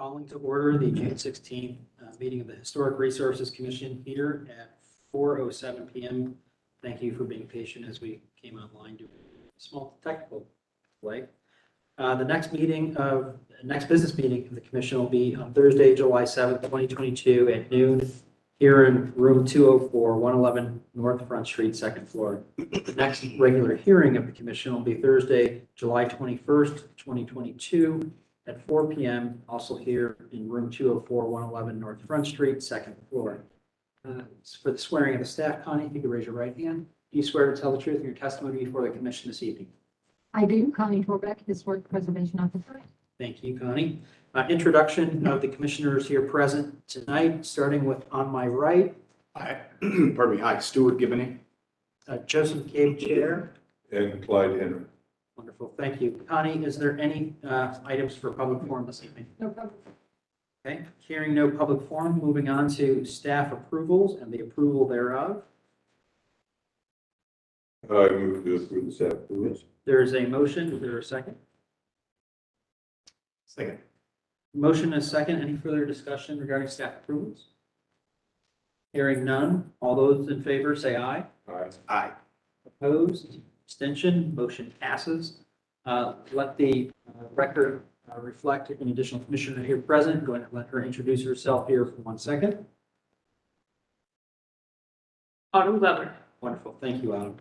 calling to order the June 16th meeting of the Historic Resources Commission here at 4:07 p.m. Thank you for being patient as we came online due to a small technical delay. The next business meeting of the commission will be on Thursday, July 7th, 2022 at noon here in room 204, 111 North Front Street, second floor. The next regular hearing of the commission will be Thursday, July 21st, 2022 at 4 p.m. also here in room 204, 111 North Front Street, second floor. For the swearing of the staff, Connie, if you could raise your right hand. Do you swear to tell the truth in your testimony before the commission this evening? I do. Connie Torbeck, Historic Preservation Officer. Thank you, Connie. Introduction of the commissioners here present tonight, starting with on my right. Hi, pardon me. Hi, Stuart Gibney. Joseph Cave, Chair. And Clyde Henry. Wonderful, thank you. Connie, is there any items for public forum this evening? No problem. Okay, hearing no public forum, moving on to staff approvals and the approval thereof. I move to approve the staff approvals. There is a motion. Is there a second? Second. Motion and a second. Any further discussion regarding staff approvals? Hearing none. All those in favor say aye. Aye. Aye. Opposed? Abstention? Motion passes. Let the record reflect an additional commissioner here present. Go ahead and let her introduce herself here for 1 second. Autumn Glover. Wonderful. Thank you, Autumn.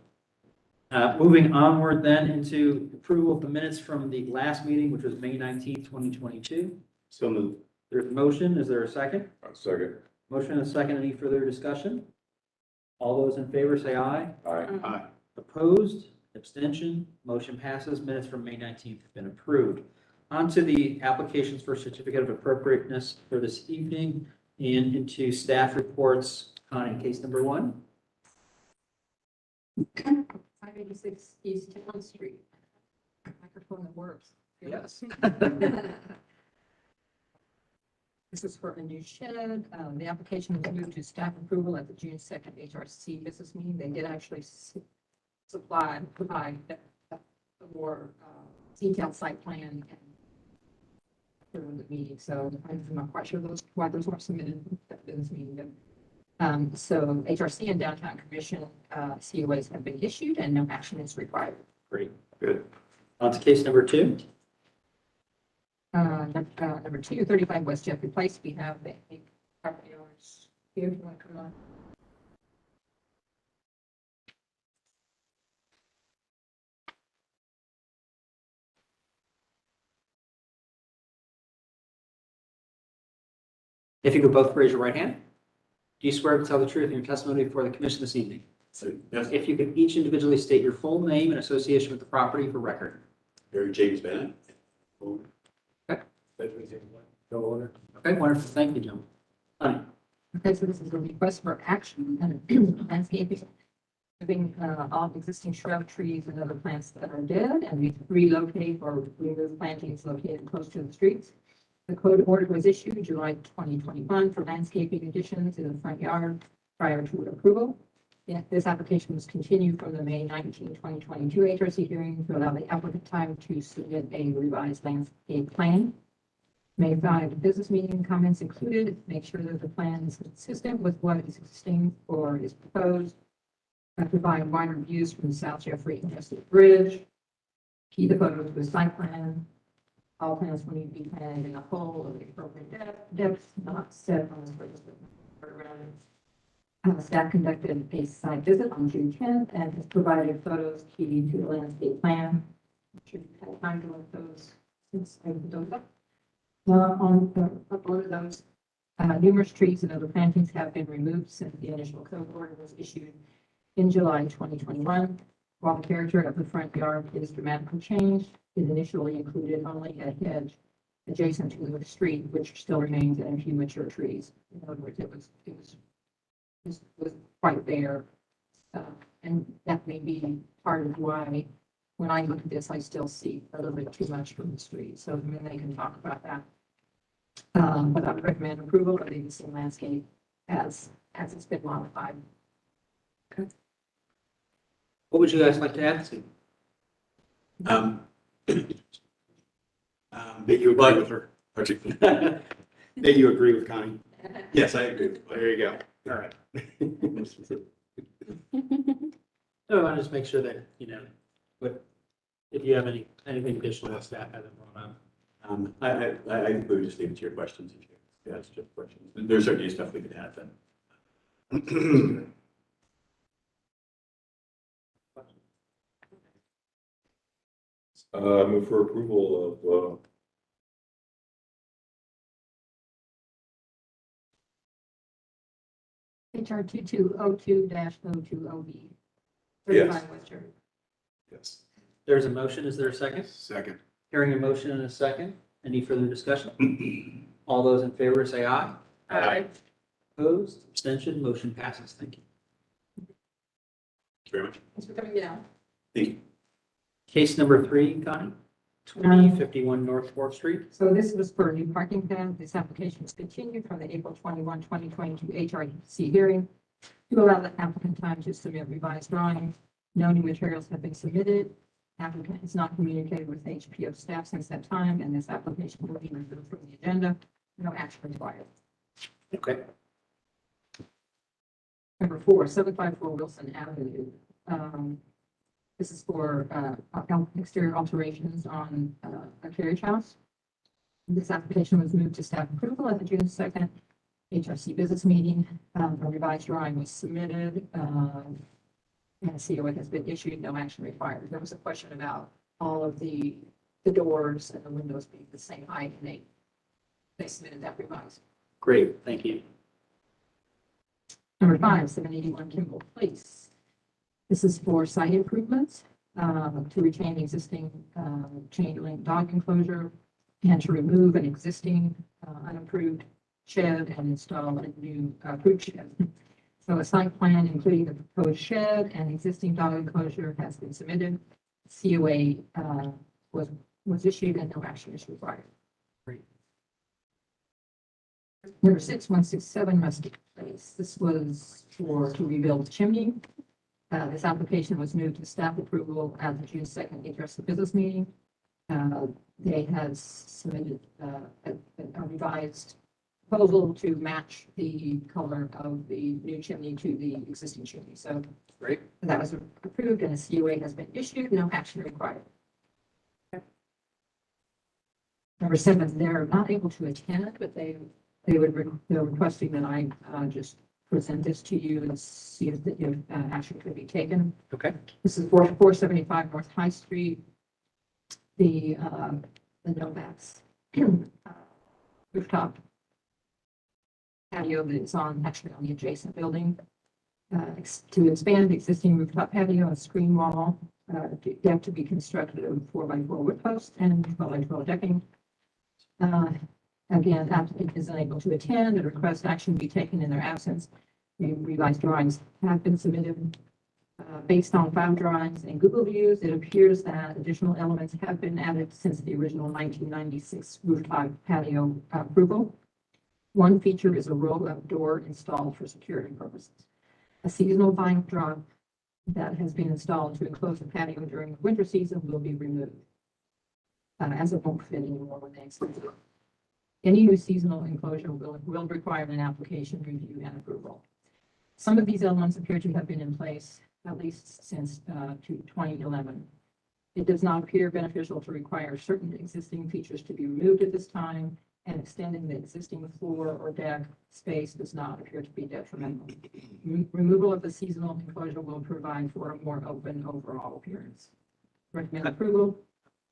Moving onward then into approval of the minutes from the last meeting, which was May 19th, 2022. So moved. There's a motion. Is there a second? Second. Motion and a second. Any further discussion? All those in favor say aye. Aye. Aye. Opposed? Abstention? Motion passes. Minutes from May 19th have been approved. On to the applications for certificate of appropriateness for this evening and into staff reports on case number 1. 586 East Town Street. Microphone that works. Yes. This is for a new shed. The application was moved to staff approval at the June 2nd HRC business meeting. They did actually provide a more detailed site plan and for the meeting. So I'm not quite sure why those weren't submitted at this meeting. So HRC and Downtown Commission COAs have been issued and no action is required. Great. Good. On to case number 2. Number 2, 35 West Jeffrey Place. We have the property owners here. If you want to come on. If you could both raise your right hand. Do you swear to tell the truth in your testimony before the commission this evening? Yes. If you could each individually state your full name and association with the property for record. Harry James Bennett. Okay. Okay, wonderful. Thank you, John. Honey. Okay, so this is a request for action and landscaping, moving all existing shrub trees and other plants that are dead, and we relocate or remove plantings located close to the streets. The code order was issued July 2021 for landscaping additions in the front yard prior to approval. Yeah, this application was continued from the May 19, 2022 HRC hearing to allow the applicant time to submit a revised landscape plan. May 5 business meeting comments included. Make sure that the plan is consistent with what is existing or is proposed. Provide wider views from the South Jeffrey and Jessup Bridge. Key the photos with site plan. All plans will need to be planned in a hole of the appropriate depth, not set on the surface. Staff conducted a site visit on June 10th and has provided photos key to the landscape plan. Should have time to look those since I put those up. Uploaded those. Numerous trees and other plantings have been removed since the initial code order was issued in July 2021. While the character of the front yard is dramatically changed, it initially included only a hedge adjacent to the street, which still remains and a few mature trees. In other words, it was quite bare, and that may be part of why, when I look at this, I still see a little bit too much from the street. So then they can talk about that. But I would recommend approval of the existing landscape as it's been modified. Okay. What would you guys like to add to? That you agree with her. Did you agree with Connie? Yes, I agree. There you go. All right. So I want to just make sure that, but if you have anything additional that staff hasn't brought up. I think we would just leave it to your questions. If you ask your questions. There's certainly stuff we could add then. Move for approval of, HR 2202-020B. Yes. 35 West Church. Yes. There's a motion. Is there a second? Second. Hearing a motion and a second. Any further discussion? All those in favor say aye. Aye. Opposed, abstention, motion passes. Thank you. Thank you very much. Thanks for coming down. Thank you. Case number 3, Connie, 2051 North 4th Street. So this was for a new parking plan. This application was continued from the April 21, 2022 HRC hearing to allow the applicant time to submit revised drawings. No new materials have been submitted. Applicant has not communicated with HPO staff since that time, and this application will be removed from the agenda. No action required. Okay. Number 4, 754 Wilson Avenue. This is for exterior alterations on a carriage house. This application was moved to staff approval at the June 2nd HRC business meeting. A revised drawing was submitted, and a COA has been issued. No action required. There was a question about all of the doors and the windows being the same height, and they submitted that revised. Great, thank you. Number 5, 781 Kimball Place. This is for site improvements to retain the existing chain link dog enclosure and to remove an existing unapproved shed and install a new approved shed. So a site plan, including the proposed shed and existing dog enclosure, has been submitted. COA was issued and no action is required. Great. Number 6, 167 Rustic Place. This was to rebuild chimney. This application was moved to staff approval at the June 2nd HRC business meeting. They had submitted a revised proposal to match the color of the new chimney to the existing chimney. So Great. that was approved and a COA has been issued. No action required. Number 7, they're not able to attend, but they're requesting that I just present this to you and see if action could be taken. Okay. This is 475 North High Street. The Novats rooftop patio that is actually on the adjacent building. To expand the existing rooftop patio, a screen wall, deck to be constructed of 4x4 wood posts and 12x12 decking. Again, applicant is unable to attend and request action be taken in their absence. The revised drawings have been submitted. Based on file drawings and Google views, it appears that additional elements have been added since the original 1996 rooftop patio approval. One feature is a roll-up door installed for security purposes. A seasonal vine drop that has been installed to enclose the patio during the winter season will be removed, as it won't fit anymore when they expand it. Any new seasonal enclosure will require an application review and approval. Some of these elements appear to have been in place at least since 2011. It does not appear beneficial to require certain existing features to be removed at this time, and extending the existing floor or deck space does not appear to be detrimental. Removal of the seasonal enclosure will provide for a more open overall appearance. Recommend approval.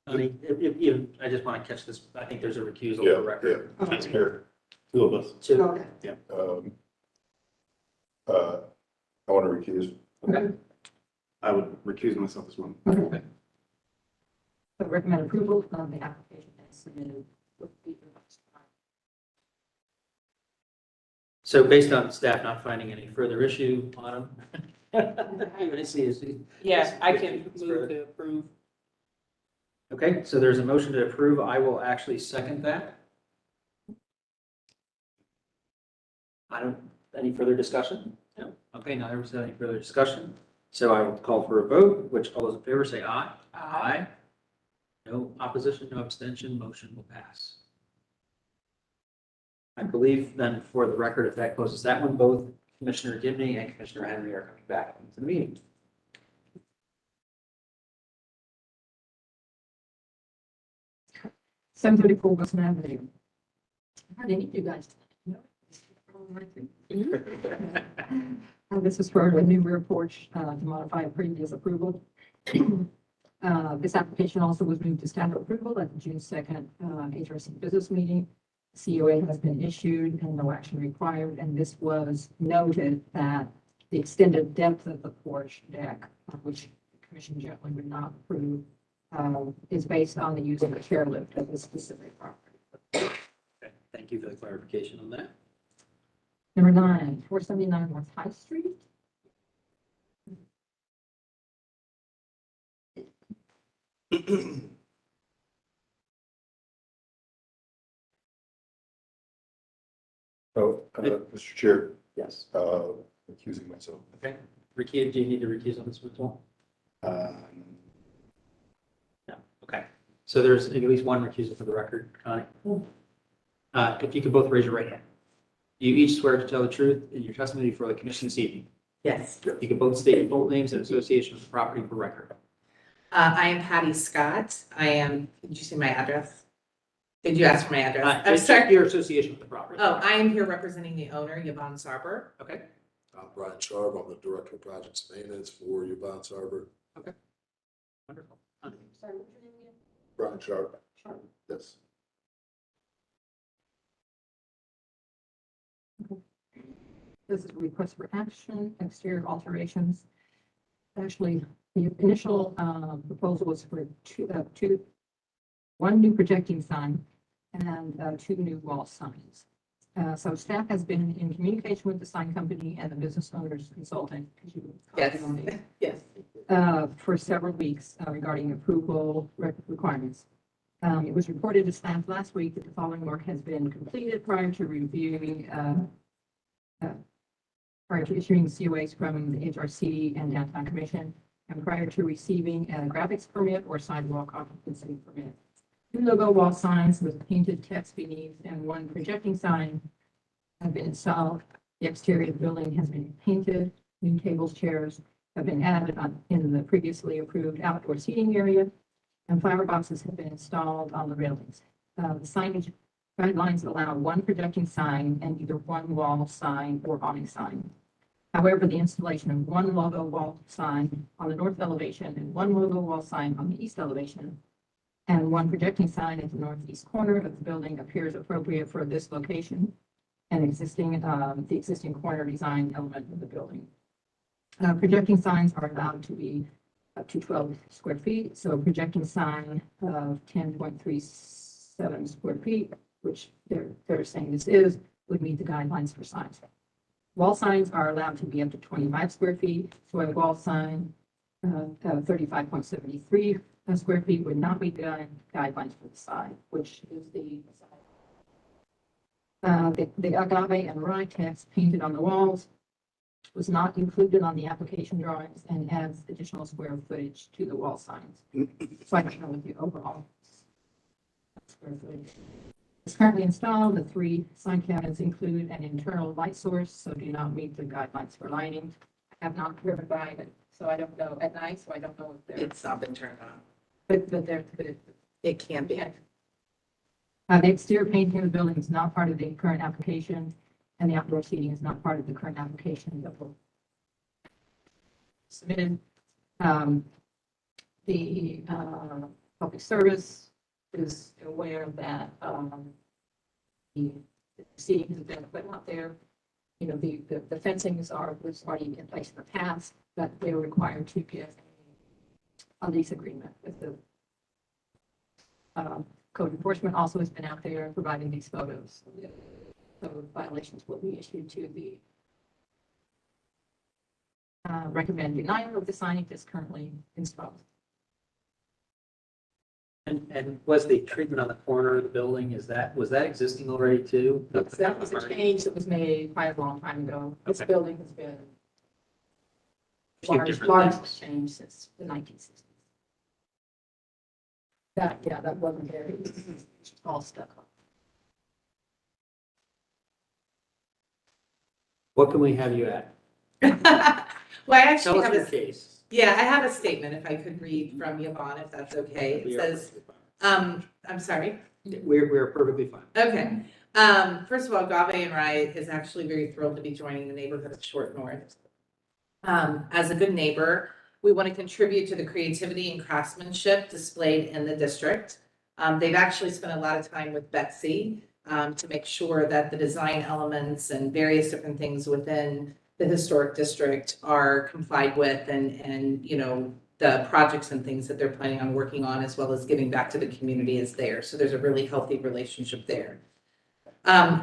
I just want to catch this. I think there's a recusal Yeah, for record. That's fair. Two of us. So, Okay. I want to recuse. Okay. I would recuse myself as well. Okay. So recommend approval of the application as submitted. so based on staff not finding any further issue on them. I see. Yes, I can move to approve. Okay, so there's a motion to approve. I will actually second that. Any further discussion? No. Okay, now there was any further discussion. So I will call for a vote, which all those in favor say aye. Aye. No opposition, no abstention, motion will pass. I believe then for the record, if that closes that one, both Commissioner Gibney and Commissioner Henry are coming back into the meeting. Seven 34 Western Avenue. How did you guys? This is for a new rear porch to modify a previous approval. This application also was moved to standard approval at the June 2nd HRC business meeting. COA has been issued and no action required, and this was noted that the extended depth of the porch deck, which the commission generally would not approve, is based on the use of the chairlift of this specific property. Okay, thank you for the clarification on that. Number 9, 479 North High Street. Mr. Chair, Yes. accusing myself. Okay. Recuse, do you need to recuse on this one as well? No. Okay. So there's at least one recusal for the record, Connie. If you could both raise your right hand. You each swear to tell the truth in your testimony before the commission this evening. Yes. You can both state your full names and association with the property for record. I am Patty Scott. Did you see my address? Did you ask for my address? I'm Just sorry. your association with the property. Oh, I am here representing the owner, Yvonne Sarber. Okay. I'm Brian Sharp. I'm the Director of Projects and Maintenance for Yvonne Sarber. Wonderful. Sorry, what's your name again? Brian Sharp. Sharp. Yes. This is a request for action, exterior alterations. Actually, the initial proposal was for one new projecting sign and 2 new wall signs. So staff has been in communication with the sign company and the business owners consultant. Yes. Yes. For several weeks regarding approval requirements. It was reported to staff last week that the following work has been completed prior to reviewing, prior to issuing COAs from the HRC and Downtown Commission, and prior to receiving a graphics permit or sidewalk occupancy permit. 2 logo wall signs with painted text beneath and 1 projecting sign have been installed. The exterior of the building has been painted. New tables, chairs have been added in the previously approved outdoor seating area, and flower boxes have been installed on the railings. The signage guidelines allow 1 projecting sign and either 1 wall sign or awning sign. However, the installation of 1 logo wall sign on the north elevation and 1 logo wall sign on the east elevation and 1 projecting sign at the northeast corner of the building appears appropriate for this location and the existing corner design element of the building. Projecting signs are allowed to be up to 12 square feet. So a projecting sign of 10.37 square feet, which they're saying this is, would meet the guidelines for signs. Wall signs are allowed to be up to 25 square feet. So a wall sign of 35.73 square feet would not meet the guidelines for the sign, which is the agave and rye text painted on the walls was not included on the application drawings and adds additional square footage to the wall signs. So I don't know what the overall square footage. It's currently installed. The 3 sign cabinets include an internal light source, so do not meet the guidelines for lighting. I have not driven by it, so I don't know at night, so I don't know if they're. It's not been turned on. But It can be. The exterior painting of the building is not part of the current application, and the outdoor seating is not part of the current application that will submitted. The public service is aware that the seating has been put out there. You know, the fencings was already in place in the past, but they were required to get a lease agreement with the code enforcement also has been out there providing these photos. So violations will be issued to the recommend denial of the signage that's currently installed. And was the treatment on the corner of the building, was that existing already too? That was a change that was made quite a long time ago. This Okay. building has been Few large different things. change since the 1960s. That wasn't very all stuck on. What can we have you at? Well, I Tell actually us have your a, case. yeah, I have a statement if I could read from Yvonne, if that's okay. It says, I'm sorry. We're perfectly fine. Okay. First of all, Gave and Rye is actually very thrilled to be joining the neighborhood of Short North. As a good neighbor, we want to contribute to the creativity and craftsmanship displayed in the district. They've actually spent a lot of time with Betsy to make sure that the design elements and various different things within the historic district are complied with and you know, the projects and things that they're planning on working on, as well as giving back to the community is there. So there's a really healthy relationship there.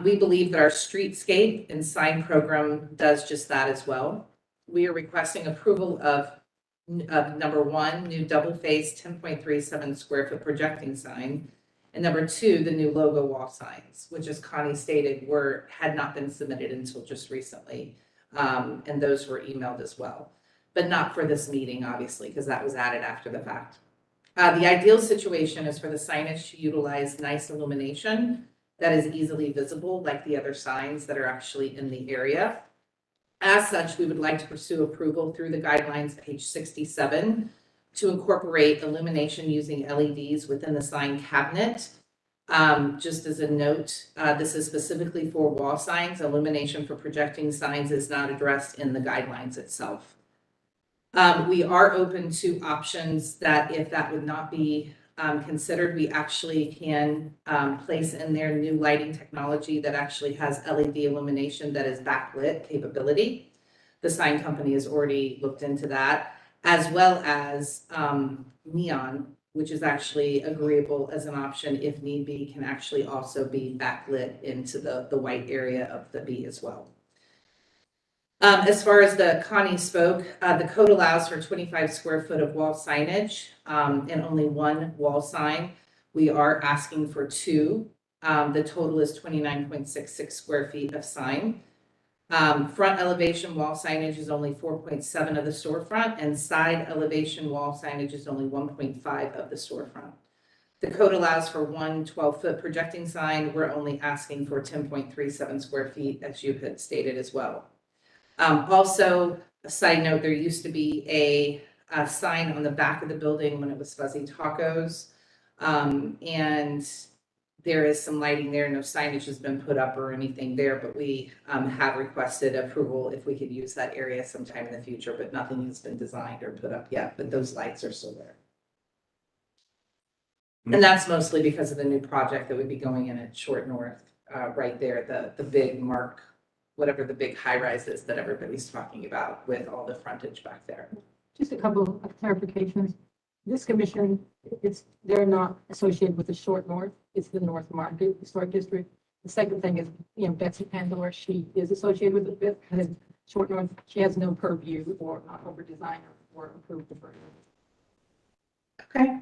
We believe that our streetscape and sign program does just that as well. We are requesting approval of number one, new double-faced 10.37 square foot projecting sign. And number two, the new logo wall signs, which as Connie stated, had not been submitted until just recently. And those were emailed as well, but not for this meeting, obviously, because that was added after the fact. The ideal situation is for the signage to utilize nice illumination that is easily visible, like the other signs that are actually in the area. As such, we would like to pursue approval through the guidelines, page 67, to incorporate illumination using LEDs within the sign cabinet. Just as a note, this is specifically for wall signs. Illumination for projecting signs is not addressed in the guidelines itself. We are open to options that if that would not be considered, we actually can place in there new lighting technology that actually has LED illumination that is backlit capability. The sign company has already looked into that, as well as neon, which is actually agreeable as an option if need be, can actually also be backlit into the white area of the B as well. As far as the Connie spoke, the code allows for 25 square foot of wall signage and only one wall sign. We are asking for two. The total is 29.66 square feet of sign. Front elevation wall signage is only 4.7 of the storefront, and side elevation wall signage is only 1.5 of the storefront. The code allows for one 12-foot projecting sign. We're only asking for 10.37 square feet, as you had stated as well. Also, a side note, there used to be a sign on the back of the building when it was Fuzzy Tacos. And there is some lighting there. No signage has been put up or anything there, but we have requested approval if we could use that area sometime in the future, but nothing has been designed or put up yet, but those lights are still there. And that's mostly because of the new project that would be going in at Short North, right there, the big mark, whatever the big high rise is that everybody's talking about with all the frontage back there. Just a couple of clarifications. This commission, they're not associated with the Short North. It's the North Market Historic District. The second thing is, Betsy Pandora, she is associated with the bit because Short North, she has no purview or over designer or approved the further. Okay.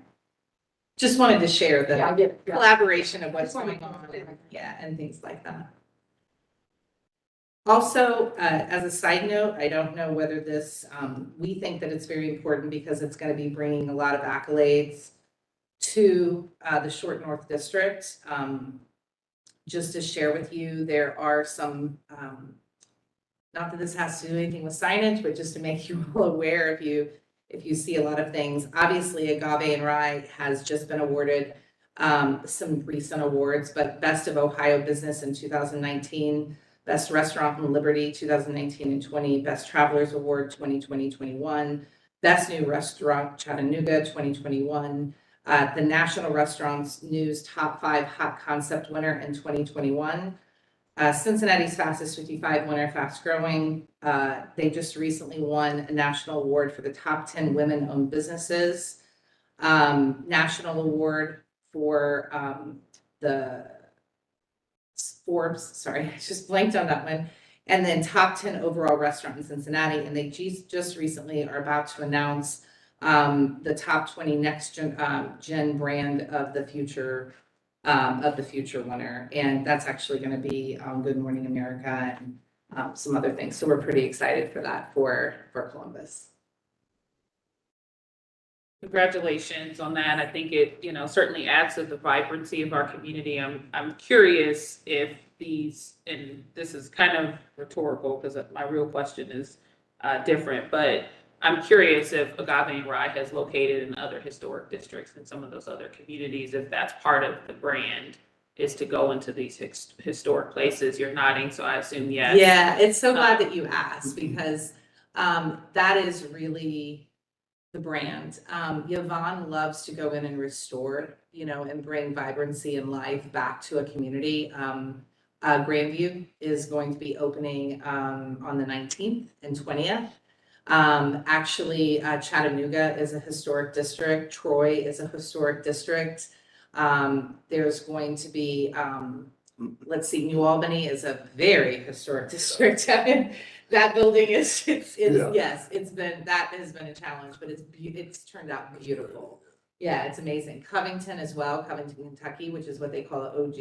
Just wanted to share the Yeah, I get it. Yeah. collaboration of what's Just wanted going to- on and, yeah, and things like that. Also, as a side note, I don't know whether this, we think that it's very important because it's going to be bringing a lot of accolades to the Short North District. Just to share with you, there are some, not that this has to do anything with signage, but just to make you all aware, if you see a lot of things. Obviously, Agave and Rye has just been awarded some recent awards, but Best of Ohio Business in 2019, Best Restaurant in Liberty 2019 and 20, Best Travelers Award 2020-21, Best New Restaurant Chattanooga 2021, the National Restaurants News Top 5 Hot Concept winner in 2021, Cincinnati's Fastest 55 winner, Fast Growing. They just recently won a national award for the top 10 women-owned businesses, national award for the Forbes, sorry, I just blanked on that one. And then top 10 overall restaurant in Cincinnati. And they just recently are about to announce the top 20 next gen brand of the future winner. And that's actually going to be Good Morning America and some other things. So we're pretty excited for that for Columbus. Congratulations on that. I think it, certainly adds to the vibrancy of our community. I'm curious if these, and this is kind of rhetorical because my real question is different, but I'm curious if Agave and Rye has located in other historic districts in some of those other communities, if that's part of the brand, is to go into these historic places. You're nodding, so I assume yes. Yeah, it's so glad that you asked because that is really the brand. Yvonne loves to go in and restore, and bring vibrancy and life back to a community. Grandview is going to be opening on the 19th and 20th. Actually, Chattanooga is a historic district. Troy is a historic district. There's going to be, let's see, New Albany is a very historic district. That building is, yes, that has been a challenge, but it's turned out beautiful. Yeah, it's amazing. Covington as well, Covington, Kentucky, which is what they call OG.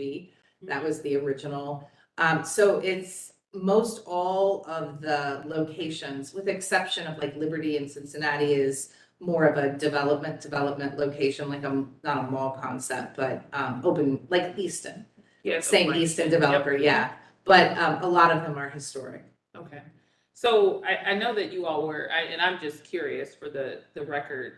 That was the original. So it's most all of the locations, with the exception of like Liberty and Cincinnati, is more of a development location, like not a mall concept, but open, like Easton. Yeah, Same Easton developer, yeah. But a lot of them are historic. Okay. So I know that you all were, and I'm just curious for the record,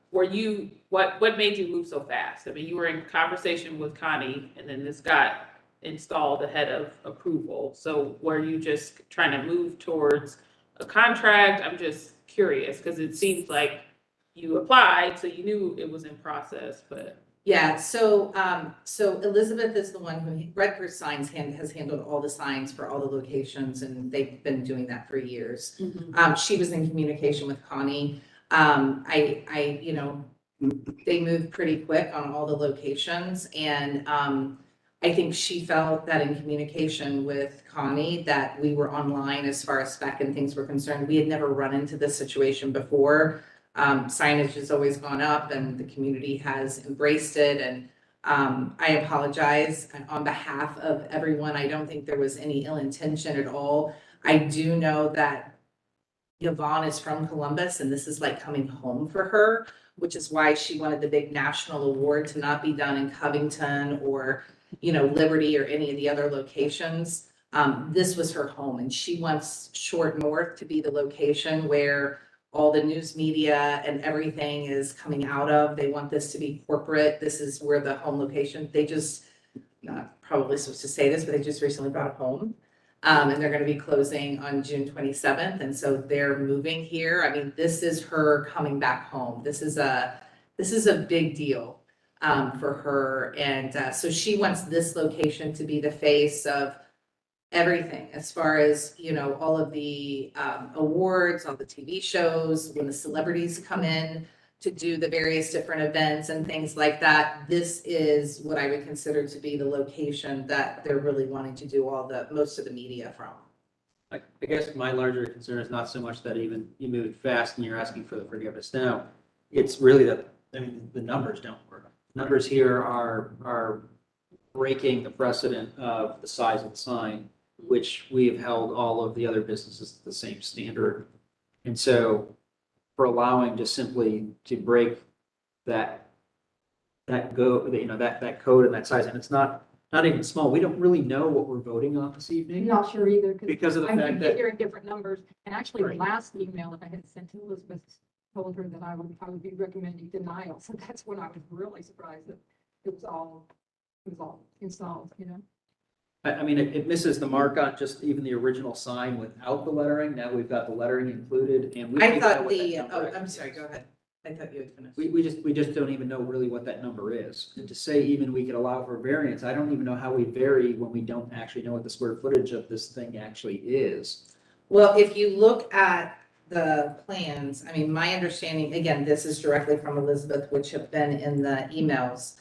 what made you move so fast? I mean, you were in conversation with Connie and then this got installed ahead of approval. So were you just trying to move towards a contract? I'm just curious because it seems like you applied, so you knew it was in process, but. Yeah, so Elizabeth is the one who, Redford Signs has handled all the signs for all the locations, and they've been doing that for years. She was in communication with Connie. They moved pretty quick on all the locations, and I think she felt that in communication with Connie that we were online as far as spec and things were concerned. We had never run into this situation before. Signage has always gone up and the community has embraced it. And I apologize on behalf of everyone. I don't think there was any ill intention at all. I do know that Yvonne is from Columbus and this is like coming home for her, which is why she wanted the big national award to not be done in Covington or, Liberty or any of the other locations. This was her home and she wants Short North to be the location where all the news media and everything is coming out of. They want this to be corporate. This is where the home location, they just, not probably supposed to say this, but they just recently bought a home. And they're going to be closing on June 27th. And so they're moving here. I mean, this is her coming back home. This is a big deal for her. And so she wants this location to be the face of everything as far as, all of the awards, all the TV shows, when the celebrities come in to do the various different events and things like that. This is what I would consider to be the location that they're really wanting to do most of the media from. I guess my larger concern is not so much that even you moved fast and you're asking for the forgiveness now. It's really that, the numbers don't work. Numbers here are breaking the precedent of the size of the sign, which we have held all of the other businesses to the same standard. And so for allowing just simply to break that code and that size, and it's not even small. We don't really know what we're voting on this evening. I'm not sure either. Because of the I fact keep that, hearing different numbers. And actually, Right. the last email that I had sent to Elizabeth told her that I would be recommending denial. So that's when I was really surprised that it was all installed, I mean, it misses the mark on just even the original sign without the lettering. Now we've got the lettering included, and we don't I know thought what that number I'm is. sorry, go ahead. I thought you had finished. We just don't even know really what that number is. And to say even we could allow for variance, I don't even know how we vary when we don't actually know what the square footage of this thing actually is. Well, if you look at the plans, I mean, my understanding, again, this is directly from Elizabeth, which have been in the emails.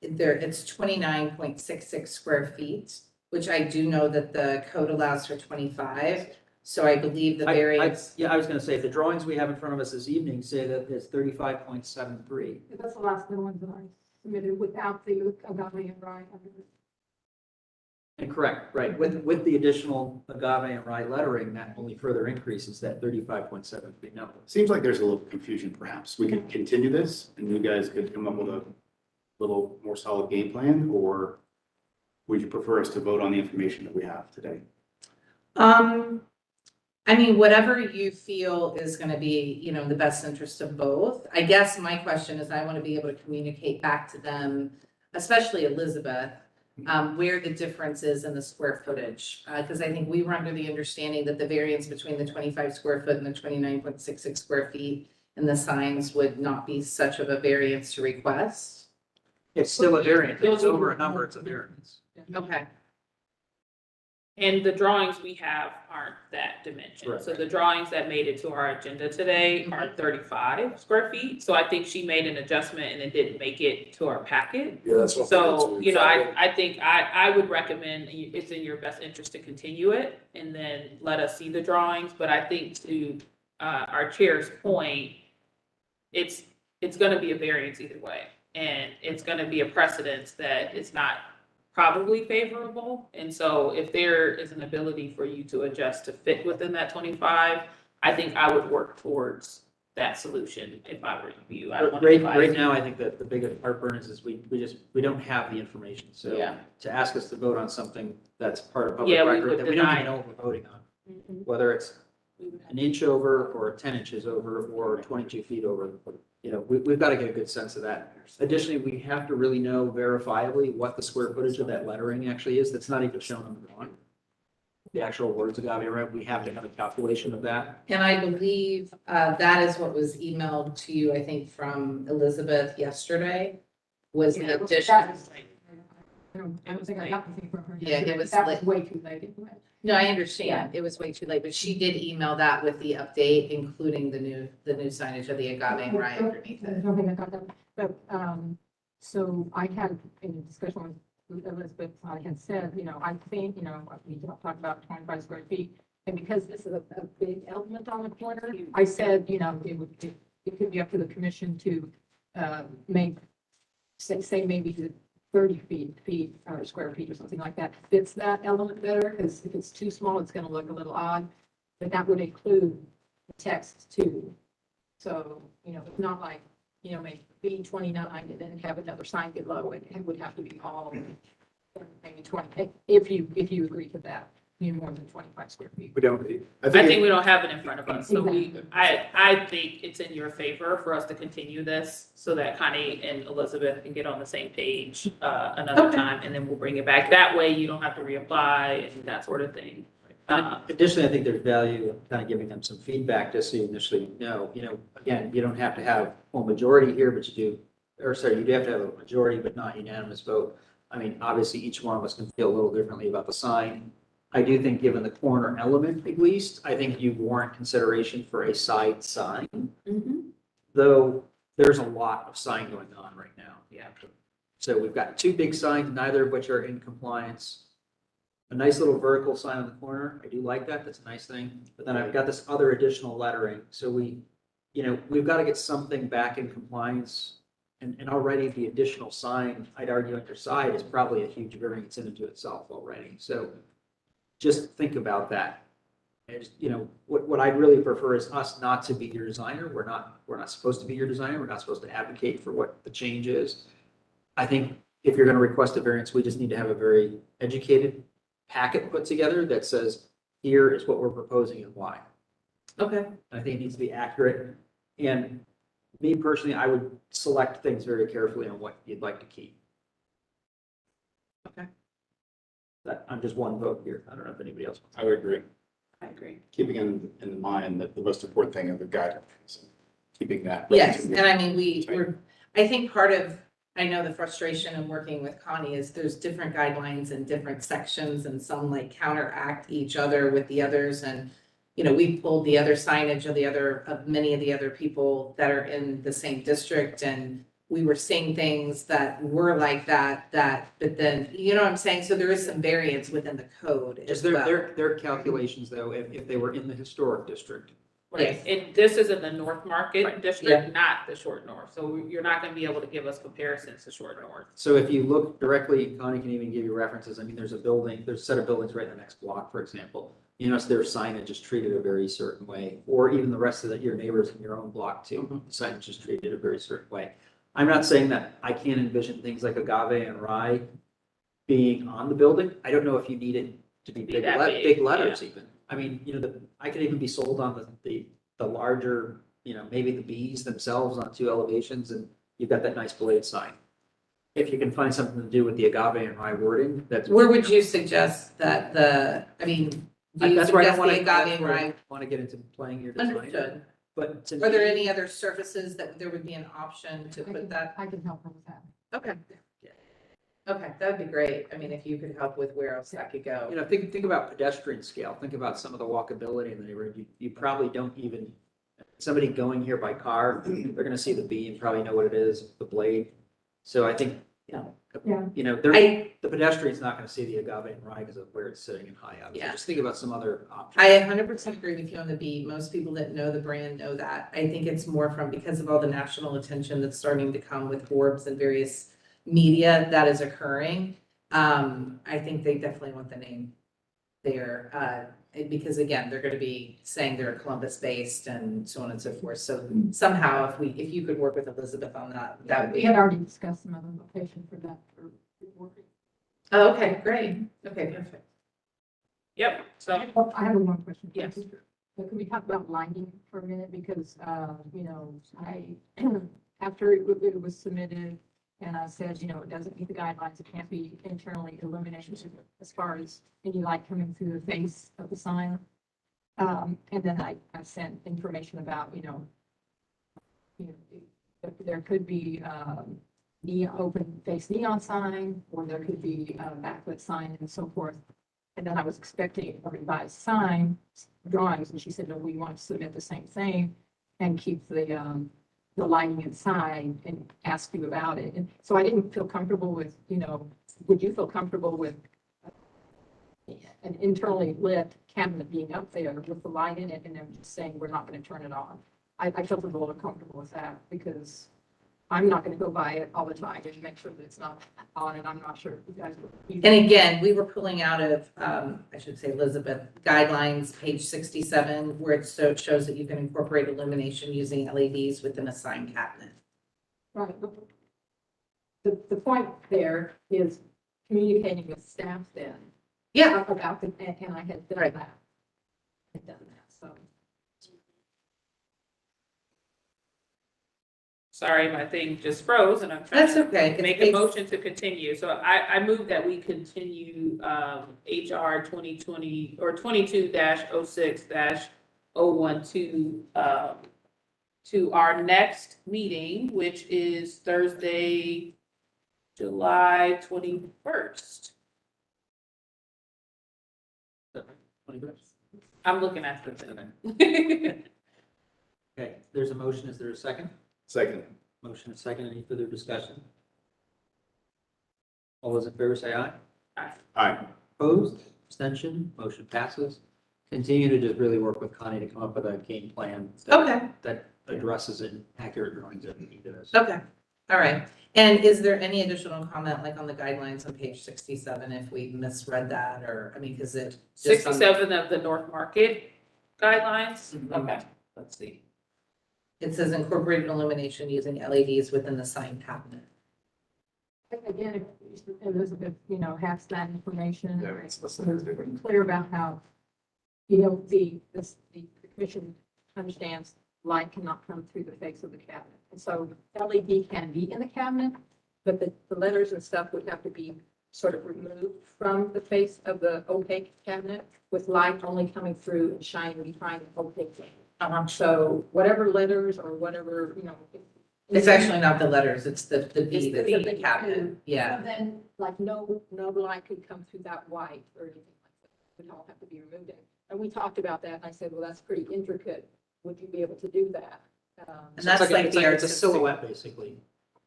It's 29.66 square feet, which I do know that the code allows for 25. So I believe the variance. I was gonna say, the drawings we have in front of us this evening say that it's 35.73. That's the last ones that I submitted without the agave and rye. And correct, right, with the additional agave and rye lettering, that only further increases that 35.73 number. Seems like there's a little confusion perhaps. We could continue this and you guys could come up with a little more solid game plan, or Would you prefer us to vote on the information that we have today? I mean, whatever you feel is gonna be, you know, the best interest of both. I guess my question is, I wanna be able to communicate back to them, especially Elizabeth, where the difference is in the square footage. Cause I think we were under the understanding that the variance between the 25 square foot and the 29.66 square feet and the signs would not be such of a variance to request. It's still a variance. If it's over a number, it's a variance. Okay. And the drawings we have aren't that dimension. Correct. So the drawings that made it to our agenda today are 35 square feet. So I think she made an adjustment and it didn't make it to our packet. Yeah, that's what. So, you know, I think I would recommend, it's in your best interest to continue it and then let us see the drawings. But I think to our chair's point, it's gonna be a variance either way. And it's gonna be a precedence that it's not probably favorable. And so if there is an ability for you to adjust to fit within that 25, I think I would work towards that solution if I were you. I don't want to advise Right you. now, I think that the biggest heartburn is we don't have the information. So Yeah. to ask us to vote on something that's part of Yeah, public we would record that we don't deny even know what we're voting on, Mhm. whether it's an inch over or 10 inches over or 22 feet over. You know, we've got to get a good sense of that. Additionally, we have to really know verifiably what the square footage of that lettering actually is. That's not even shown on the drawing. The actual words of Agave Right, we have to have a calculation of that. And I believe that is what was emailed to you, I think, from Elizabeth yesterday, was the addition. I don't think I got anything from her. Yeah, it was That was lit. way too late. No, I understand. It was way too late, but she did email that with the update, including the new signage of the agave and rye underneath I it. don't think I got that, but, so I had in a discussion with Elizabeth, I had said, you know, I think, you know, we talked about 25 square feet. And because this is a big element on the corner, I said, you know, it could be up to the commission to, make, say maybe to 30 feet or square feet or something like that fits that element better, because if it's too small, it's gonna look a little odd. But that would include the text too. So, you know, it's not like, you know, make B29 and then have another sign below it. It would have to be all maybe 20, if you agree to that, you more than 25 square feet. We don't, I think we don't have it in front of us, so Exactly. I think it's in your favor for us to continue this so that Connie and Elizabeth can get on the same page another Okay. time, and then we'll bring it back. That way you don't have to reapply and that sort of thing. Additionally, I think there's value in kind of giving them some feedback just so you initially know, again, you don't have to have a majority here, but you do, or sorry, you do have to have a majority, but not unanimous vote. I mean, obviously, each one of us can feel a little differently about the sign. I do think, given the corner element at least, I think you warrant consideration for a side sign, though there's a lot of sign going on right now. Yeah. So we've got two big signs, neither of which are in compliance. A nice little vertical sign on the corner. I do like that. That's a nice thing. But then I've got this other additional lettering. So we've got to get something back in compliance. And already the additional sign, I'd argue on your side, is probably a huge variance in and to itself already. So just think about that. And, what I'd really prefer is us not to be your designer. We're not supposed to be your designer. We're not supposed to advocate for what the change is. I think if you're going to request a variance, we just need to have a very educated packet put together that says, here is what we're proposing and why. Okay. I think it needs to be accurate. And me personally, I would select things very carefully on what you'd like to keep. Okay. I'm just one vote here. I don't know if anybody else wants. I would agree. I agree. Keeping in mind that the most important thing are the guidelines, keeping that. Yes, and I mean, I think part of, I know the frustration in working with Connie is there's different guidelines and different sections and some like counteract each other with the others. And, we pulled the other signage of many of the other people that are in the same district. And we were seeing things that were like that, but then, you know what I'm saying? So there is some variance within the code as Just well. their calculations though, if they were in the historic district. Right, and this is in the North Market Right. District, not the Short North, so you're not gonna be able to give us comparisons to Short North. So if you look directly, Connie can even give you references. I mean, there's a set of buildings right in the next block, for example. Their signage is treated a very certain way, or even the rest of your neighbors in your own block too. The signage is treated a very certain way. I'm not saying that I can't envision things like agave and rye being on the building. I don't know if you need it to be Be big, that big, big letters even. I mean, I could even be sold on the larger, maybe the Bs themselves on 2 elevations, and you've got that nice blade sign. If you can find something to do with the agave and rye wording, that's. Where would you suggest that do you That's where I suggest don't the want to, agave and rye? want to get into playing your design. Understood. But to Are there me- any other surfaces that there would be an option to put that? I can help them with that. Okay. Okay, that would be great. I mean, if you could help with where else that could go. Think about pedestrian scale. Think about some of the walkability in the neighborhood. You probably don't even, somebody going here by car, they're gonna see the B and probably know what it is, the blade. So I think, Yeah. the pedestrian's not gonna see the agave and rye because of where it's sitting and high up. So Yeah. just think about some other options. I 100% agree with you on the B. Most people that know the brand know that. I think it's more from because of all the national attention that's starting to come with Forbes and various media that is occurring. I think they definitely want the name there. Because again, they're going to be saying they're Columbus based and so on and so forth. So somehow if you could work with Elizabeth on that, that would We be. had already discussed some other location for that for working. Oh, okay, great. Okay, perfect. Yep, so, I have one question. Yes. But can we talk about lighting for a minute? Because, after it was submitted and I said, it doesn't meet the guidelines, it can't be internally illuminated as far as any light coming through the face of the sign. And then I sent information about, there could be, open face neon sign, or there could be a backlit sign and so forth. And then I was expecting a revised sign drawings, and she said, no, we want to submit the same thing and keep the lighting inside and ask you about it. And so I didn't feel comfortable with, would you feel comfortable with an internally lit cabinet being up there with the light in it and then just saying, we're not going to turn it on? I felt a little comfortable with that because I'm not going to go by it all the time and make sure that it's not on, and I'm not sure if you guys would. And again, we were pulling out of, I should say Elizabeth, guidelines, page 67, where it shows that you can incorporate illumination using LEDs within a sign cabinet. Right. The point there is communicating with staff then. Yeah. About the, and I had done Right. that. Had done that, so. sorry, my thing just froze and I'm trying That's to okay. make a motion to continue. So I move that we continue HR 2020 or 22-06-012 to our next meeting, which is Thursday, July 21st. I'm looking at the thing. Okay, there's a motion. Is there a second? Second. Motion and second. Any further discussion? All those in favor say aye. Aye. Opposed, abstention, motion passes. Continue to just really work with Connie to come up with a game plan Okay, that addresses in accurate drawings that we need to. okay, all right. And is there any additional comment, like on the guidelines on page 67, if we misread that, or, I mean, because it. just on- 67 of the North Market guidelines? Mhm. Okay, let's see. It says incorporated illumination using LEDs within the sign cabinet. Again, if Elizabeth, has that information. Yeah, it's listed We're as different. pretty clear about how, the commission understands light cannot come through the face of the cabinet. And so LED can be in the cabinet, but the letters and stuff would have to be sort of removed from the face of the opaque cabinet with light only coming through and shining behind the opaque. So whatever letters or whatever, It's actually not the letters, it's the B, It's the the B, the B. cabinet, yeah. So then, like, no light could come through that white or anything like that. It would all have to be removed. And we talked about that, and I said, well, that's pretty intricate. Would you be able to do that? And that's like it's the it's a artistic- silhouette, basically.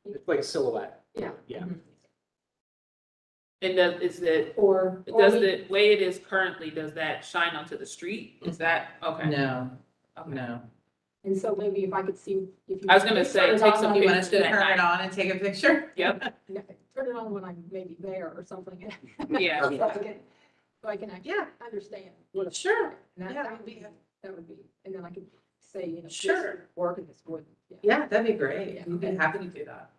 It's like a silhouette. Yeah. Yeah. And does it, Or. the way it is currently, does that shine onto the street? Is that, okay. No, Okay. no. And so maybe if I could see, if you. I was gonna say, turn it take on some when You I- want us to That turn it night. on and take a picture? Yep, Turn it on when I'm maybe there or something. yeah. So I can actually Yeah. understand. what it's- Sure, and yeah. That would be, and then I could say, this Sure. work and this would. Yeah, that'd be great. Yeah. We'd be happy to do that.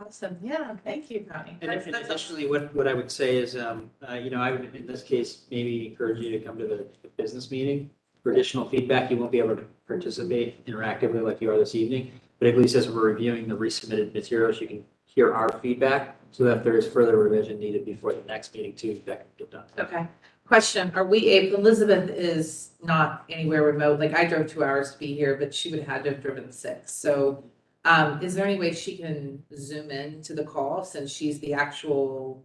Awesome. Yeah, thank you, Connie. And That's- additionally, what I would say is, I would, in this case, maybe encourage you to come to the business meeting for additional feedback. You won't be able to participate interactively like you are this evening, but at least as we're reviewing the resubmitted materials, you can hear our feedback, so that if there is further revision needed before the next meeting too, that can get done. Okay. Question, are we able, Elizabeth is not anywhere remote, like I drove 2 hours to be here, but she would have had to have driven 6. So is there any way she can zoom in to the call since she's the actual,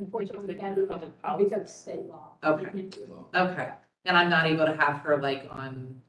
Unfortunately, we can't do that because of state law. Okay. Okay, and I'm not able to have her like on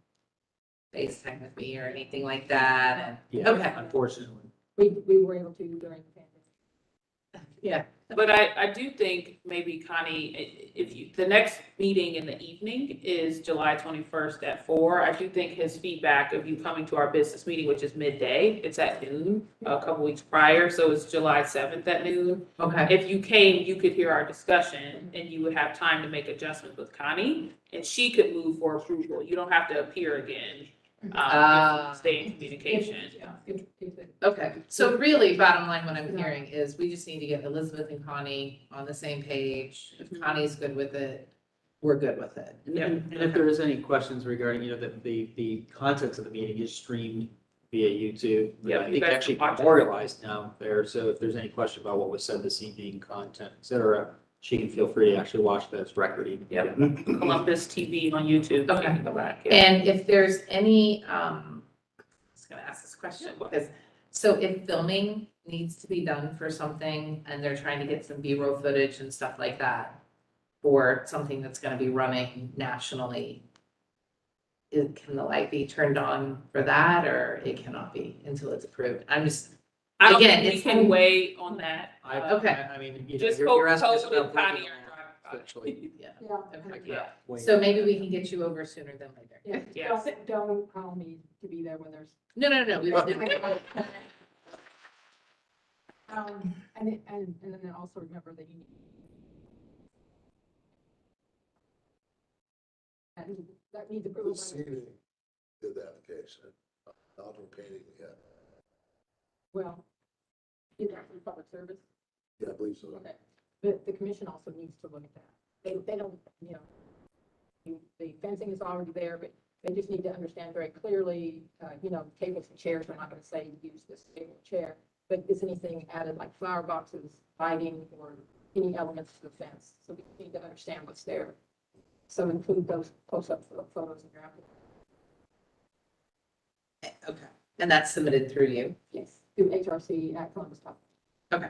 FaceTime with me or anything like that, Yeah, Okay. unfortunately. We were able to during the pandemic. yeah. But I do think maybe Connie, if you, the next meeting in the evening is July 21st at 4. I do think his feedback of you coming to our business meeting, which is midday, it's at noon, a couple weeks prior, so it's July 7th at noon. Okay, If you came, you could hear our discussion and you would have time to make adjustments with Connie and she could move for approval. You don't have to appear again. If you stay in communication. okay. So really, bottom line, what I'm hearing is we just need to get Elizabeth and Connie on the same page. If Connie's good with it, we're good with it. And if there is any questions regarding, the contents of the meeting is streamed via YouTube. Yeah, I you think guys actually can watch it. memorialized now there, so if there's any question about what was said this evening, content, et cetera, she can feel free to actually watch this record even. Yep. Columbus TV on YouTube. Okay. You can go back. Yeah. And if there's any, I was gonna ask this question because, so if filming needs to be done for something and they're trying to get some B-roll footage and stuff like that for something that's gonna be running nationally, can the light be turned on for that or it cannot be until it's approved? I'm just, I don't Again, think we it's- can weigh on that. Okay. I mean, Just you're asking us code about and Connie breaking are law, driving. essentially. yeah. Yeah. Okay. Yeah. So maybe we can get you over sooner than later. Yeah, Yes. don't call me to be there when there's. No. we don't- And then also remember that you. And that needs approval. by the- Signage did the application, outdoor painting, yeah, Well, you have for public service. yeah, I believe so. Okay, but the commission also needs to look at that. They don't, the fencing is already there, but they just need to understand very clearly, tables and chairs, we're not gonna say use this table and chair, but is anything added like flower boxes, lighting, or any elements to the fence? So we need to understand what's there. So include those close-up photos in your application. Okay, and that's submitted through you? Yes, through HRC at Columbus Top. Okay.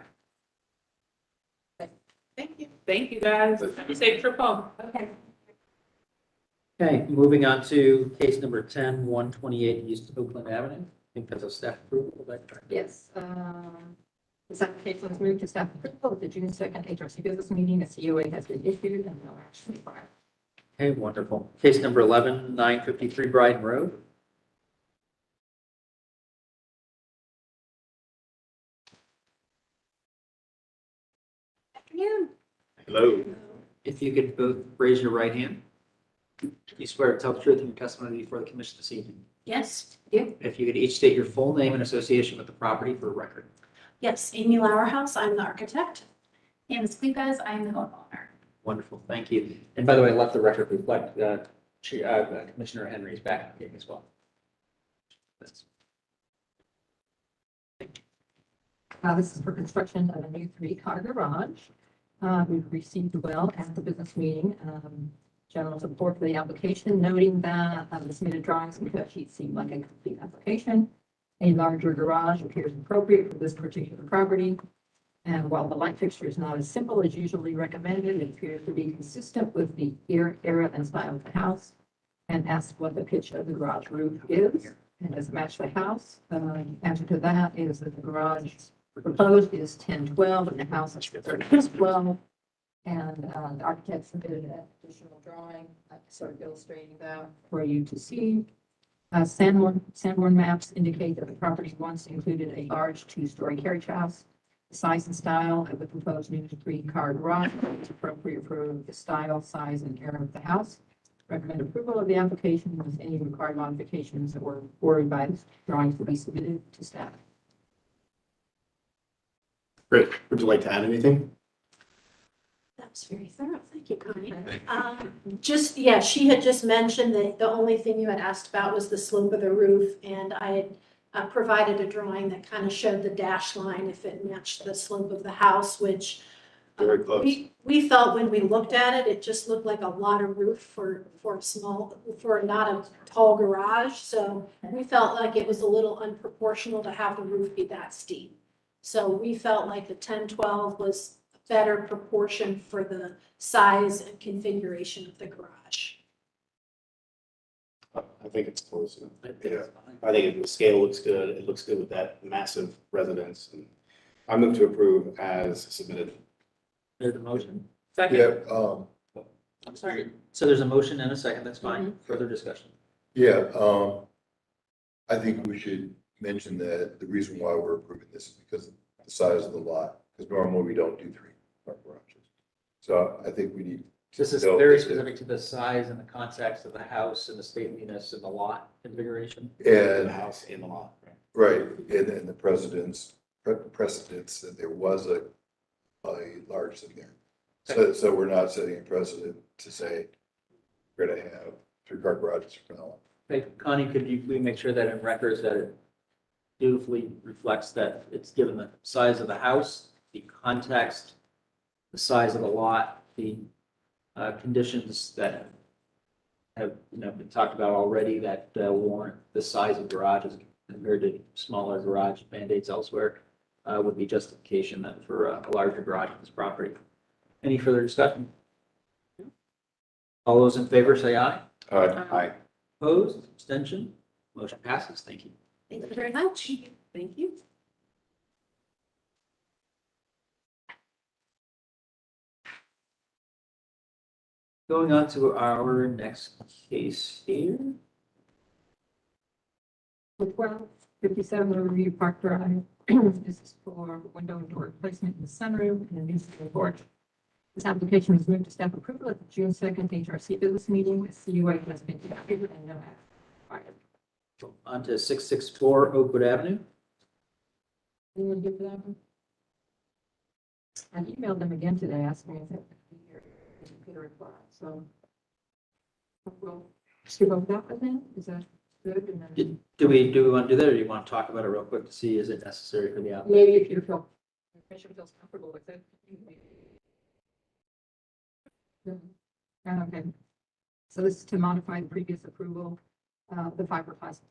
Thank you. Thank you, guys. Have a safe trip home. Okay. Okay, moving on to case number 10-128 East Oakland Avenue. I think that's a staff approval, is that correct? Yes, this application was moved to staff approval at the June 2nd HRC business meeting. A COA has been issued and no action required. Okay, wonderful. Case number 11-953 Brighton Road. Afternoon. Hello. If you could both raise your right hand. You swear to tell the truth in your testimony before the commission this evening. Yes, If you could each state your full name and association with the property for record. yes, Amy Lauerhouse, I'm the architect. And Squeakers, I'm the homeowner. Wonderful, thank you. And by the way, let the record reflect, Commissioner Henry's back as well. This is for construction of a new 3-car garage. We've received well at the business meeting, general support for the application, noting that the submitted drawings and cut sheets seem like a complete application. A larger garage appears appropriate for this particular property. And while the light fixture is not as simple as usually recommended, it appears to be consistent with the era and style of the house. And asks what the pitch of the garage roof is, and does it match the house? Answer to that is that the garage proposed is 10-12 and the house is 36-12. And the architect submitted an additional drawing, sort of illustrating that for you to see. Sanborn maps indicate that the property once included a large 2-story carriage house. The size and style of the proposed new 3-car garage is appropriate for the style, size, and era of the house. Recommend approval of the application with any required modifications that were worried by the drawings to be submitted to staff. Great. Would you like to add anything? That was very thorough. Thank you, Connie. Just, yeah, she had just mentioned that the only thing you had asked about was the slope of the roof, and I had provided a drawing that kind of showed the dash line if it matched the slope of the house, which Very close. we felt when we looked at it, it just looked like a lot of roof for not a tall garage. So we felt like it was a little unproportional to have the roof be that steep. So we felt like the 10-12 was a better proportion for the size and configuration of the garage. I think it's close enough. Yeah. I think the scale looks good. It looks good with that massive residence. And I move to approve as submitted. There's a motion. Second. Yeah, I'm sorry. So there's a motion and a second. That's fine. Further discussion. yeah, I think we should mention that the reason why we're approving this is because of the size of the lot, because normally we don't do 3-car garages. So I think we need. This is No, very it's- specific to the size and the context of the house and the stateliness of the lot configuration. The And, house in the lot. right, and the precedence that there was a large thing there. So we're not setting a precedent to say we're gonna have 3-car garages from now on. Hey, Connie, could we make sure that in records that it dutifully reflects that it's given the size of the house, the context, the size of the lot, the conditions that have, been talked about already that warrant the size of garages compared to smaller garage mandates elsewhere, would be justification then for a larger garage on this property. Any further discussion? All those in favor say aye. Aye. Opposed, abstention, motion passes. Thank you. Thank you very much. Thank you. Going on to our next case here. 1257 Riverview Park Drive. This is for window and door replacement in the sunroom and a new ceiling porch. This application was moved to staff approval at the June 2nd HRC business meeting. The CUA has been completed and no action required. On to 664 Oakwood Avenue. Anyone give that one? I emailed them again today, asking if they could be here. Didn't get a reply, so. We'll skip over that one then. Is that good? And then Do we want to do that, or do you want to talk about it real quick to see is it necessary for the applicant? maybe if you feel, the commission feels comfortable with it. Okay. So this is to modify the previous approval, the fiberglass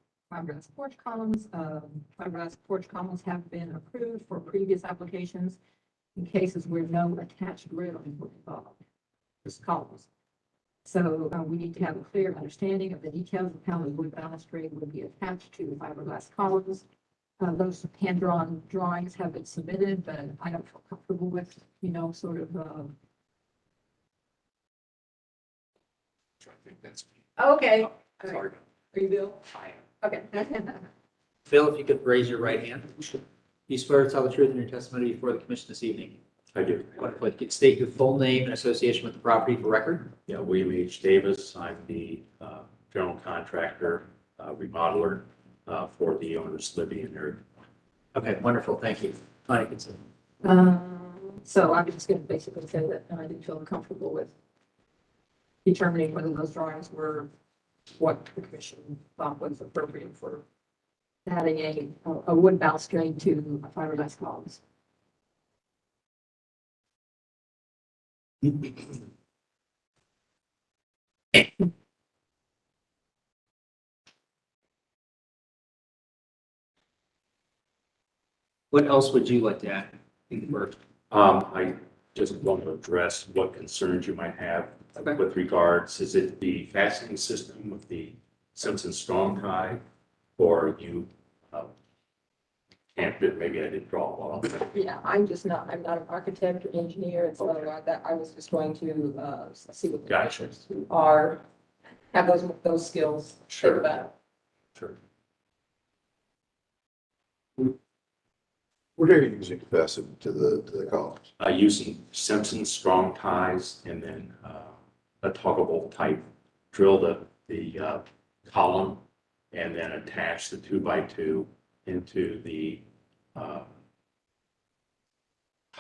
porch columns. Fiberglass porch columns have been approved for previous applications in cases where no attached railings were involved. Just columns. So we need to have a clear understanding of the details of how the wood balustrade would be attached to the fiberglass columns. Those hand-drawn drawings have been submitted, but I don't feel comfortable with, sort of. Okay. Sorry. Are you Bill? Okay. Phil, if you could raise your right hand. Do you swear to tell the truth in your testimony before the commission this evening? I do. Wonderful. If you could state your full name and association with the property for record. Yeah, William H. Davis. I'm the general contractor, remodeler for the owners living in there. Okay, wonderful. Thank you. Connie, continue. So I'm just going to basically say that I didn't feel comfortable with determining whether those drawings were what the commission thought was appropriate for adding a wood balustrade to fiberglass columns. What else would you like to add first? I just want to address what concerns you might have Okay. with regards, is it the fastening system with the Simpson strong tie? Or you can't fit, maybe I didn't draw well. Yeah, I'm not an architect or engineer, and so that I was just going to see what the Gotcha. commissioners who have those skills think Sure. about it. Sure. What are you using to fasten to the columns? Using Simpson strong ties and then a tuggable type, drill the column and then attach the 2x2 into the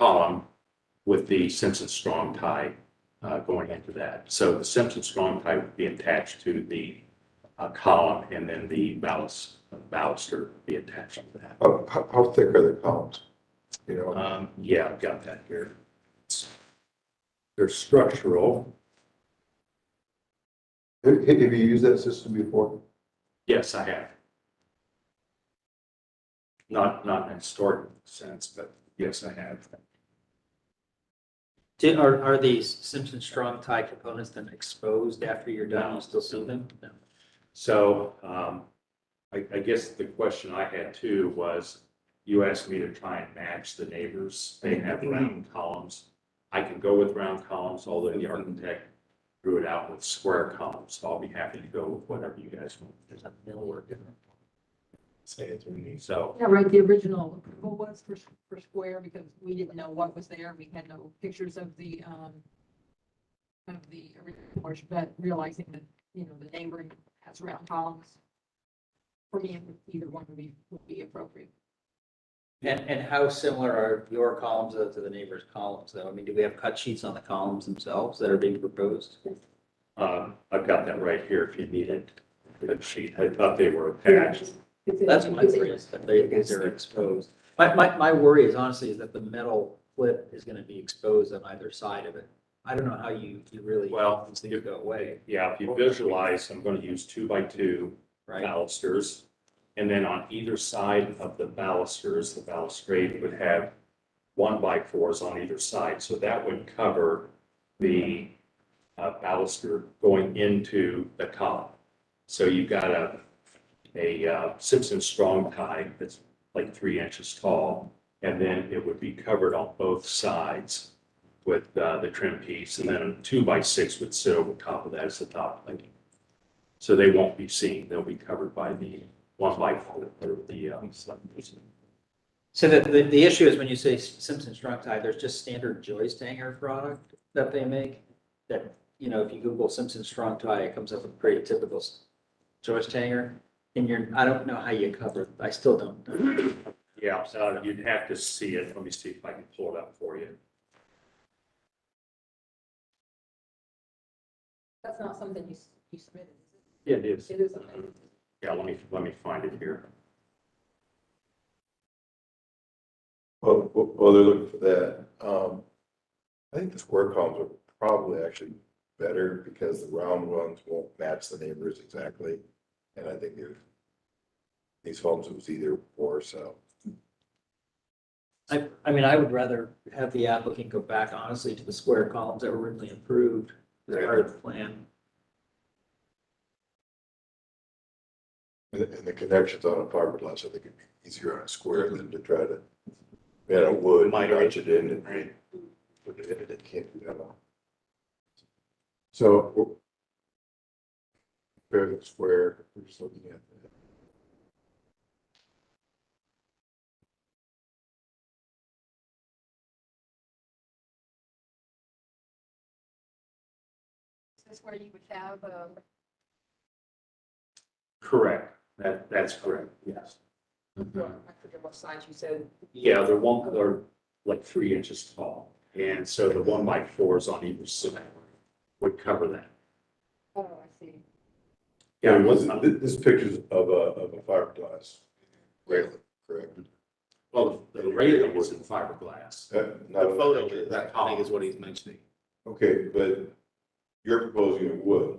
column with the Simpson strong tie going into that. So the Simpson strong tie would be attached to the column, and then the baluster would be attached to that. How thick are the columns? You know, Yeah, I've got that here. They're structural. have you used that system before? Yes, I have. Not in a historic sense, but yes, I have. Are these Simpson strong tie components then exposed after you're done? You still see them? No. So I guess the question I had too was, you asked me to try and match the neighbors. They have round columns. I can go with round columns, although the architect drew it out with square columns. So I'll be happy to go with whatever you guys want. There's a mill different. Say it to me. So Yeah, right, the original approval was for square because we didn't know what was there. We had no pictures of the original portion, but realizing that, the neighboring has round columns. For me, either one would be appropriate. And how similar are your columns to the neighbor's columns though? I mean, do we have cut sheets on the columns themselves that are being proposed? I've got that right here if you need it. The sheet. I thought they were attached. That's my worry, is that they're exposed. My worry is honestly is that the metal clip is gonna be exposed on either side of it. I don't know how you really, Well, these things go away, Yeah, if you visualize, I'm going to use 2x2 right? balusters. And then on either side of the balusters, the balustrade would have 1x4s on either side. So that would cover the baluster going into the column. So you've got a Simpson strong tie that's like 3 inches tall. And then it would be covered on both sides with the trim piece. And then a 2x6 would sit over top of that as the top plate. So they won't be seen. They'll be covered by the 1x4 or the So the issue is when you say Simpson strong tie, there's just standard joist hanger product that they make. That, if you Google Simpson strong tie, it comes up with a pretty typical joist hanger. And I don't know how you cover it. I still don't know. Yeah, so you'd have to see it. Let me see if I can pull it up for you. That's not something you submitted, Yeah, it is. it? It is amazing. Yeah, let me find it here. Well, while they're looking for that, I think the square columns are probably actually better because the round ones won't match the neighbors exactly. And I think these homes, it was either or, so. I mean, I would rather have the applicant go back honestly to the square columns that were originally approved as part of the plan. And the connections on a fiberglass, I think it'd be easier on a square than to try to, wood, notch it in and put it in, it can't do that well. So, compare the square, we're just looking at that. Is this where you would have, Correct. That's correct. Yes. I forget what size you said. Yeah, they're like 3 inches tall. And so the 1x4s on either side would cover that. Oh, I see. Yeah, This picture's of a fiberglass railing, correct? well, the railing was in fiberglass. Not The a- photo, that I think is what he's mentioning. Okay, but you're proposing a wood,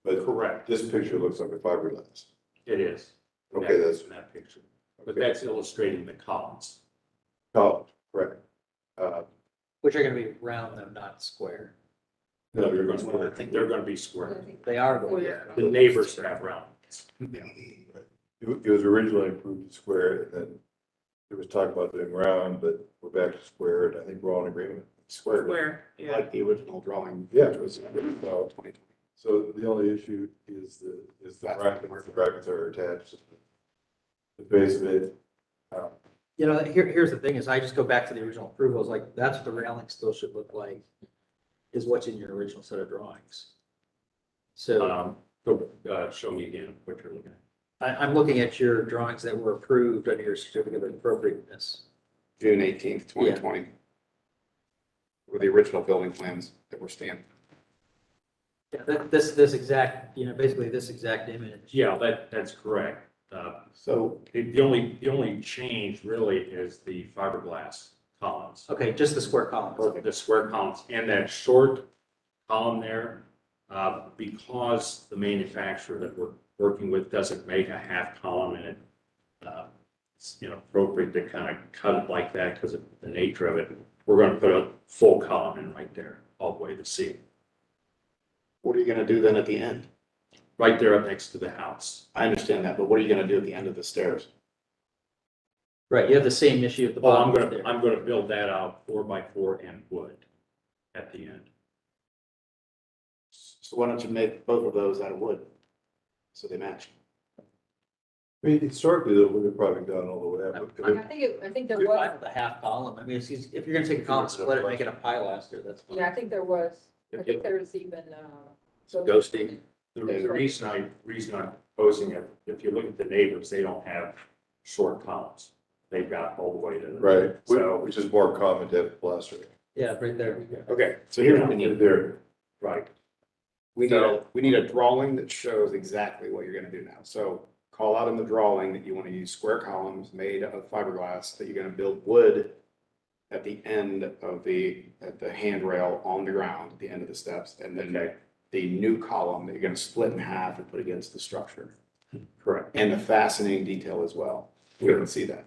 but Correct. this picture looks like a fiberglass. It is. Okay, that's in that picture. But that's illustrating the columns. column, correct. Which are gonna be round though, not square. No, I think they're going to be square. They are going. The neighbors have round. It was originally approved square, and then there was talk about doing round, but we're back to square, and I think we're all in agreement. Square. Where, yeah. Like the original drawing. Yeah. Which was So, 2020. so the only issue is the bracket, where the brackets are attached. The base of it. Here's the thing is I just go back to the original approvals, like that's what the railing still should look like, is what's in your original set of drawings. So Show me again what you're looking at. I'm looking at your drawings that were approved under your certificate of appropriateness. June 18th, 2020. with the original building plans that were stamped. Yeah, this exact, basically this exact image. Yeah, that's correct. So The only change really is the fiberglass columns. Okay, just the square columns. The square columns and that short column there, because the manufacturer that we're working with doesn't make a half column and it, it's, appropriate to kind of cut it like that because of the nature of it. We're going to put a full column in right there, all the way to C. what are you gonna do then at the end? Right there up next to the house. I understand that, but what are you gonna do at the end of the stairs? Right, you have the same issue at the Well, bottom. there. I'm gonna build that out 4x4 and wood at the end. So why don't you make both of those out of wood? So they match. I mean, historically, that would have probably gone all the way up. I think there You're fine was, with the half column. I mean, if you're gonna take a column, split it, make it a pilaster, that's fine. yeah, I think there was, I If think you- there's even, Ghosting. The reason I'm proposing it, if you look at the neighbors, they don't have short columns. They've got all the way to the. Right, So, which is more common to have plaster. Yeah, right there. Okay, so here's what we need. There, right. We need a drawing that shows exactly what you're gonna do now. So call out in the drawing that you wanna use square columns made of fiberglass, that you're gonna build wood at the end of at the handrail on the ground, at the end of the steps, and then the new column that you're gonna split in half and put against the structure. Correct. And the fastening detail as well. We didn't see that.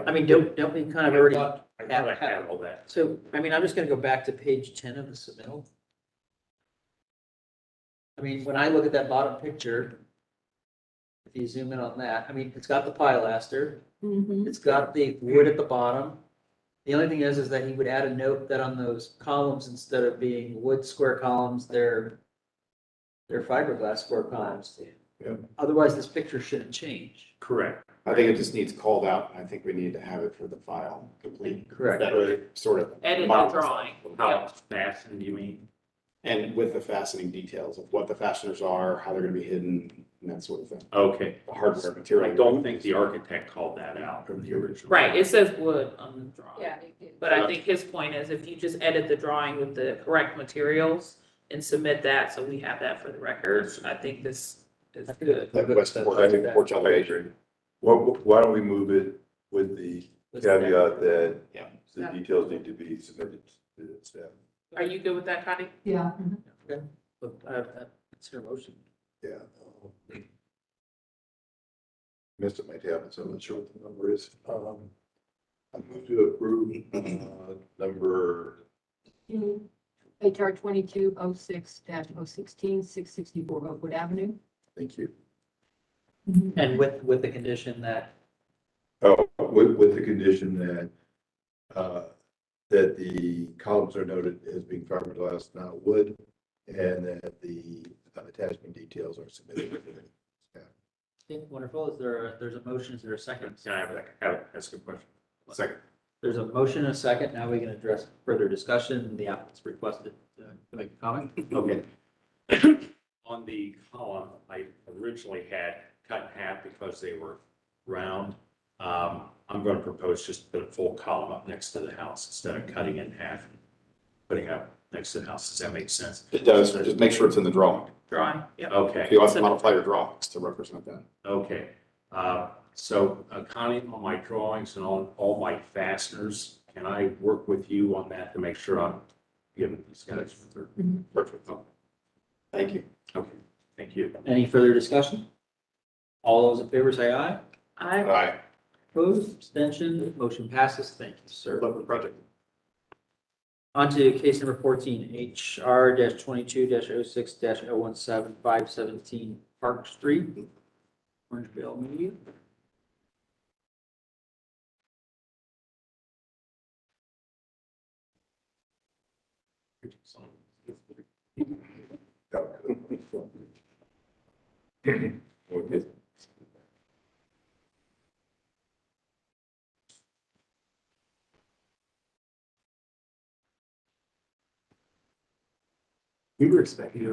I mean, don't we kind of already, I thought I had all that. so, I mean, I'm just gonna go back to page 10 of the submittal. I mean, when I look at that bottom picture, if you zoom in on that, I mean, it's got the pilaster, it's got the wood at the bottom. The only thing is that he would add a note that on those columns, instead of being wood square columns, they're fiberglass square columns. Yeah. Otherwise, this picture shouldn't change. Correct. I think it just needs called out, and I think we need to have it for the file complete. Correct. That sort of. Edit the models. drawing. How it's fastened, you mean? And with the fastening details of what the fasteners are, how they're gonna be hidden, and that sort of thing. Okay. The hardware I material. don't think the architect called that out from the original. Right, it says wood on the drawing. yeah. But I think his point is if you just edit the drawing with the correct materials and submit that, so we have that for the records, I think this is good. That west porch elevation. well, why don't we move it with the caveat that Yeah. the details need to be submitted to the staff? Are you good with that, Connie? Yeah. Okay, but consider motion. Yeah. Missed it my tablet, so I'm not sure what the number is. I move to approve, number, HR 2206-016, 664 Oakwood Avenue. thank you. And with the condition that, Oh, with the condition that, that the columns are noted as being fiberglass, not wood, and that the attachment details are submitted. okay, wonderful, there's a motion, is there a second? Can I ask a question? Second. There's a motion and a second, now we can address further discussion, the applicant's requested to make a comment. Okay. On the column, I originally had cut in half because they were round. I'm going to propose just to put a full column up next to the house instead of cutting it in half and putting it up next to the house. Does that make sense? It does, just make sure it's in the drawing. Drawing, yeah. Okay, You have to modify your drawings to represent that. okay. So Connie, on my drawings and on all my fasteners, can I work with you on that to make sure I'm giving these guys their perfect? Thank you. Okay, thank you. Any further discussion? All those in favor say aye. Aye. Opposed, abstention, motion passes. Thank you, sir. Love the project. On to case number 14, HR 22-06 017 517 Park Street, Orangeville, Media. Okay. We were expecting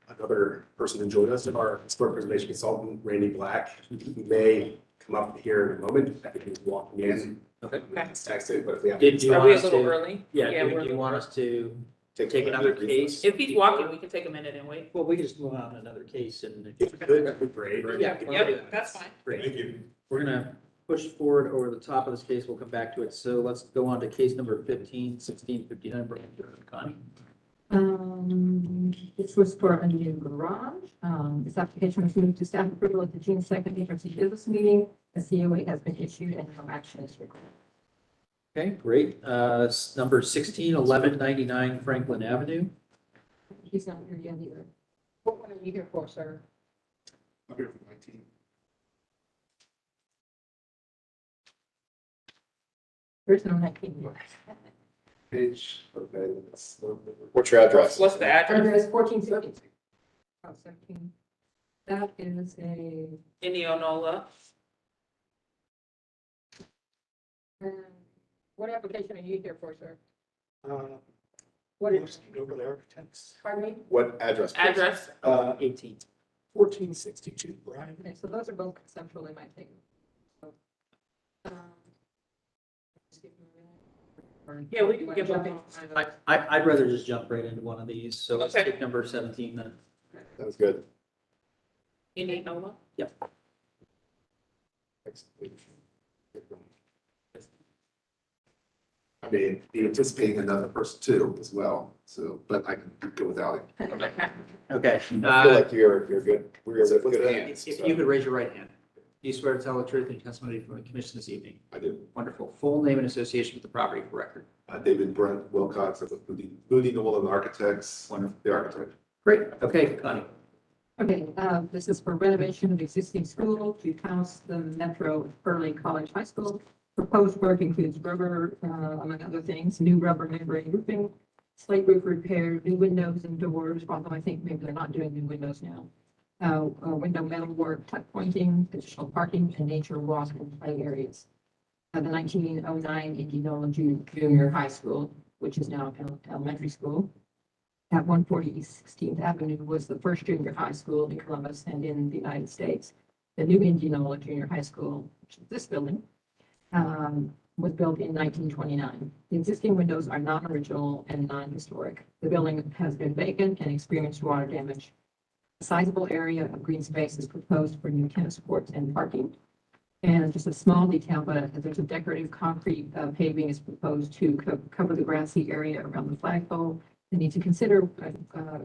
another person to join us, our historic preservation consultant, Randy Black. He may come up here in a moment. I think he's walking in. Okay. Text it, but if we have. Did you Are want we a us little to, early? yeah, we're a do you little want early. us to Take take another case? If he's walking, we can take a minute and wait. Well, we can just move on to another case and. That'd be great. Yeah. Yep, that's fine. Great. Thank you. We're gonna push forward over the top of this case. We'll come back to it. So let's go on to case number 15/1659. Connie. This was for a new garage. This application was moved to staff approval at the June 2nd emergency business meeting. The COA has been issued and no action is required. Okay, great. Number 161199 Franklin Avenue. He's not here yet either. What one are you here for, sir? I'm here for 19. There's no 19. Page, okay. What's your address? What's the address? Address 1417. Oh, 17. That is a, Indianola. what application are you here for, sir? What What is, over there, architects? pardon me? What address? please? Address. 18. 1462, Brian. Okay, so those are both conceptual in my opinion. So, Yeah, we can give them. I'd rather just jump right into one of these. So let's Okay. take number 17 then. That's good. Indianola. I mean, be anticipating another person too as well, so, but I can go without it. Okay. I feel like you're good. We're in good hands. If you could raise your right hand. Do you swear to tell the truth and testimony from the commission this evening? I do. Wonderful. Full name and association with the property for record. David Brent Wilcox of Moody Nolan Architects, Wonderful. the architect. Great. Okay, Connie. Okay, this is for renovation of existing school to house the Metro Early College High School. Proposed work includes rubber, among other things, new rubber membrane roofing, slate roof repair, new windows and doors, although I think maybe they're not doing new windows now. Window metal work, tuck pointing, additional parking, and nature walk and play areas. The 1909 Indianola Junior High School, which is now elementary school, at 140 East 16th Avenue, was the first junior high school in Columbus and in the United States. The new Indianola Junior High School, which is this building, was built in 1929. The existing windows are non-original and non-historic. The building has been vacant and experienced water damage. A sizable area of green space is proposed for new tennis courts and parking. And just a small detail, but there's a decorative concrete paving is proposed to cover the grassy area around the flagpole. They need to consider,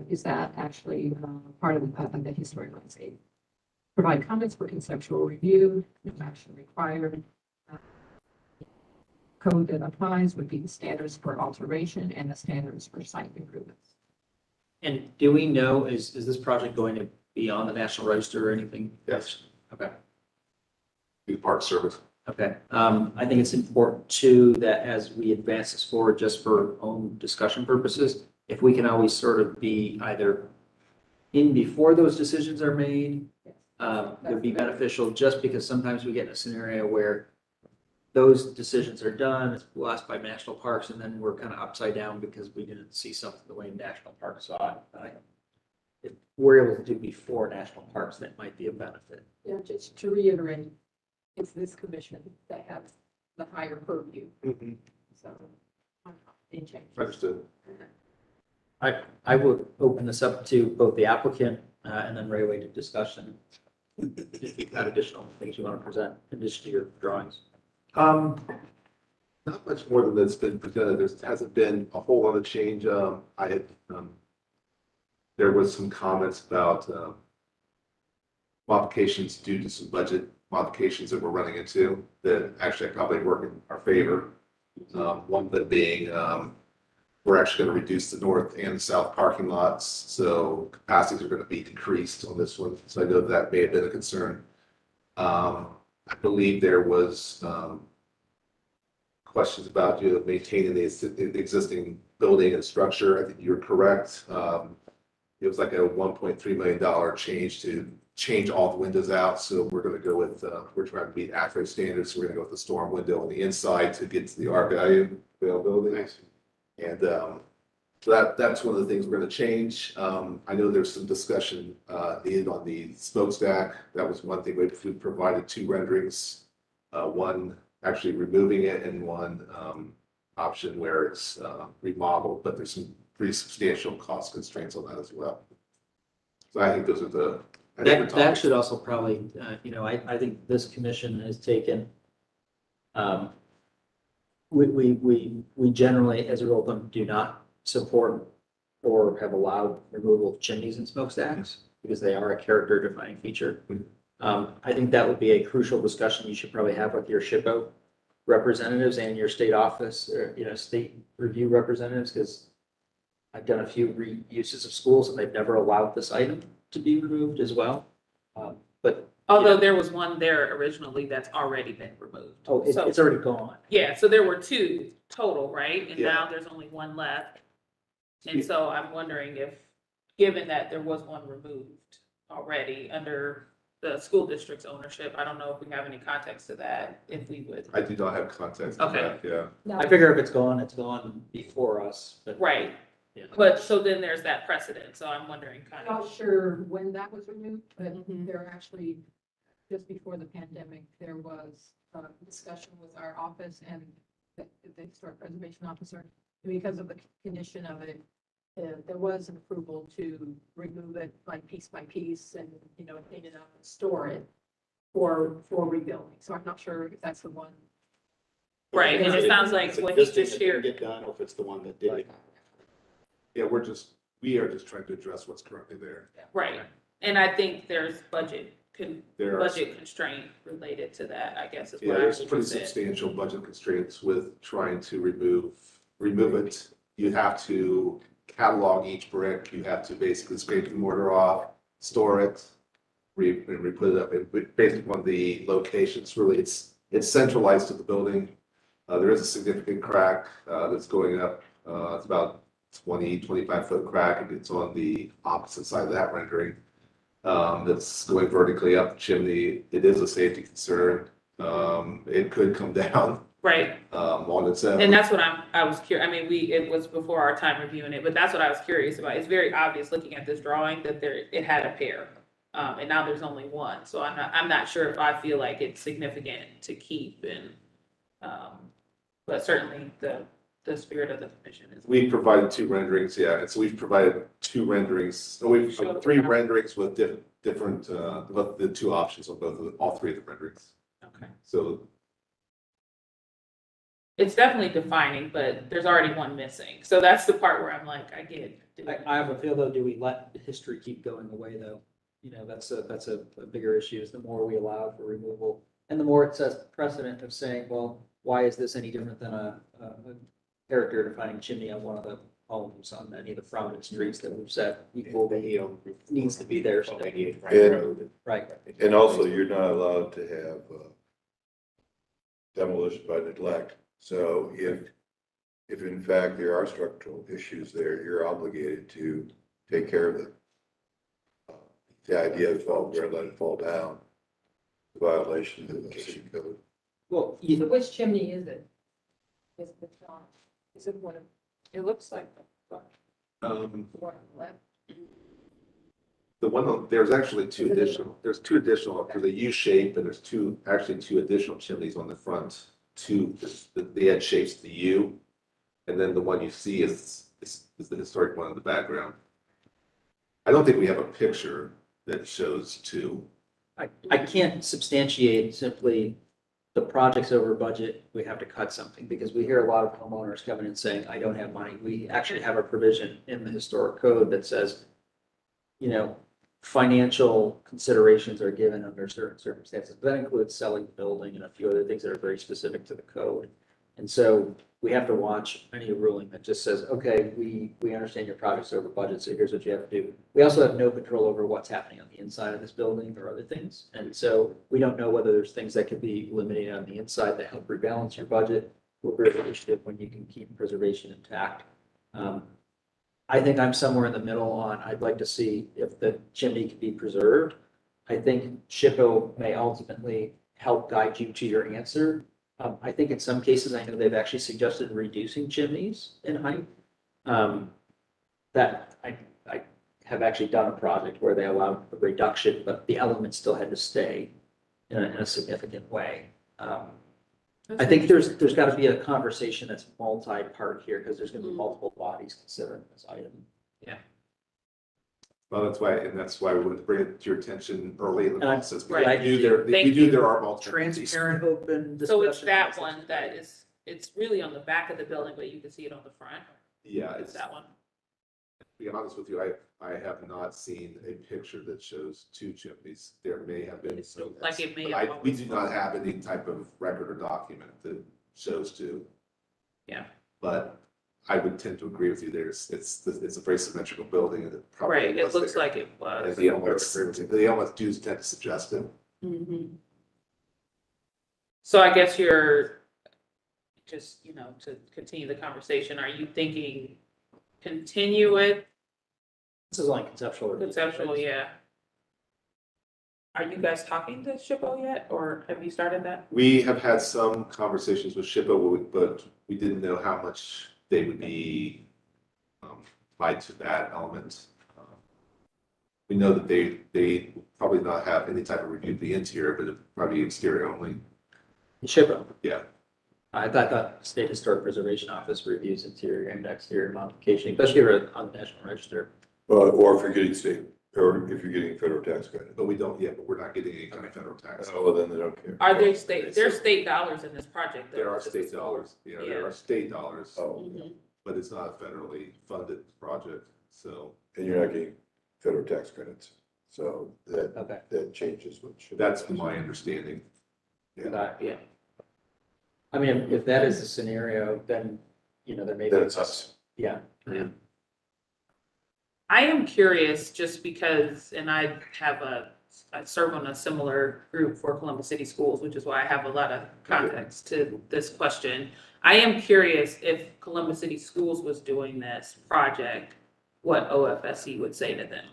is that actually part of the historic landscape? Provide comments for conceptual review, no action required. Code that applies would be the standards for alteration and the standards for site improvements. And do we know, is this project going to be on the National Register or anything? Yes. Okay. Do the Park Service. Okay. I think it's important too, that as we advance this forward, just for own discussion purposes, if we can always sort of be either in before those decisions are made, would be beneficial, just because sometimes we get in a scenario where those decisions are done, it's blessed by national parks, and then we're kind of upside down because we didn't see something the way national parks saw it. If we're able to do before national parks, that might be a benefit. Yeah, just to reiterate, it's this commission that has the higher purview, so. Any change? Understood. I would open this up to both the applicant and then Railway to discussion. If you've got additional things you want to present in addition to your drawings. Not much more than that's been presented. There hasn't been a whole lot of change. There was some comments about modifications due to some budget modifications that we're running into that actually probably work in our favor. One of them being, we're actually going to reduce the north and the south parking lots, so capacities are going to be decreased on this one. So I know that may have been a concern. I believe there was questions about maintaining the existing building and structure. I think you're correct. It was like a $1.3 million change to change all the windows out. So we're going to go with, we're trying to meet AFRIC standards. So we're going to go with the storm window on the inside to get to the R value availability. Nice. And So that's one of the things we're gonna change. I know there's some discussion, needed on the smokestack. That was one thing. We provided two renderings. One actually removing it and one, option where it's, remodeled, but there's some pretty substantial cost constraints on that as well. So I think those are the. I think the That topics. should also probably, I think this commission has taken, we generally, as a rule of thumb, do not support or have allowed removal of chimneys and smokestacks because they are a character defining feature. I think that would be a crucial discussion you should probably have with your SHPO representatives and your state office, or, state review representatives, because I've done a few reuses of schools and they've never allowed this item to be removed as well. But Although there was one there originally that's already been removed. oh, So- it's already gone. Yeah, so there were two total, right? And Yeah. now there's only one left. And so I'm wondering if, given that there was one removed already under the school district's ownership, I don't know if we have any context to that, if we would. I do not have context to Okay. that, yeah. No, I figure if it's gone before us, but. Right, Yeah. but so then there's that precedent, so I'm wondering kind I'm of. not sure when that was removed, but Mhm. there actually, just before the pandemic, there was a discussion with our office and the historic preservation officer. Because of the condition of it, there was an approval to remove it like piece by piece and, clean it up and store it for rebuilding. So I'm not sure if that's the one. Right, and it sounds like It's what he existing just that didn't shared, Get done, or if it's the one that did. Yeah, we are just trying to address what's currently there. right, and I think there's budget There are, budget constraint related to that, I guess is yeah, what I there's pretty would say. substantial budget constraints with trying to remove it. You have to catalog each brick, you have to basically scrape the mortar off, store it, and re-put it up, and based upon the locations, really, it's centralized to the building. There is a significant crack, that's going up, it's about 25-foot crack, and it's on the opposite side of that rendering. That's going vertically up the chimney. It is a safety concern. It could come down, Right, on its own. and that's what I was curious, I mean, it was before our time reviewing it, but that's what I was curious about. It's very obvious looking at this drawing that it had a pair. And now there's only one, so I'm not sure if I feel like it's significant to keep and, but certainly the spirit of the commission is. We provided two renderings, yeah, and so we've provided two renderings, so we've three renderings with different, the two options on all three of the renderings. Okay. So It's definitely defining, but there's already one missing, so that's the part where I'm like, I get it. I have a feel though, do we let history keep going away though? That's a bigger issue is the more we allow for removal and the more it sets precedent of saying, well, why is this any different than a character defining chimney on one of the homes on any of the prominent streets that we've said equal needs to be there. So Brighton And- Road. right. And also, you're not allowed to have demolition by neglect. So if in fact there are structural issues there, you're obligated to take care of them. The idea of, well, we're gonna let it fall down, violation of the city code. Well, So which chimney is it? Is it one of, It looks like. the one on the left? the one, there's actually two additional, there's a U shape, and there's two additional chimneys on the front. The edge shapes the U, and then the one you see is the historic one in the background. I don't think we have a picture that shows two. I can't substantiate simply the project's over budget, we have to cut something, because we hear a lot of homeowners coming in saying, I don't have money. We actually have a provision in the historic code that says, financial considerations are given under certain circumstances. That includes selling the building and a few other things that are very specific to the code. And so we have to watch any ruling that just says, okay, we understand your project's over budget, so here's what you have to do. We also have no control over what's happening on the inside of this building or other things. And so we don't know whether there's things that could be eliminated on the inside that help rebalance your budget. We're very appreciative when you can keep preservation intact. I think I'm somewhere in the middle on, I'd like to see if the chimney can be preserved. I think SHPO may ultimately help guide you to your answer. I think in some cases, I know they've actually suggested reducing chimneys in height. that I have actually done a project where they allowed a reduction, but the elements still had to stay in a significant way. I think there's got to be a conversation that's multi-part here, because there's going to be multiple bodies considering this item. Well, that's why we wanted to bring it to your attention early in the And I- process. right. We Thank knew you. there are multiple. Transparent, open discussion. So it's that one that is, it's really on the back of the building, but you can see it on the front. Yeah, It's that one. To be honest with you, I have not seen a picture that shows two chimneys. There may have been. Like it may But have we always do not have any type of record or document that shows two. Yeah. But I would tend to agree with you. It's a very symmetrical building and it probably Right, it was looks there. like it And was. the elements do tend to suggest it. So I guess you're just, to continue the conversation, are you thinking continue it? This is only conceptual. Conceptual, yeah. Are you guys talking to SHPO yet, or have you started that? We have had some conversations with SHPO, but we didn't know how much they would be tied to that element. We know that they probably not have any type of review of the interior, but it'd probably be exterior only. SHPO. Yeah. I thought the State Historic Preservation Office reviews interior and exterior modification, especially if you're on the National Register. Or if you're getting state, or if you're getting federal tax credit. But but we're not getting any kind of federal tax. Oh, well, then they don't care. Are there there's state dollars in this project? though, There are because state it's- dollars, there Yeah. are state dollars, Oh, Mhm. but it's not a federally funded project, so and you're not getting federal tax credits. So Okay. that changes what should. that's my understanding. Yeah. I mean, if that is the scenario, then, there may be. Then it's us. Yeah. I am curious just because, and I serve on a similar group for Columbus City Schools, which is why I have a lot of context to this question. I am curious if Columbus City Schools was doing this project, what OFSC would say to them.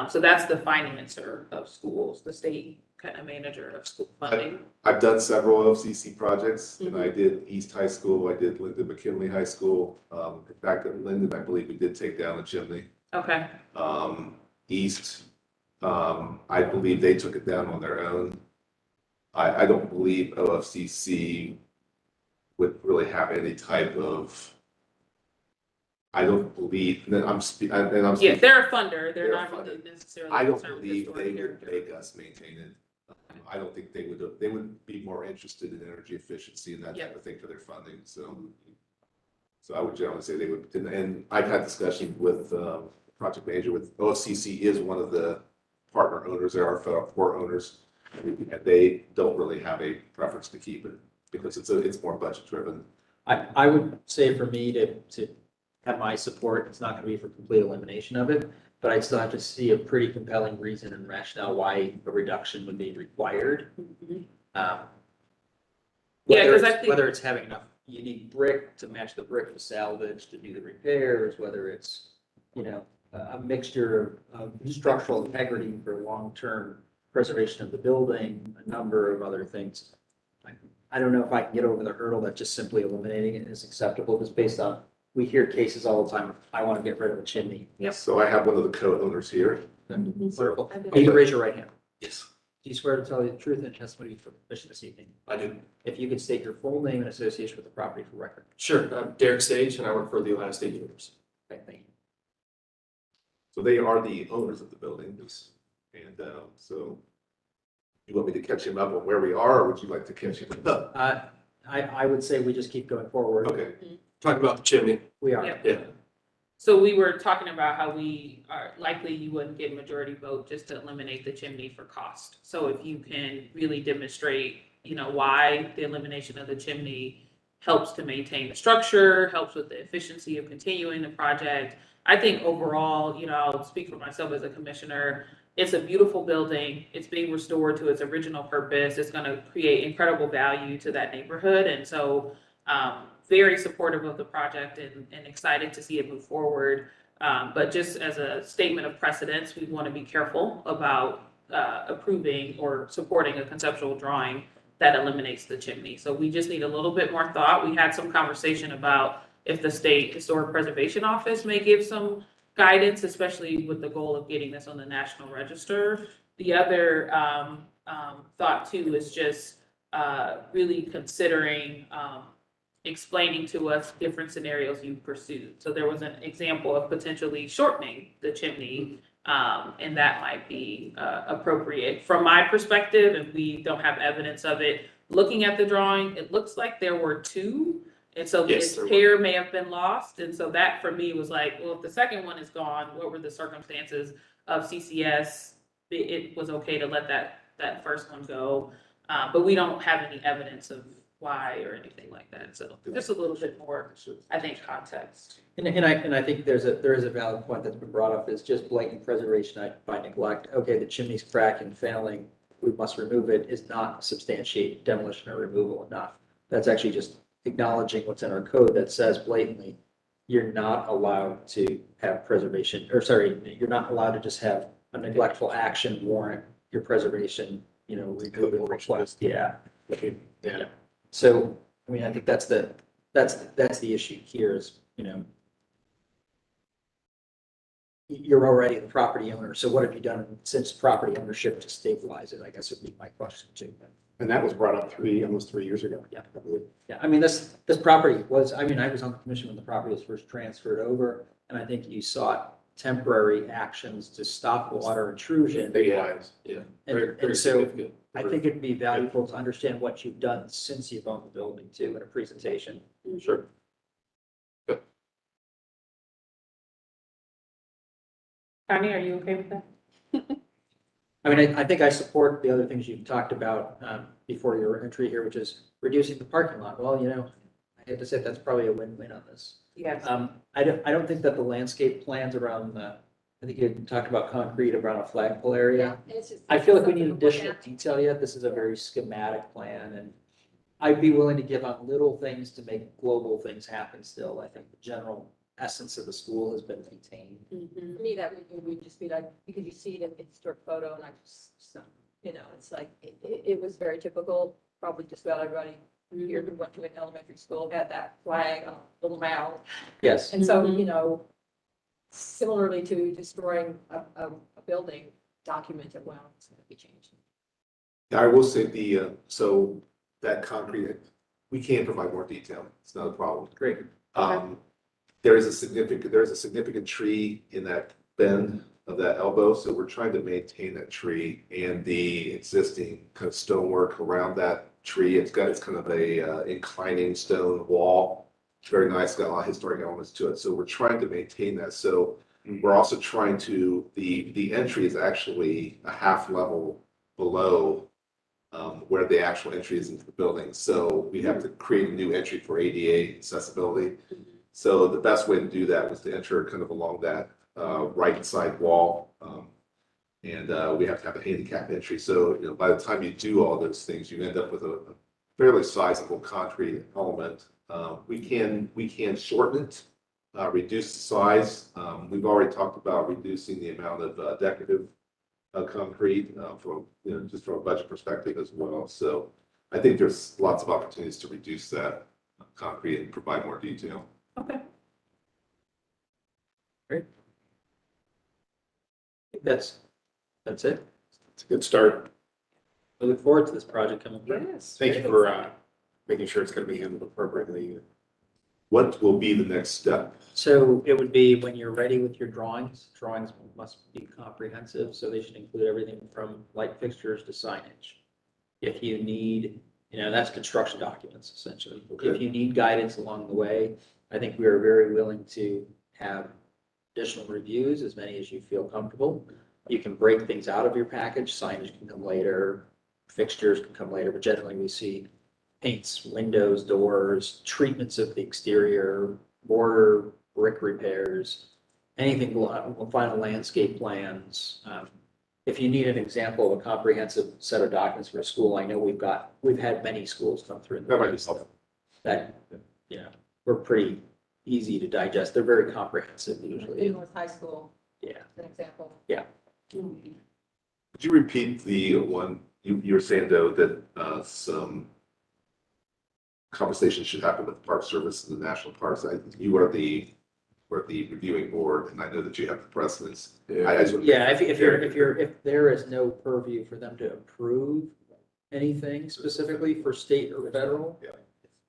So that's the financer of schools, the state kind of manager of school funding. I've done several OFCC projects, and I did East High School, I did Linden McKinley High School. In fact, at Linden, I believe we did take down the chimney. Okay, East, I believe they took it down on their own. I don't believe OFCC would really have any type of, I don't believe, and I'm yeah, speaking, they're a funder, they're They're a not funder. really necessarily I don't concerned with believe historic they would character. make us maintain it. I don't think they would be more interested in energy efficiency and that type of thing for their funding, so. So I would generally say they would, and I've had discussions with, project manager with OFCC is one of the partner owners, there are four owners. And they don't really have a preference to keep it because it's more budget driven. I would say for me to have my support, it's not going to be for complete elimination of it, but I'd still have to see a pretty compelling reason and rationale why a reduction would be required. Yeah, Whether 'cause I it's- think- whether it's having enough, you need brick to match the brick with salvage to do the repairs, whether it's, a mixture of structural integrity for long-term preservation of the building, a number of other things. I don't know if I can get over the hurdle that just simply eliminating it is acceptable, just based on, we hear cases all the time, I want to get rid of a chimney. Yep. So I have one of the co-owners here. Wonderful. You can raise your right hand. Yes. Do you swear to tell the truth and testimony for permission this evening? I do. If you could state your full name and association with the property for record. Sure. I'm Derek Sage and I work for the Ohio State University. Okay, thank you. So they are the owners of the building. And so you want me to catch him up on where we are, or would you like to catch him up? I would say we just keep going forward. Okay. Talking about the chimney. We are. Yep. Yeah. So we were talking about how we are likely you wouldn't get majority vote just to eliminate the chimney for cost. So if you can really demonstrate, why the elimination of the chimney helps to maintain the structure, helps with the efficiency of continuing the project. I think overall, I'll speak for myself as a commissioner, it's a beautiful building. It's being restored to its original purpose. It's going to create incredible value to that neighborhood. And so very supportive of the project and excited to see it move forward. But just as a statement of precedence, we want to be careful about approving or supporting a conceptual drawing that eliminates the chimney. So we just need a little bit more thought. We had some conversation about if the State Historic Preservation Office may give some guidance, especially with the goal of getting this on the National Register. The other thought too is just really considering explaining to us different scenarios you pursued. So there was an example of potentially shortening the chimney, and that might be appropriate. From my perspective, and we don't have evidence of it, looking at the drawing, it looks like there were two. And so Yes, its there were. pair may have been lost. And so that for me was like, well, if the second one is gone, what were the circumstances of CCS? It was okay to let that first one go. But we don't have any evidence of why or anything like that. So just a little bit more, I think, context. And I think there is a valid point that's been brought up, is just blatant preservation by neglect. Okay, the chimney's cracking, failing, we must remove it, is not substantiate demolition or removal enough. That's actually just acknowledging what's in our code that says blatantly, you're not allowed to have preservation, or sorry, you're not allowed to just have a neglectful action warrant your preservation, removal request. Yeah. Yeah. So, I mean, I think that's the issue here is, you're already the property owner. So what have you done since property ownership to stabilize it? I guess would be my question too. And that was brought up almost 3 years ago. Yeah. Yeah, I mean, this property was, I was on the commission when the property was first transferred over, and I think you sought temporary actions to stop water intrusion. Yeah. And so I think it'd be valuable to understand what you've done since you've owned the building too, in a presentation. Sure. Connie, are you okay with that? I think I support the other things you've talked about before your entry here, which is reducing the parking lot. Well, I have to say that's probably a win-win on this. Yes. I don't think that the landscape plans around I think you talked about concrete around a flagpole area. I feel like we need additional detail yet. This is a very schematic plan, and I'd be willing to give on little things to make global things happen still. I think the general essence of the school has been maintained. For me, that would just be like, because you see it in the historic photo and I just, it's like, it was very typical, probably just about everybody here who went to an elementary school had that flag on a little mound. Yes. And so, similarly to destroying a building, document it well, it's gonna be changed. I will say so that concrete, we can provide more detail. It's not a problem. Great. There is a significant tree in that bend of that elbow, so we're trying to maintain that tree and the existing kind of stonework around that tree. It's kind of a inclining stone wall. It's very nice, got a lot of historic elements to it. So we're trying to maintain that. So we're also trying to, the entry is actually a half level below where the actual entry is into the building. So we have to create a new entry for ADA accessibility. So the best way to do that was to enter kind of along that right side wall. And we have to have a handicap entry. So by the time you do all those things, you end up with a fairly sizable concrete element. We can shorten it, reduce the size. We've already talked about reducing the amount of decorative concrete from just from a budget perspective as well. So I think there's lots of opportunities to reduce that concrete and provide more detail. Okay. Great. I think that's it. It's a good start. I look forward to this project coming through. Yes. Thank you for making sure it's going to be handled appropriately. What will be the next step? So it would be when you're ready with your drawings. Drawings must be comprehensive, so they should include everything from light fixtures to signage. If you need, that's construction documents essentially. Okay. If you need guidance along the way, I think we are very willing to have additional reviews, as many as you feel comfortable. You can break things out of your package. Signage can come later, fixtures can come later, but generally we see paints, windows, doors, treatments of the exterior, mortar, brick repairs, anything, final landscape plans. If you need an example of a comprehensive set of documents for a school, I know we've had many schools come through. That might be helpful. That, we're pretty easy to digest. They're very comprehensive usually. North High School, Yeah. an example. Yeah. Could you repeat the one you were saying though that some conversation should happen with the Park Service and the National Parks. You are the reviewing board, and I know that you have the precedence. I just wanna- Yeah, if there is no purview for them to approve anything specifically for state or federal, Yeah.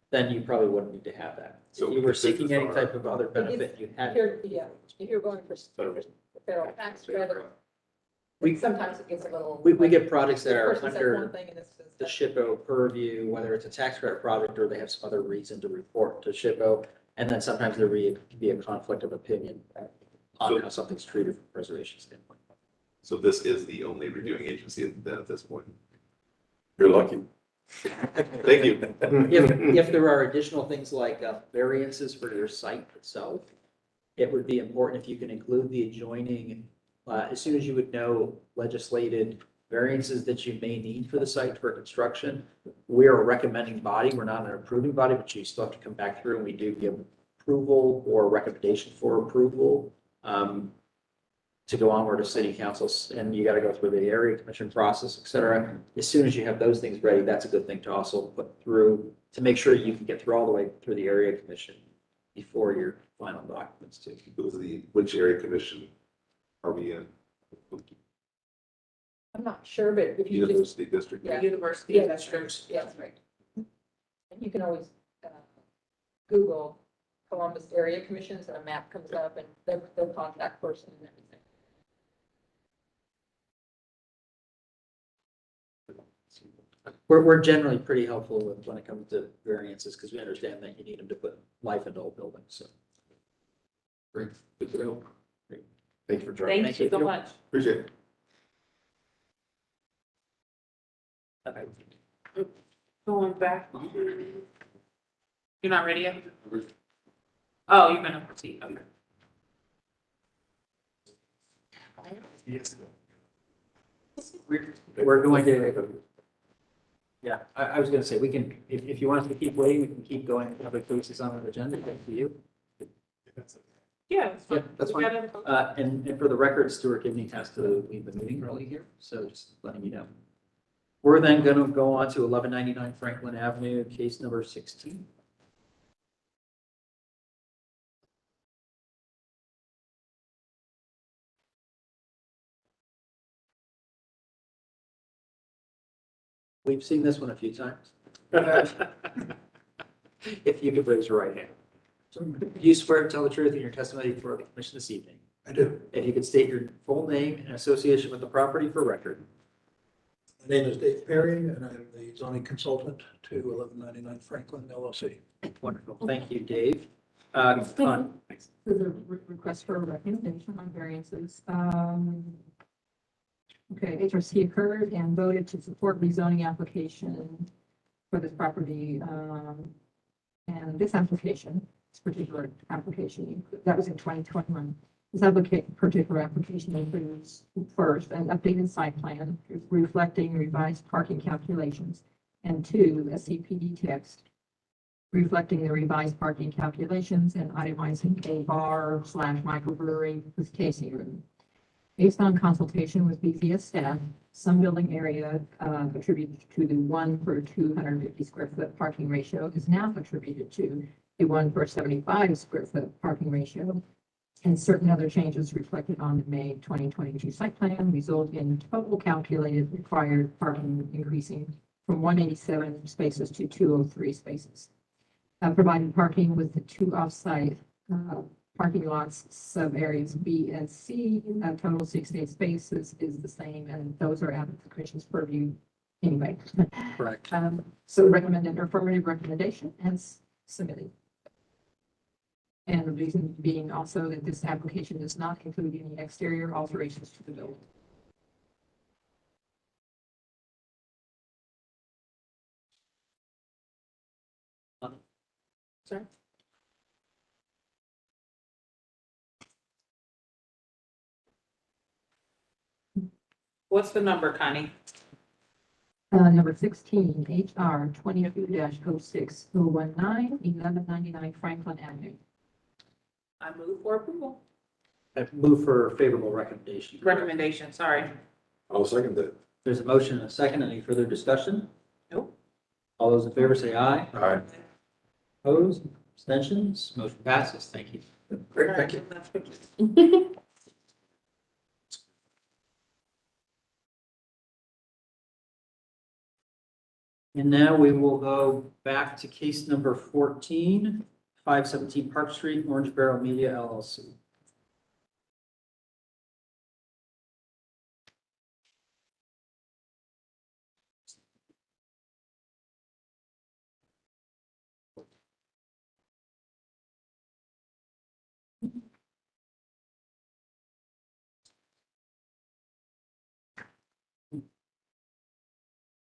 then you probably wouldn't need to have that. So If you were seeking any type of other benefit, you had. If you're going for federal tax credit, We, sometimes it gets a little. we get projects that This are person said one under thing and this is- the SHPO purview, whether it's a tax credit project or they have some other reason to report to SHPO. And then sometimes there can be a conflict of opinion on how something's treated from a preservation standpoint. So this is the only reviewing agency at this point. You're lucky. Thank you. If there are additional things like variances for your site itself, it would be important if you can include the adjoining, as soon as you would know legislated variances that you may need for the site for construction. We're a recommending body, we're not an approving body, but you still have to come back through and we do give approval or recommendation for approval to go onward to city councils, and you got to go through the area commission process, et cetera. As soon as you have those things ready, that's a good thing to also put through to make sure you can get through all the way through the area commission before your final documents too. Which area commission are we in? I'm not sure, but if you just, University District? Yeah. University Yeah. districts. yeah, that's right. And you can always Google Columbus Area Commissions and a map comes up and their contact person and everything. We're generally pretty helpful when it comes to variances because we understand that you need them to put life into old buildings, so. Great. Good to know. Thank you for joining. Thank you so much. Appreciate it. Okay. Going back. You're not ready yet? Oh, you're gonna proceed, okay. We're going to, yeah, I was gonna say, we can, if you want us to keep waiting, we can keep going, other cases on the agenda, up to you. Yeah, that's fine. That's We fine. gotta- And for the record, Stuart Gibney has to leave the meeting early here, so just letting you know. We're then gonna go on to 1199 Franklin Avenue, case number 16. We've seen this one a few times. If you could raise your right hand. Do you swear to tell the truth in your testimony before the commission this evening? I do. If you could state your full name and association with the property for record. My name is Dave Perry, and I'm the zoning consultant to 1199 Franklin LLC. Wonderful. Thank you, Dave. There's a request for a recommendation on variances. Okay, HRC occurred and voted to support rezoning application for this property. And this application, this particular application, that was in 2021. This particular application includes first, an updated site plan reflecting revised parking calculations, and two, a CPD text reflecting the revised parking calculations and itemizing a bar/microbrewery with tasting room. Based on consultation with BCS staff, some building area attributed to the 1 per 250 square foot parking ratio is now attributed to the 1 per 75 square foot parking ratio. And certain other changes reflected on the May 2022 site plan result in total calculated required parking increasing from 187 spaces to 203 spaces. Provided parking with the two off-site parking lots, sub areas B and C, total 68 spaces is the same, and those are out of the commission's purview anyway. Correct. So recommend an affirmative recommendation as submitted. And the reason being also that this application does not include any exterior alterations to the building. Sorry. What's the number, Connie? Number 16, HR 22-06019, 1199 Franklin Avenue. I move for approval. I move for favorable recommendation. Recommendation, sorry. I'll second that. There's a motion and a second. Any further discussion? Nope. All those in favor say aye. Aye. Opposed, abstentions, motion passes. Thank you. Great, thank you. And now we will go back to case number 14, 517 Park Street, Orange Barrel Media LLC.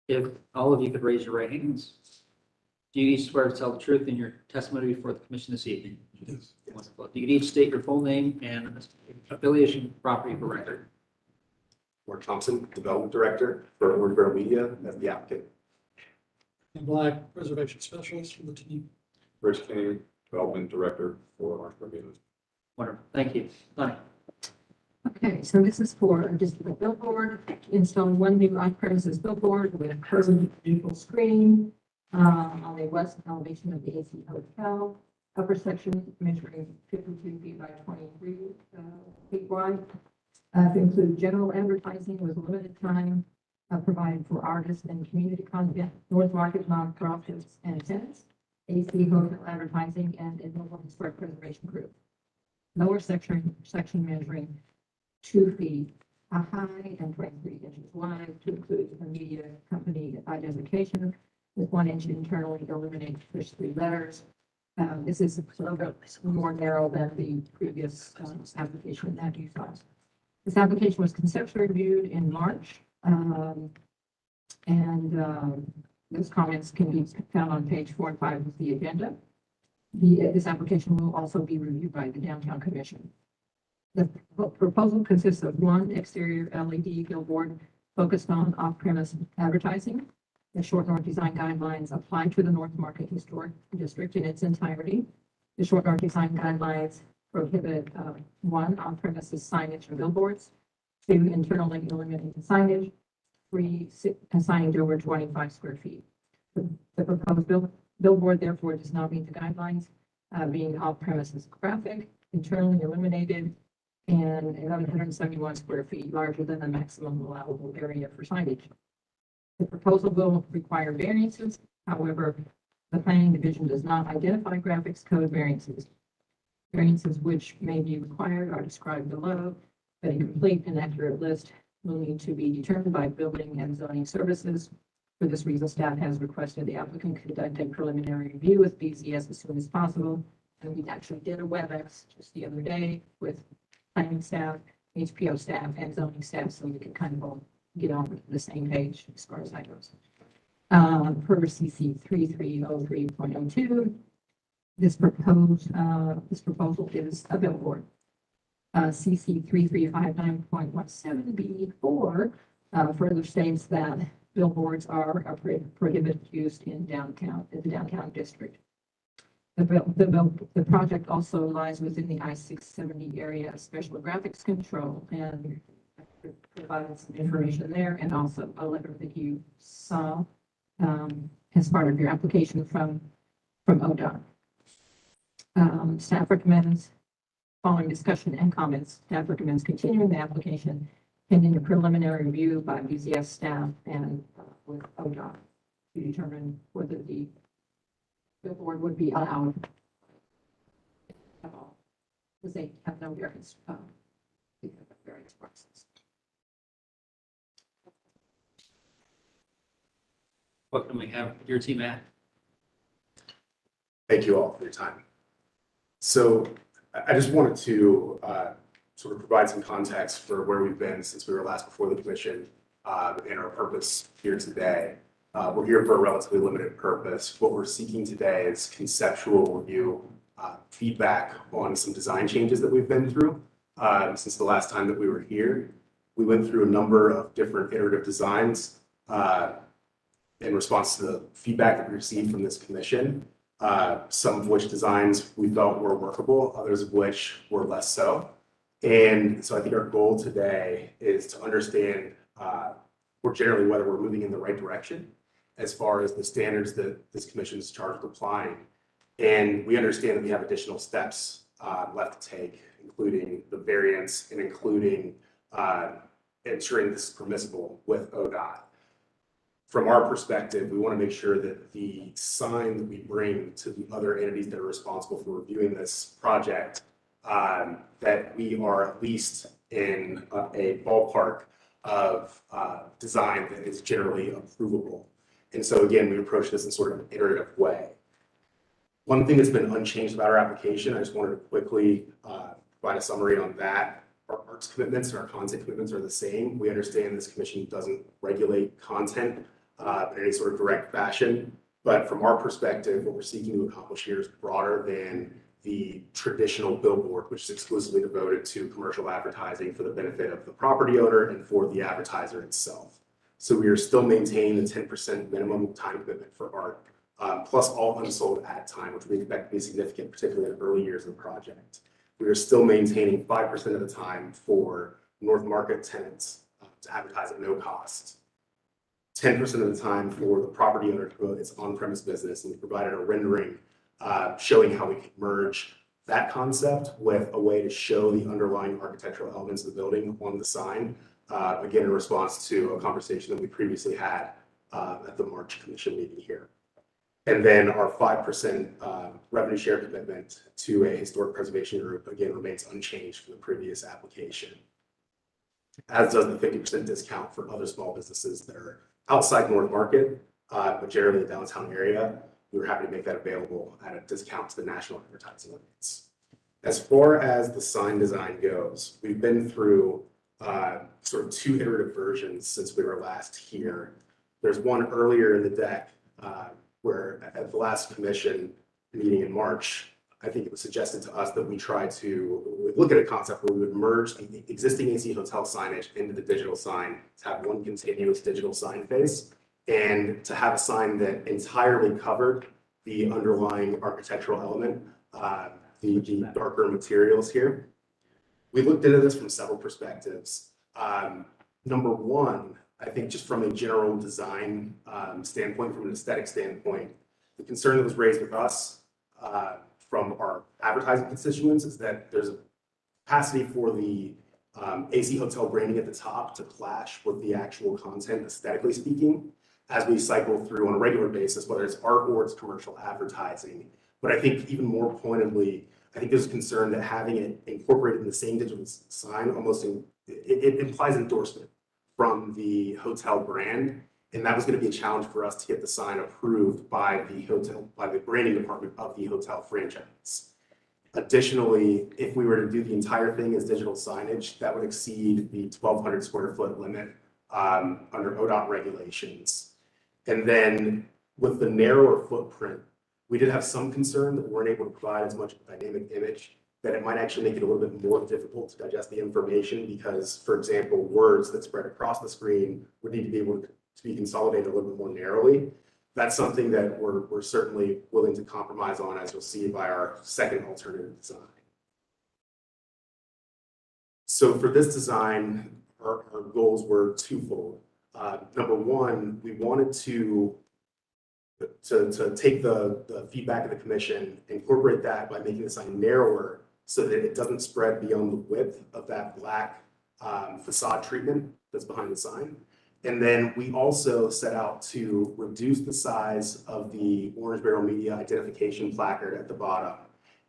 If all of you could raise your right hands. Do you each swear to tell the truth in your testimony before the commission this evening? Yes. Wonderful. Do you each state your full name and affiliation property for record? Mark Thompson, Development Director for Orange Barrel Media, as the applicant. And Black, Preservation Specialist for the team. Rich Kenny, Development Director for Orange Barrel Media. Wonderful. Thank you. Lonnie. Okay, so this is for just a billboard, installing one new on-premises billboard with a curved vehicle screen on the west elevation of the AC Hotel, upper section measuring 52 feet by 23 feet wide. To include general advertising with limited time provided for artists and community content, North Market nonprofits and tenants, AC Hotel advertising, and a local historic preservation group. Lower section measuring 2 feet high and 23 inches wide to include a media company identification with 1 inch internally illuminated first 3 letters. This is a little bit more narrow than the previous application that you saw. This application was conceptually reviewed in March, those comments can be found on page 4 and 5 of the agenda. This application will also be reviewed by the Downtown Commission. The proposal consists of 1 exterior LED billboard focused on off-premise advertising. The Short North Design Guidelines apply to the North Market Historic District in its entirety. The Short North Design Guidelines prohibit 1, on-premises signage and billboards, 2, internally illuminated signage, 3, signage over 25 square feet. The proposed billboard therefore does not meet the guidelines, being off-premises graphic, internally illuminated, and 1,171 square feet larger than the maximum allowable area for signage. The proposal will require variances. However, the planning division does not identify graphics code variances. Variances which may be required are described below, but a complete and accurate list will need to be determined by building and zoning services. For this reason, staff has requested the applicant conduct a preliminary review with BZS as soon as possible. And we actually did a WebEx just the other day with planning staff, HPO staff, and zoning staff, so we can kind of all get on the same page as far as that goes. Per CC 3303.02, this proposal is a billboard. CC 3359.17B4 further states that billboards are a prohibited use in the downtown district. The project also lies within the I-670 area of special graphics control, and provided some information there, and also a letter that you saw as part of your application from ODOT. Staff recommends, following discussion and comments, staff recommends continuing the application pending a preliminary review by BZS staff and with ODOT to determine whether the billboard would be allowed at all, because they have no variance process. What can we have your team at? Thank you all for your time. So I just wanted to sort of provide some context for where we've been since we were last before the commission and our purpose here today. We're here for a relatively limited purpose. What we're seeking today is conceptual review, feedback on some design changes that we've been through since the last time that we were here. We went through a number of different iterative designs in response to the feedback that we received from this commission, some of which designs we felt were workable, others of which were less so. And so I think our goal today is to understand more generally whether we're moving in the right direction as far as the standards that this commission is charged with applying, And we understand that we have additional steps left to take, including the variance and including ensuring this is permissible with ODOT. From our perspective, we want to make sure that the sign that we bring to the other entities that are responsible for reviewing this project, that we are at least in a ballpark of design that is generally approvable. And so again, we approach this in sort of an iterative way. One thing that's been unchanged about our application, I just wanted to quickly provide a summary on that. Our arts commitments and our content commitments are the same. We understand this commission doesn't regulate content in any sort of direct fashion, but from our perspective, what we're seeking to accomplish here is broader than the traditional billboard, which is exclusively devoted to commercial advertising for the benefit of the property owner and for the advertiser itself. So we are still maintaining the 10% minimum time commitment for art, plus all unsold ad time, which we expect to be significant, particularly in the early years of the project. We are still maintaining 5% of the time for North Market tenants to advertise at no cost. 10% of the time for the property owner to promote its on-premise business, and we provided a rendering showing how we could merge that concept with a way to show the underlying architectural elements of the building on the sign, again, in response to a conversation that we previously had at the March Commission meeting here. And then our 5% revenue share commitment to a historic preservation group, again, remains unchanged from the previous application, as does the 50% discount for other small businesses that are outside North Market, but generally the downtown area. We were happy to make that available at a discount to the national advertising rates. As far as the sign design goes, we've been through sort of 2 iterative versions since we were last here. There's one earlier in the deck where at the last commission meeting in March, I think it was suggested to us that we try to look at a concept where we would merge the existing AC hotel signage into the digital sign to have one continuous digital sign face and to have a sign that entirely covered the underlying architectural element, the darker materials here. We looked into this from several perspectives. Number one, I think just from a general design standpoint, from an aesthetic standpoint, the concern that was raised with us from our advertising constituents is that there's a capacity for the AC hotel branding at the top to clash with the actual content, aesthetically speaking, as we cycle through on a regular basis, whether it's art or it's commercial advertising. But I think even more pointedly, I think there's a concern that having it incorporated in the same digital sign it implies endorsement from the hotel brand. And that was going to be a challenge for us to get the sign approved by the branding department of the hotel franchise. Additionally, if we were to do the entire thing as digital signage, that would exceed the 1,200 square foot limit under ODOT regulations. And then with the narrower footprint, we did have some concern that we weren't able to provide as much dynamic image, that it might actually make it a little bit more difficult to digest the information because, for example, words that spread across the screen would need to be able to be consolidated a little bit more narrowly. That's something that we're certainly willing to compromise on, as you'll see by our second alternative design. So for this design, our goals were twofold. Number one, we wanted to take the feedback of the commission, incorporate that by making the sign narrower so that it doesn't spread beyond the width of that black facade treatment that's behind the sign. And then we also set out to reduce the size of the Orange Barrel Media identification placard at the bottom.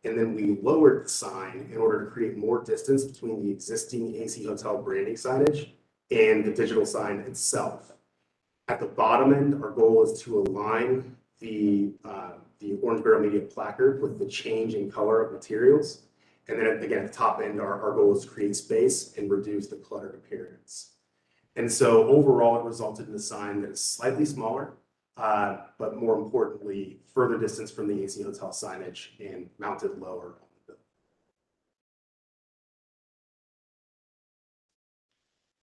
And then we lowered the sign in order to create more distance between the existing AC Hotel branding signage and the digital sign itself. At the bottom end, our goal is to align the Orange Barrel Media placard with the change in color of materials. And then again, at the top end, our goal is to create space and reduce the cluttered appearance. And so overall, it resulted in a sign that is slightly smaller, but more importantly, further distance from the AC Hotel signage and mounted lower on the building.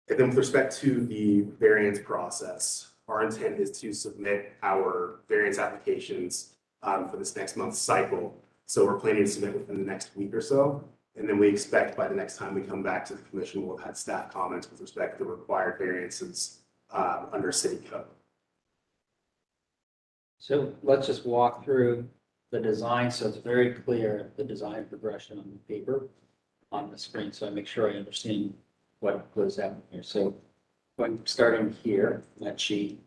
And then with respect to the variance process, our intent is to submit our variance applications for this next month's cycle. So we're planning to submit within the next week or so. And then we expect by the next time we come back to the commission, we'll have had staff comments with respect to the required variances under city code. So let's just walk through the design, so it's very clear, the design progression on the paper on the screen, so I make sure I understand what goes out here. So starting here, that sheet,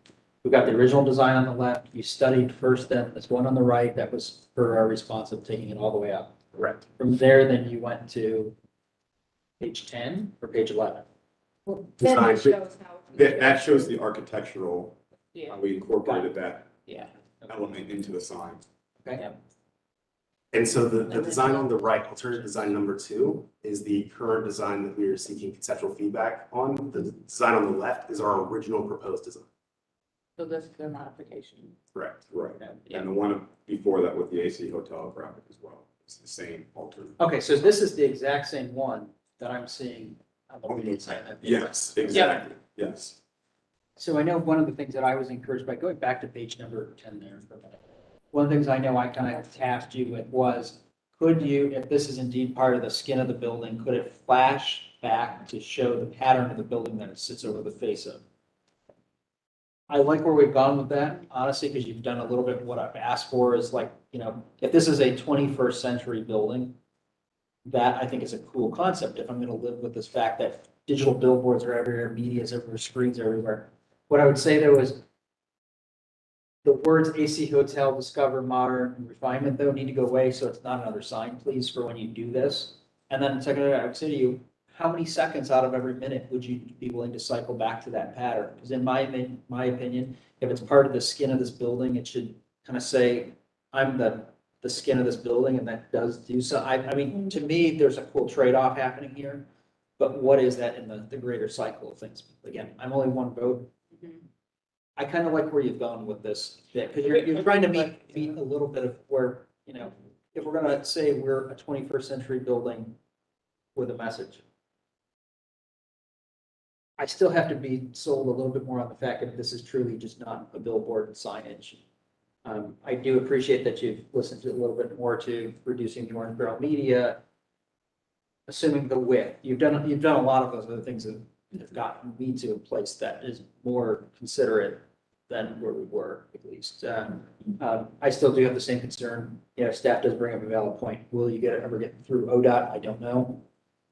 we've got the original design on the left. You studied first, then this one on the right, that was for our response of taking it all the way up. Correct. From there, then you went to page 10 or page 11? Well, then it Design. shows how. That shows the architectural, Yeah, how we incorporated that yeah. element into the sign. Okay. And so the design on the right, alternative design number 2, is the current design that we are seeking conceptual feedback on. The design on the left is our original proposed design. So this is the modification. Correct. Right. Yeah. And the one before that with the AC hotel graphic as well. It's the same alternative. Okay, so this is the exact same one that I'm seeing on the right side. Yes, exactly. Yes. So I know one of the things that I was encouraged by, going back to page number 10 there for a minute. One of the things I know I kind of tasked you with was, could you, if this is indeed part of the skin of the building, could it flash back to show the pattern of the building that it sits over the face of? I like where we've gone with that, honestly, because you've done a little bit of what I've asked for is like, if this is a 21st century building, that I think is a cool concept. If I'm going to live with this fact that digital billboards are everywhere, media is everywhere, screens everywhere. What I would say though is the words AC Hotel, Discover, Modern, and Refinement though need to go away, so it's not another sign, please, for when you do this. And then secondly, I would say to you, how many seconds out of every minute would you be willing to cycle back to that pattern? Because in my opinion, if it's part of the skin of this building, it should kind of say, I'm the skin of this building, and that does do so. I mean, to me, there's a cool trade-off happening here. But what is that in the greater cycle of things? Again, I'm only one vote. I kind of like where you've gone with this bit, because you're trying to meet a little bit of where, if we're gonna say we're a 21st century building with a message. I still have to be sold a little bit more on the fact that this is truly just not a billboard signage. I do appreciate that you've listened to a little bit more to reducing the orange barrel media, assuming the width. You've done a lot of those other things that have gotten me to a place that is more considerate than where we were, at least. I still do have the same concern. Staff does bring up a valid point. Will you ever get through ODOT? I don't know.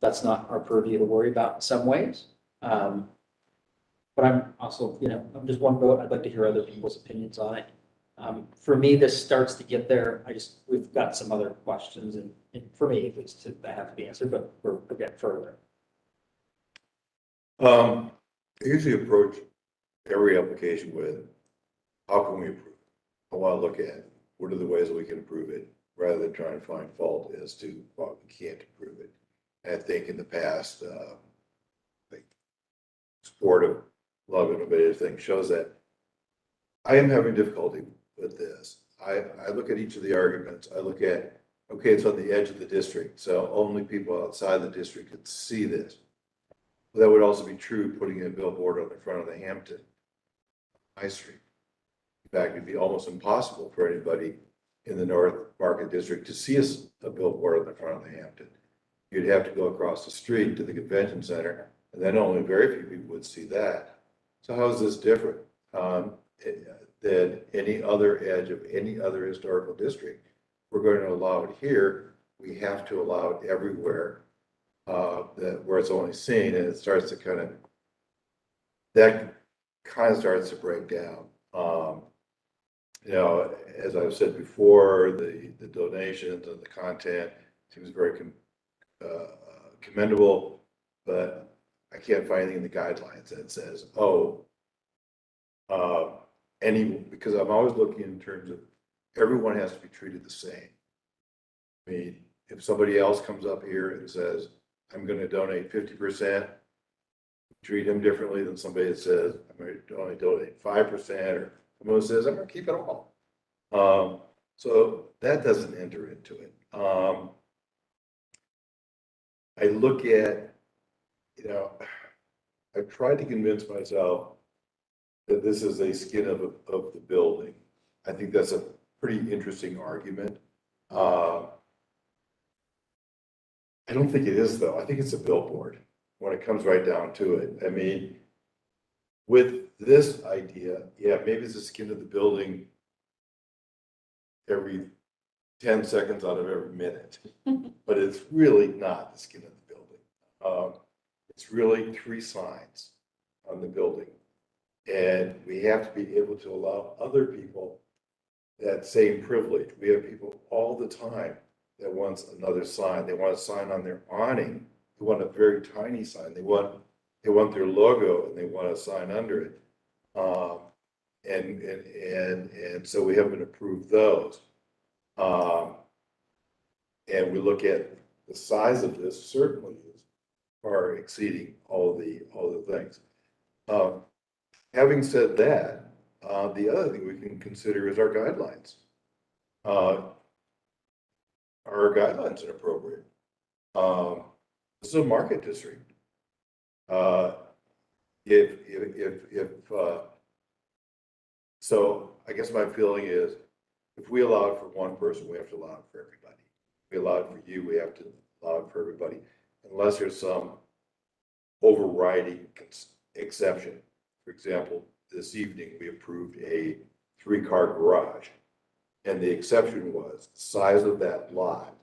That's not our purview to worry about in some ways. But I'm also, I'm just one vote. I'd like to hear other people's opinions on it. For me, this starts to get there. We've got some other questions, and for me, at least, that have to be answered, but we're getting further. I usually approach every application with, how can we improve it? I want to look at what are the ways that we can improve it, rather than trying to find fault as to why we can't improve it. And I think in the past, support of a lot of innovative things shows that I am having difficulty with this. I look at each of the arguments. I look at, okay, it's on the edge of the district, so only people outside the district could see this. That would also be true putting a billboard on the front of the Hampton High Street. In fact, it'd be almost impossible for anybody in the North Market District to see a billboard on the front of the Hampton. You'd have to go across the street to the convention center, and then only very few people would see that. So how is this different than any other edge of any other historical district? We're going to allow it here. We have to allow it everywhere. Where it's only seen, and it starts to starts to break down. As I've said before, the donations and the content seems very commendable, but I can't find anything in the guidelines that says, because I'm always looking in terms of everyone has to be treated the same. I mean, if somebody else comes up here and says, I'm going to donate 50%, treat him differently than somebody that says, I'm going to only donate 5%, or someone who says, I'm going to keep it all. So that doesn't enter into it. I look at, I've tried to convince myself that this is a skin of the building. I think that's a pretty interesting argument. I don't think it is, though. I think it's a billboard when it comes right down to it. I mean, with this idea, yeah, maybe it's the skin of the building every 10 seconds out of every minute. But it's really not the skin of the building. It's really 3 signs on the building. And we have to be able to allow other people that same privilege. We have people all the time that wants another sign. They want a sign on their awning. They want a very tiny sign. They want their logo and they want a sign under it. And so we haven't approved those. And we look at the size of this, certainly is far exceeding all the things. Having said that, the other thing we can consider is our guidelines. Are our guidelines inappropriate? This is a market district. So I guess my feeling is, if we allow it for one person, we have to allow it for everybody. If we allow it for you, we have to allow it for everybody, unless there's some overriding exception. For example, this evening, we approved a 3-car garage. And the exception was the size of that lot.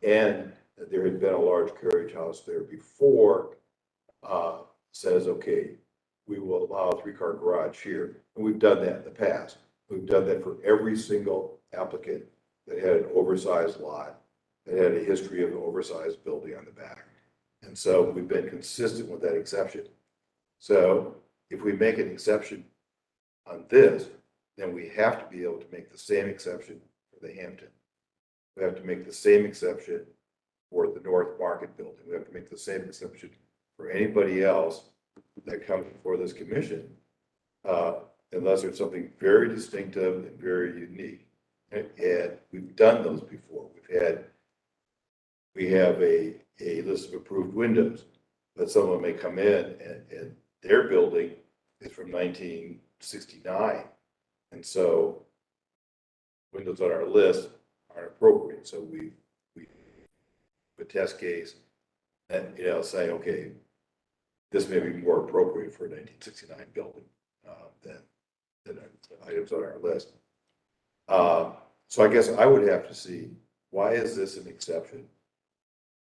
And there had been a large carriage house there before, says, okay, we will allow a 3-car garage here. And we've done that in the past. We've done that for every single applicant that had an oversized lot, that had a history of an oversized building on the back. And so we've been consistent with that exception. So if we make an exception on this, then we have to be able to make the same exception for the Hampton. We have to make the same exception for the North Market building. We have to make the same exception for anybody else that comes before this commission, unless there's something very distinctive and very unique. And we've done those before. We have a list of approved windows, but someone may come in and their building is from 1969. And so windows on our list aren't appropriate. So we a test case and, say, okay, this may be more appropriate for a 1969 building than the items on our list. So I guess I would have to see, why is this an exception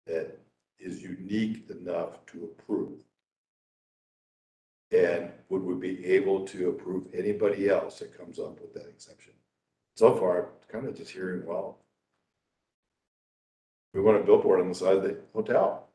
that is unique enough to approve? And would we be able to approve anybody else that comes up with that exception? So far, I'm kind of just hearing, well, we want a billboard on the side of the hotel.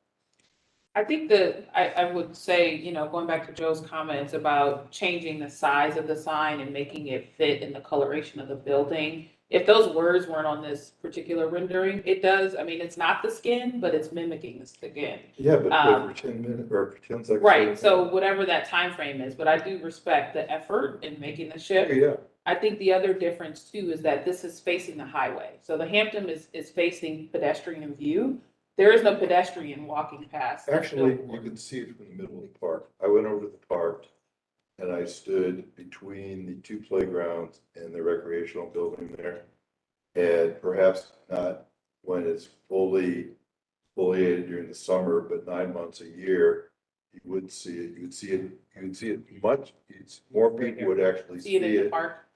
I think that I would say, going back to Joe's comments about changing the size of the sign and making it fit in the coloration of the building. If those words weren't on this particular rendering, it does, it's not the skin, but it's mimicking the skin. Yeah, but for 10 minutes or for 10 seconds. Right, so whatever that time frame is, but I do respect the effort in making the shift. Yeah. I think the other difference too is that this is facing the highway. So the Hampton is facing pedestrian view. There is no pedestrian walking past. Actually, you can see it from the middle of the park. I went over to the park and I stood between the 2 playgrounds and the recreational building there. And perhaps not when it's fully foliated during the summer, but 9 months a year, you would see it. You would see it much. More people would actually see it in the park.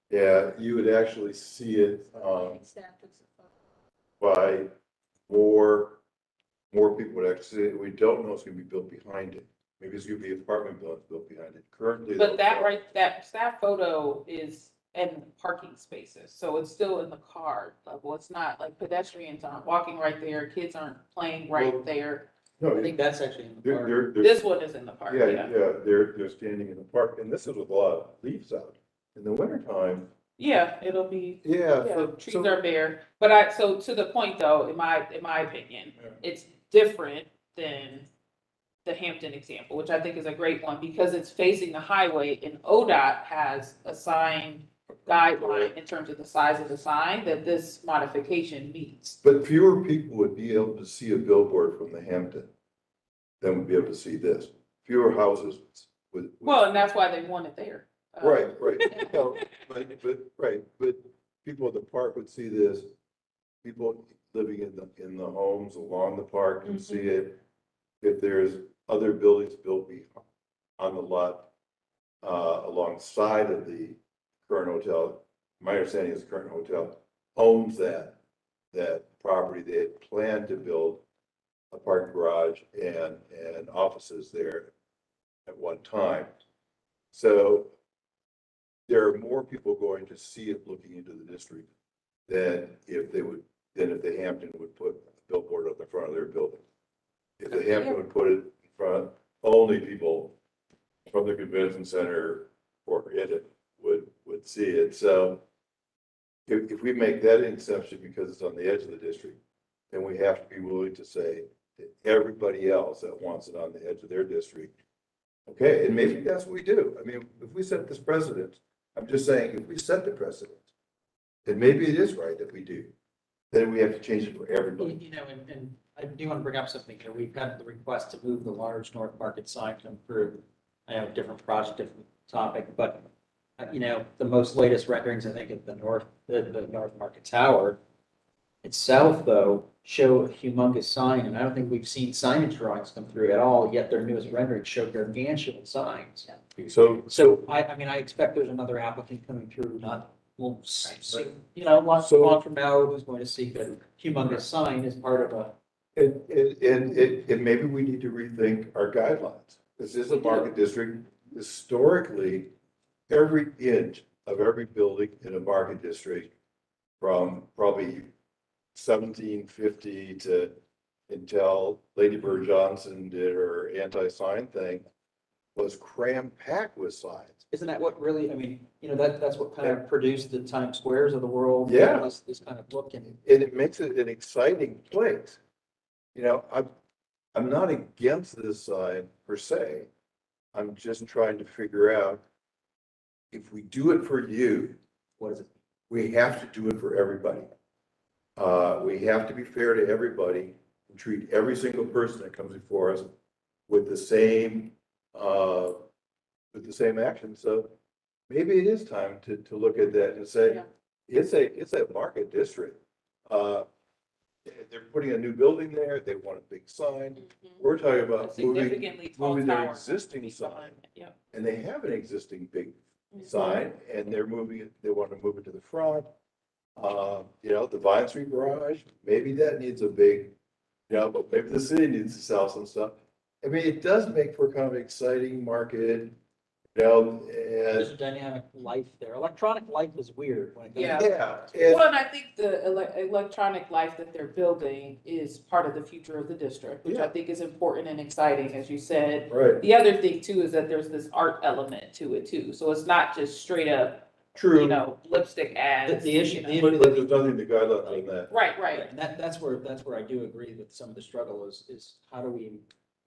Yeah, you would actually see it by more people would actually see it. We don't know it's going to be built behind it. Maybe it's going to be apartment buildings built behind it. Currently, but that staff photo is in parking spaces, so it's still in the car level. It's not like pedestrians aren't walking right there, kids aren't playing right there. No, I think that's actually in the park. This one is in the park. Yeah, they're standing in the park, and this is with a lot of leaves out. In the wintertime. Yeah, it'll be. Yeah. Trees are bare, but so to the point though, in my opinion, it's different than the Hampton example, which I think is a great one because it's facing the highway and ODOT has a sign guideline in terms of the size of the sign that this modification meets. But fewer people would be able to see a billboard from the Hampton than would be able to see this. Fewer houses would. Well, and that's why they want it there. Right. No, but people at the park would see this. People living in the homes along the park can see it. If there's other buildings built on the lot alongside of the current hotel, my understanding is the current hotel owns that property. They had planned to build a parking garage and offices there at one time. So there are more people going to see it looking into the district than if the Hampton would put a billboard on the front of their building. If the Hampton would put it in front, only people from the convention center or in it would see it. So if we make that an exception because it's on the edge of the district, then we have to be willing to say that everybody else that wants it on the edge of their district, okay, and maybe that's what we do. I mean, if we set this precedent, I'm just saying, if we set the precedent, then maybe it is right that we do. Then we have to change it for everybody. You know, and I do want to bring up something here. We've got the request to move the large North Market sign come through. I know, different project, different topic, but you know, the most latest renderings, I think, of the North Market Tower itself, though, show a humongous sign, and I don't think we've seen signage drawings come through at all, yet their newest renderings show gargantuan signs. So I mean, I expect there's another applicant coming through, not, we'll see, you know, long from now, who's going to see a humongous sign as part of a. And maybe we need to rethink our guidelines. This is a market district. Historically, every inch of every building in a market district from probably 1750 to until Lady Bird Johnson did her anti-sign thing was cram-packed with signs. Isn't that what really, I mean, you know, that's what kind of produced the Times Squares of the world? Yeah. This kind of look and. And it makes it an exciting place. You know, I'm not against this sign per se. I'm just trying to figure out if we do it for you, What is it? we have to do it for everybody. We have to be fair to everybody and treat every single person that comes before us with the same action. So maybe it is time to look at that and say, it's a market district. They're putting a new building there. They want a big sign. We're talking about Significantly tall moving their tower. existing sign. Yeah. And they have an existing big sign and they're moving it, they want to move it to the front. You know, the Vine Street garage, maybe that needs a big, you know, but maybe the city needs to sell some stuff. I mean, it does make for kind of exciting market, you know, There's a and dynamic life there. Electronic life is weird when it comes. Yeah. yeah. Well, and I think the electronic life that they're building is part of the future of the district, which I Yeah. think is important and exciting, as you said. Right, The other thing too is that there's this art element to it too, so it's not just straight up, true. you know, lipstick ads. The issue- you know. the But there's nothing in the guidelines on that. Right, right, And that's where I do agree with some of the struggle is how do we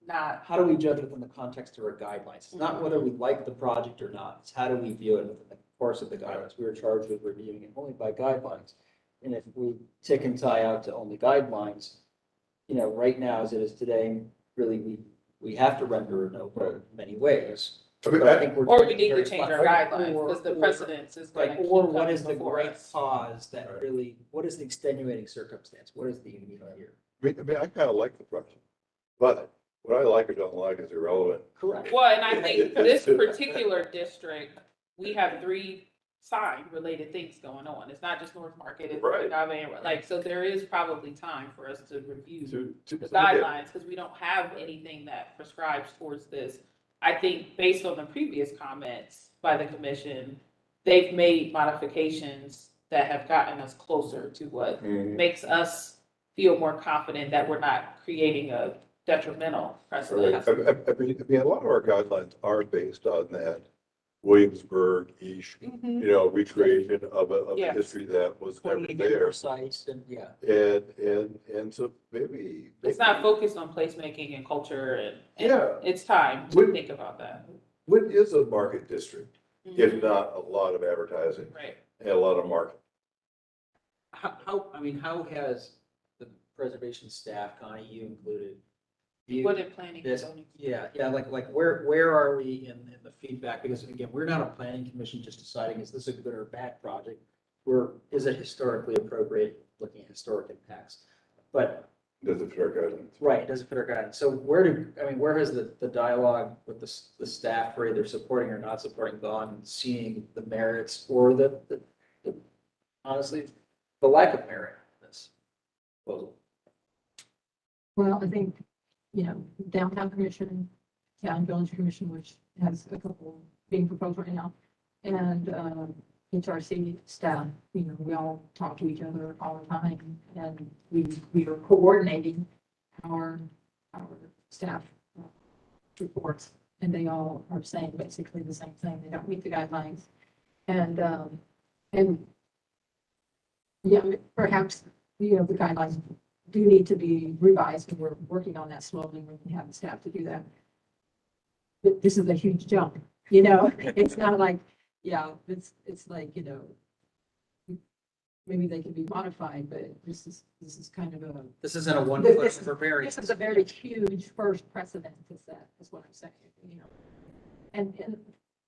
not, judge within the context of our guidelines? It's not whether we like the project or not, it's how do we view it within the course of the guidelines? We are charged with reviewing it only by guidelines. And if we tick and tie out to only guidelines, you know, right now as it is today, really, we have to render a no vote in many ways. I mean, But I think we're. or we need to very change our flexible. guidelines, because the Or- precedence is gonna Right, keep or what coming is the before great us. cause that really, what is the extenuating circumstance? What is the unique here? I mean, I kind of like the project, but what I like or don't like is irrelevant. Correct. Well, and I think this particular district, we have 3 sign-related things going on. It's not just North Market, it's Right. Agave, and like, so there is probably time for us to review To the look at. guidelines, because we don't have anything that prescribes towards this. I think based on the previous comments by the commission, they've made modifications that have gotten us closer to what Mhm. makes us feel more confident that we're not creating a detrimental precedent. I mean, a lot of our guidelines are based on that Williamsburg-ish, Mhm. you know, recreation of a Yes. history that was never Pointing to get there. precise and, yeah. And so maybe. It's not focused on placemaking and culture and Yeah. it's time to Would- think about that. What is a market district, Mhm. if not a lot of advertising Right. and a lot of marketing? How has the preservation staff, Connie, you included, viewed What in planning? and this? zoning? Yeah, like where are we in the feedback? Because again, we're not a planning commission just deciding, is this a good or bad project? Is it historically appropriate, looking at historic impacts? But Does it fit our guidelines? right, does it fit our guidance? So where has the dialogue with the staff for either supporting or not supporting gone, seeing the merits or the honestly, the lack of merit in this proposal? Well, I think, downtown commission, town village commission, which has a couple being proposed right now, and HRC staff, we all talk to each other all the time, and we are coordinating our staff reports, and they all are saying basically the same thing. They don't meet the guidelines, and yeah, perhaps the guidelines do need to be revised, and we're working on that slowly. We have the staff to do that. But this is a huge jump, it's not like, it's like, maybe they can be modified, but this is kind of a. This isn't a one This- foot this- for variance. This is a very huge first precedent to set, is what I'm saying, And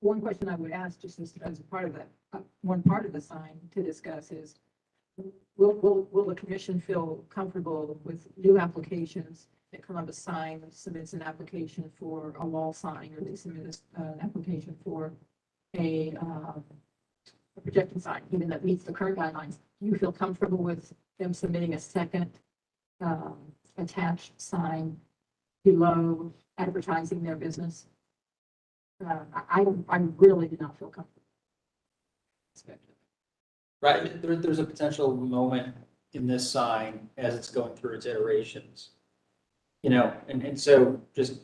one question I would ask, just as a part of that, one part of the sign to discuss is, will the commission feel comfortable with new applications that Columbus Sign submits an application for a wall sign, or they submit an application for a projecting sign, even that meets the current guidelines? Do you feel comfortable with them submitting a second attached sign below advertising their business? I really do not feel comfortable. Right, there's a potential moment in this sign as it's going through its iterations. And so just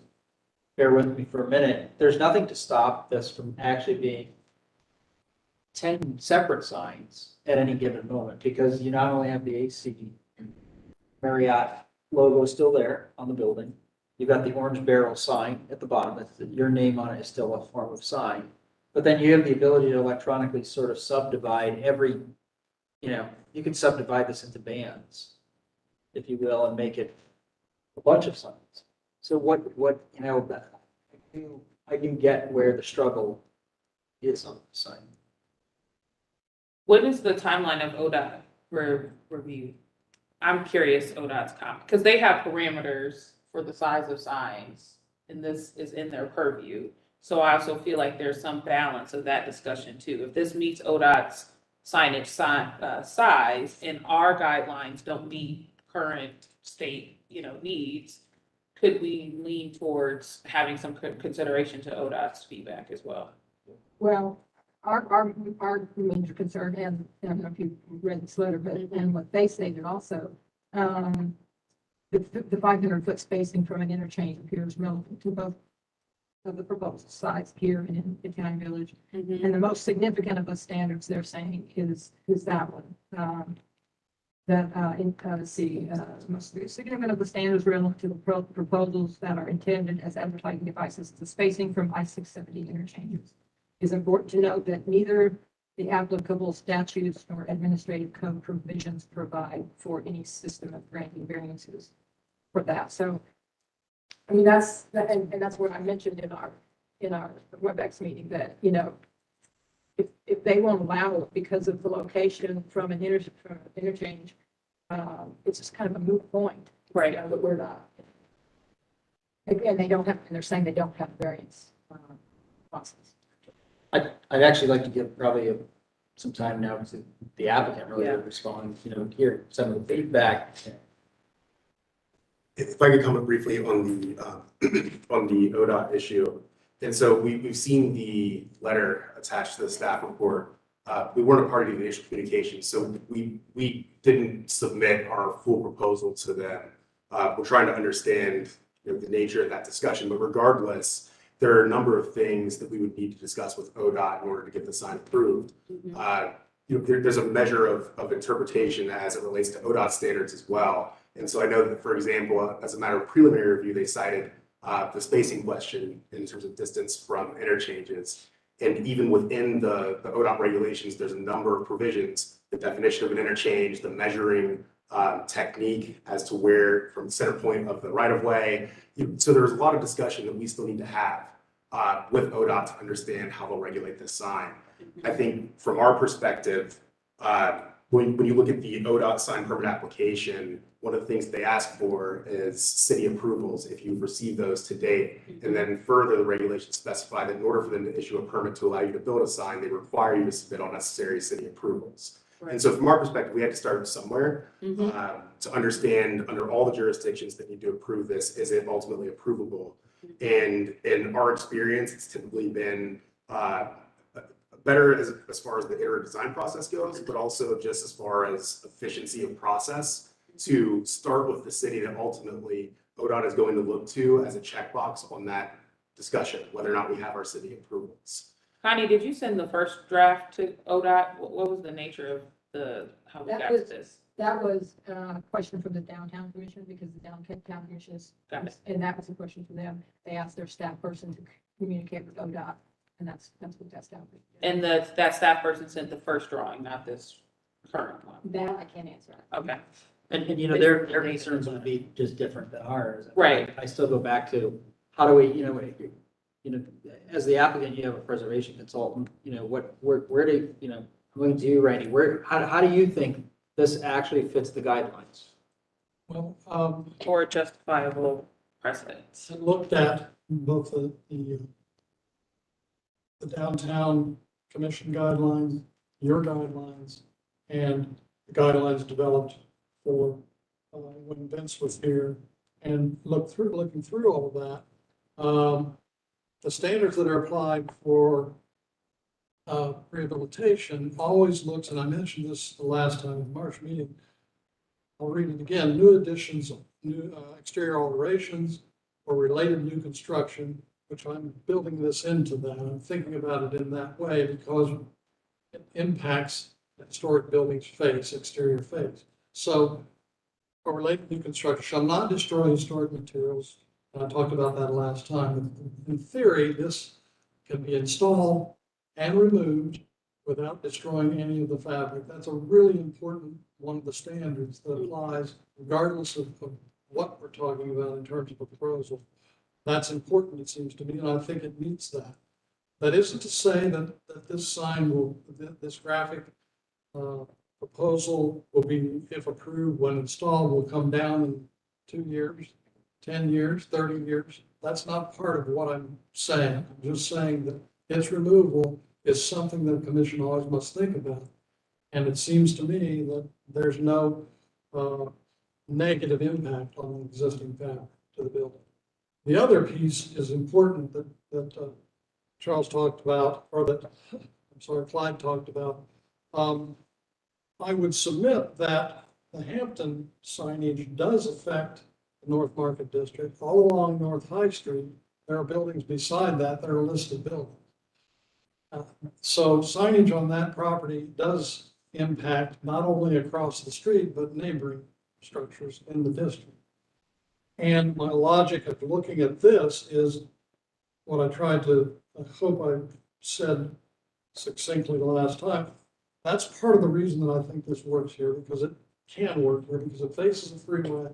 bear with me for a minute. There's nothing to stop this from actually being 10 separate signs at any given moment, because you not only have the AC Marriott logo still there on the building, you've got the orange barrel sign at the bottom, your name on it is still a form of sign. But then you have the ability to electronically sort of subdivide every, you can subdivide this into bands, if you will, and make it a bunch of signs. So I do get where the struggle is on the sign. What is the timeline of ODOT review? I'm curious, ODOT's comment, because they have parameters for the size of signs, and this is in their purview. So I also feel like there's some balance of that discussion too. If this meets ODOT's signage size, and our guidelines don't meet current state, needs, could we lean towards having some consideration to ODOT's feedback as well? Well, our major concern, and I don't know if you've read this letter, but and what they stated also, the 500-foot spacing from an interchange appears relevant to both of the proposed sites here and in County Village. And the most significant of the standards they're saying is that one. Most significant of the standards relevant to the proposals that are intended as advertising devices, the spacing from I-670 interchanges. It's important to note that neither the applicable statutes nor administrative code provisions provide for any system of granting variances for that. So, I mean, that's what I mentioned in our WebEx meeting, that, if they won't allow it because of the location from an interchange, it's just kind of a moot point. Right. But we're not. And they're saying they don't have variance process. I'd actually like to give probably some time now to the applicant really to respond, hear some of the feedback. If I could comment briefly on the ODOT issue. And so we've seen the letter attached to the staff report. We weren't a party to the initial communication, so we didn't submit our full proposal to them. We're trying to understand the nature of that discussion, but regardless, there are a number of things that we would need to discuss with ODOT in order to get the sign approved. There's a measure of interpretation as it relates to ODOT standards as well. And so I know that, for example, as a matter of preliminary review, they cited the spacing question in terms of distance from interchanges. And even within the ODOT regulations, there's a number of provisions, the definition of an interchange, the measuring technique as to where from the center point of the right of way. So there's a lot of discussion that we still need to have with ODOT to understand how they'll regulate this sign. I think from our perspective, when you look at the ODOT sign permit application, one of the things they ask for is city approvals if you've received those to date. And then further, the regulations specify that in order for them to issue a permit to allow you to build a sign, they require you to submit all necessary city approvals. And so from our perspective, we had to start somewhere Mhm. to understand under all the jurisdictions that need to approve this, is it ultimately approvable? And in our experience, it's typically been better as far as the area design process goes, but also just as far as efficiency of process to start with the city that ultimately ODOT is going to look to as a checkbox on that discussion, whether or not we have our city approvals. Connie, did you send the first draft to ODOT? What was the nature of how we That got was- to this? That was a question from the downtown commission because the downtown commission is, Got it. and that was a question for them. They asked their staff person to communicate with ODOT, and that's what that staff did. And that staff person sent the first drawing, not this current one. That I can't answer. Okay. And you know, their concerns would be just different than ours. Right. I still go back to, how do we, as the applicant, you have a preservation consultant, where do, I'm going to you, Randy, how do you think this actually fits the guidelines? Well, Or justifiable precedents. I looked at both the downtown commission guidelines, your guidelines, and the guidelines developed for when Vince was here, and looking through all of that. The standards that are applied for rehabilitation always looks, and I mentioned this the last time in the March meeting, I'll read it again, new additions, new exterior alterations, or related new construction, which I'm building this into that. I'm thinking about it in that way because it impacts the historic building's face, exterior face. So, or related new construction shall not destroy historic materials. And I talked about that last time. In theory, this can be installed and removed without destroying any of the fabric. That's a really important one of the standards that applies regardless of what we're talking about in terms of a proposal. That's important, it seems to me, and I think it meets that. That isn't to say that this sign will, this graphic proposal will be, if approved, when installed, will come down in 2 years, 10 years, 30 years. That's not part of what I'm saying. I'm just saying that its removal is something that the commission always must think about. And it seems to me that there's no negative impact on the existing fabric to the building. The other piece is important that Charles talked about, or that, I'm sorry, Clyde talked about. I would submit that the Hampton signage does affect the North Market District. All along North High Street, there are buildings beside that that are listed buildings. So signage on that property does impact not only across the street, but neighboring structures in the district. And my logic of looking at this is what I tried to, I hope I said succinctly the last time. That's part of the reason that I think this works here, because it can work here, because it faces a freeway,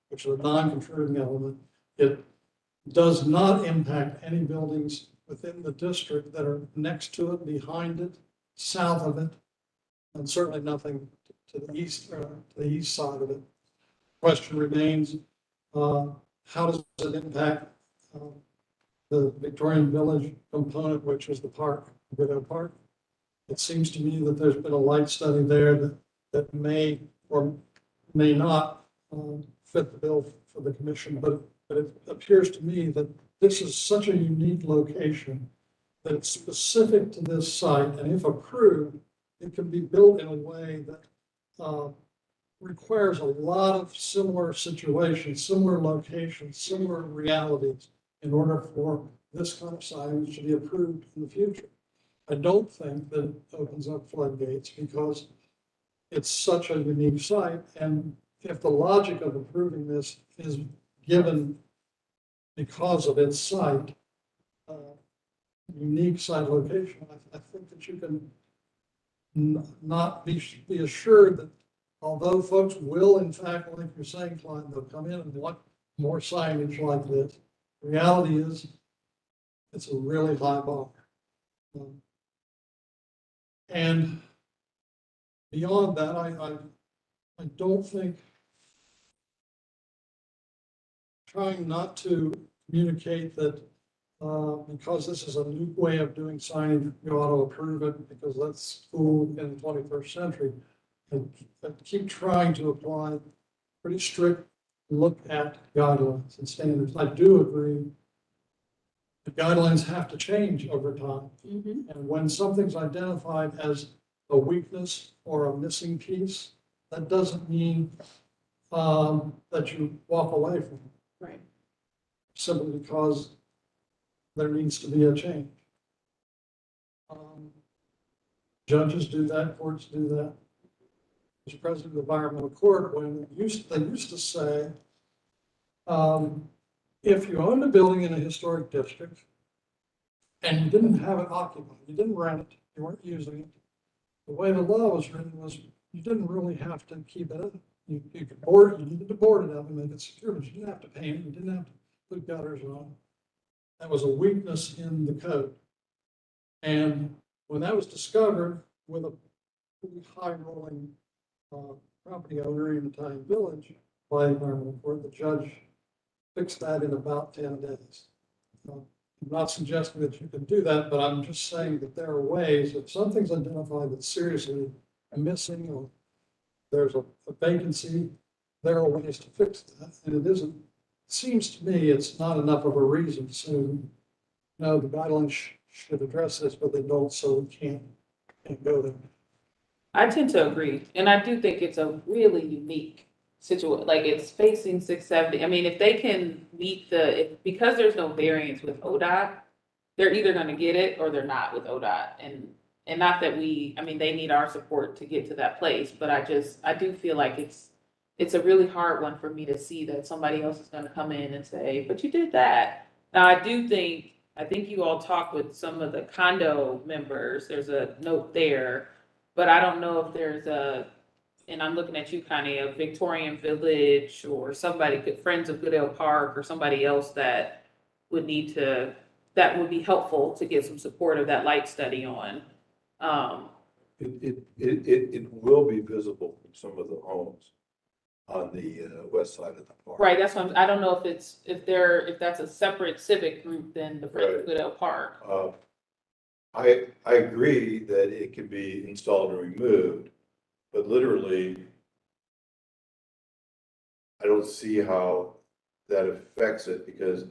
which is a non-contributing element. It does not impact any buildings within the district that are next to it, behind it, south of it, and certainly nothing to the east side of it. Question remains, how does it impact the Victorian Village component, which is the park, Widow Park? It seems to me that there's been a light study there that may or may not fit the bill for the commission, but it appears to me that this is such a unique location that it's specific to this site, and if approved, it can be built in a way that requires a lot of similar situations, similar locations, similar realities in order for this kind of signage to be approved in the future. I don't think that it opens up floodgates because it's such a unique site, and if the logic of approving this is given because of its site, unique site location, I think that you can not be assured that although folks will, in fact, like you're saying, Clyde, they'll come in and want more signage like this, the reality is it's a really high bar. And beyond that, I don't think, trying not to communicate that because this is a new way of doing signage, you ought to approve it because that's cool in the 21st century. and keep trying to apply pretty strict look at guidelines and standards. I do agree. The guidelines have to change over time. Mhm. And when something's identified as a weakness or a missing piece, that doesn't mean that you walk away from it. Right. Simply because there needs to be a change. Judges do that, courts do that. As president of the environmental court, when they used to say, if you owned a building in a historic district and you didn't have it occupied, you didn't rent it, you weren't using it, the way the law was written was you didn't really have to keep it up. You could board, you needed to board it up and make it secure, but you didn't have to paint it, you didn't have to put gutters on. That was a weakness in the code. And when that was discovered with a pretty high rolling property owner in Italian Village by the environmental court, the judge fixed that in about 10 days. I'm not suggesting that you can do that, but I'm just saying that there are ways, if something's identified that's seriously missing or there's a vacancy, there are ways to fix that. And it seems to me it's not enough of a reason to say, no, the guidelines should address this, but they don't, so we can't go there. I tend to agree, and I do think it's a really unique situation, like it's facing 670. I mean, if they can meet because there's no variance with ODOT, they're either gonna get it or they're not with ODOT. And not that I mean, they need our support to get to that place, but I do feel like it's a really hard one for me to see that somebody else is gonna come in and say, but you did that. Now, I think you all talked with some of the condo members, there's a note there, but I don't know if there's and I'm looking at you, Connie, a Victorian Village or somebody, Friends of Goodale Park or somebody else that would that would be helpful to get some support of that light study on. It will be visible from some of the homes on the west side of the park. Right, that's what I don't know if that's a separate civic group than the Friends of Goodale Park. I agree that it can be installed and removed, but literally, I don't see how that affects it because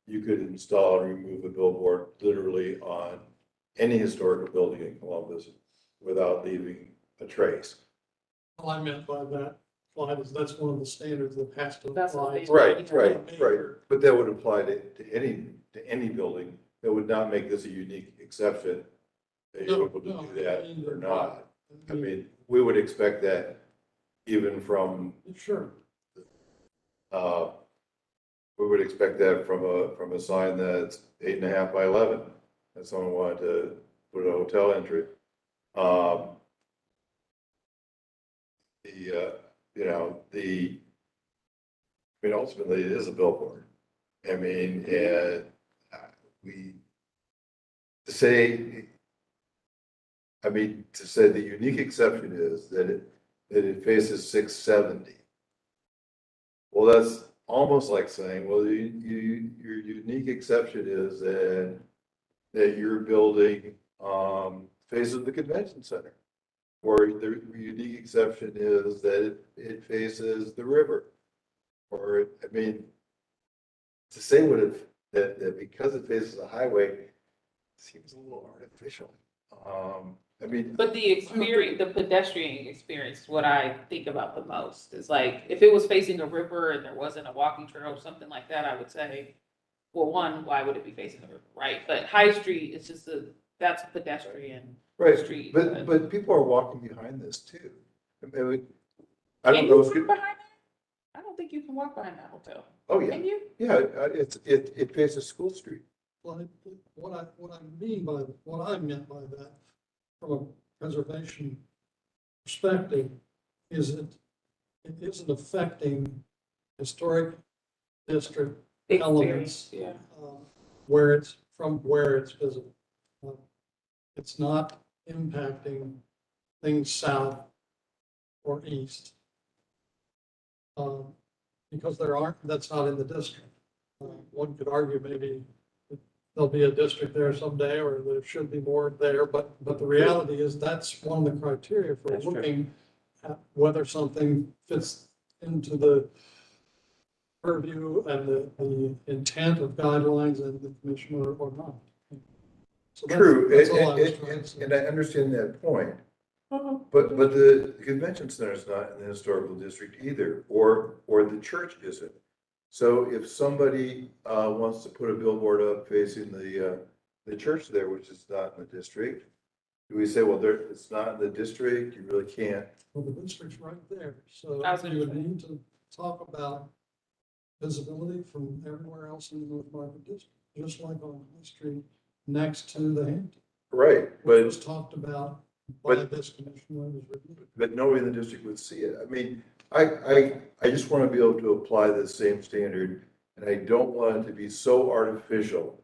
you could install and remove a billboard literally on any historical building in Columbus without leaving a trace. All I meant by that, Clyde, is that's one of the standards that has to That's what apply. they- Right. But that would apply to any building. That would not make this a unique exception. That you're able to do that or not. I mean, we would expect that even from, Sure. we would expect that from a sign that's 8.5 by 11. If someone wanted to put a hotel entry. I mean, ultimately it is a billboard. I mean, and to say the unique exception is that it faces 670. Well, that's almost like saying, well, your unique exception is that your building faces the convention center. Or the unique exception is that it faces the river. Or, I mean, to say that because it faces a highway seems a little artificial. I mean, But the pedestrian experience is what I think about the most. Is like, if it was facing a river and there wasn't a walking trail or something like that, I would say, well, one, why would it be facing the river, right? But High Street is just that's a pedestrian street. but people are walking behind this too. I mean, I Can don't you know walk if behind that? I don't think you can walk behind that hotel. oh yeah, Can you? yeah, it faces School Street. Well, what I meant by that, from a preservation perspective, is it isn't affecting historic district elements. Yeah. Where it's visible. It's not impacting things south or east. Because that's not in the district. One could argue maybe there'll be a district there someday, or there should be more there, but the reality is that's one of the criteria for That's true. looking whether something fits into the purview and the intent of guidelines and the commission or not. So True, that's all I was trying to say. and I understand that point. But the convention center is not in the historical district either, or the church isn't. So if somebody wants to put a billboard up facing the church there, which is not in the district, do we say, well, it's not in the district, you really can't? Well, the district's right there, so I was gonna you would say. need to talk about visibility from everywhere else in the North Market District, just like on High Street next to the Hampton. Right, Which but was talked about by but- this commission when it was reviewed. but nobody in the district would see it. I mean, I just want to be able to apply the same standard, and I don't want it to be so artificial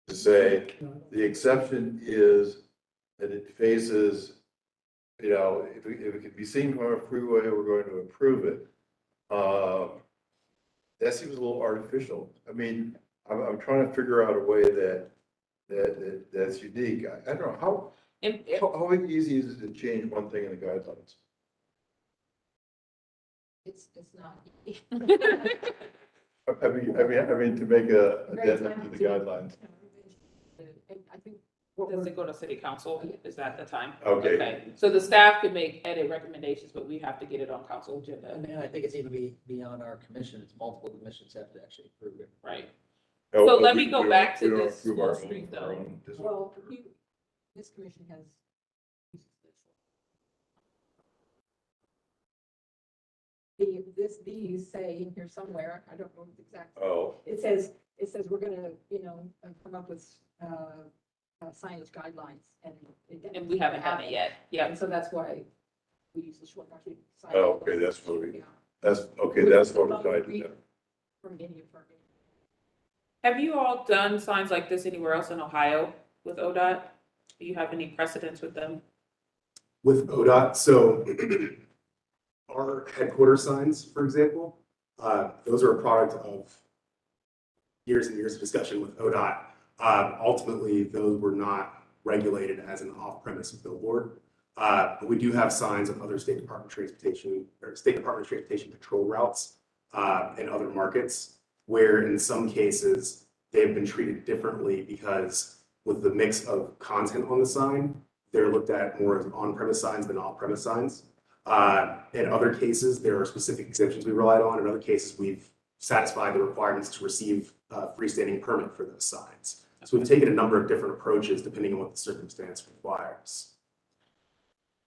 to say, the exception is that it faces, you know, if it can be seen from a freeway, we're going to approve it. That seems a little artificial. I mean, I'm trying to figure out a way that's unique. I don't know, And how easy is it to change one thing in the guidelines? It's not. I mean, to make a addendum to the guidelines. I think. does it go to city council? Is that the time? Okay. So the staff can make edit recommendations, but we have to get it on council agenda, And I think it's even beyond our commission, it's multiple commissions have to actually approve it. right? Oh, So oh, let we- me go we don't- back to we don't this approve school our street, own- our though. own district. Well, this commission has. These say in here somewhere, I don't know exactly. Oh, It says we're gonna, come up with, signage guidelines and. And we haven't done it yet. Yeah. And so that's why we use the short market. sign Oh, okay, guidelines. that's what we- Yeah. that's what we're trying to do. From any of our. Have you all done signs like this anywhere else in Ohio with ODOT? Do you have any precedents with them? With ODOT, so our headquarters signs, for example, those are a product of years and years of discussion with ODOT. Ultimately, those were not regulated as an off-premise billboard. But we do have signs of other state department transportation or state department of transportation patrol routes in other markets, where in some cases they've been treated differently because with the mix of content on the sign, they're looked at more as on-premise signs than off-premise signs. In other cases, there are specific exemptions we relied on. In other cases, we've satisfied the requirements to receive a freestanding permit for those signs. So we've taken a number of different approaches depending on what the circumstance requires.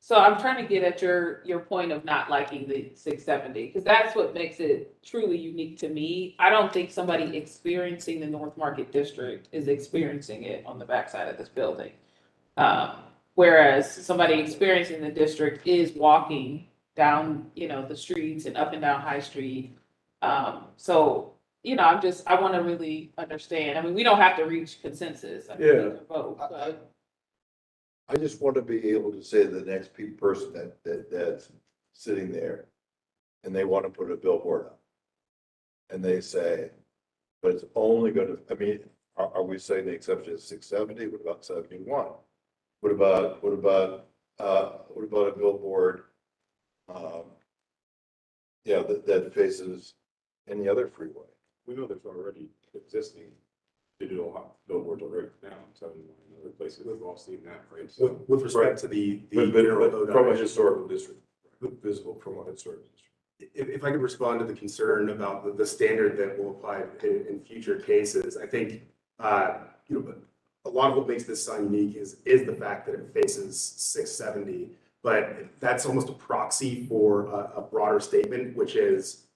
So I'm trying to get at your point of not liking the 670, because that's what makes it truly unique to me. I don't think somebody experiencing the North Market District is experiencing it on the backside of this building. Whereas somebody experiencing the district is walking down, the streets and up and down High Street. So, I want to really understand. I mean, we don't have to reach consensus. I mean, we Yeah. can vote, but- I just want to be able to say to the next person that's sitting there and they want to put a billboard up. And they say, but it's only going to, I mean, are we saying the exception is 670? What about 71? What about a billboard? That faces any other freeway? We know there's already existing digital billboards already now, so in other places, we've all seen that, right? So With respect to the But general from a ODOT, historical district, visible from a historical district. if I could respond to the concern about the standard that will apply in future cases, I think, a lot of what makes this sign unique is the fact that it faces 670, but that's almost a proxy for a broader statement, which is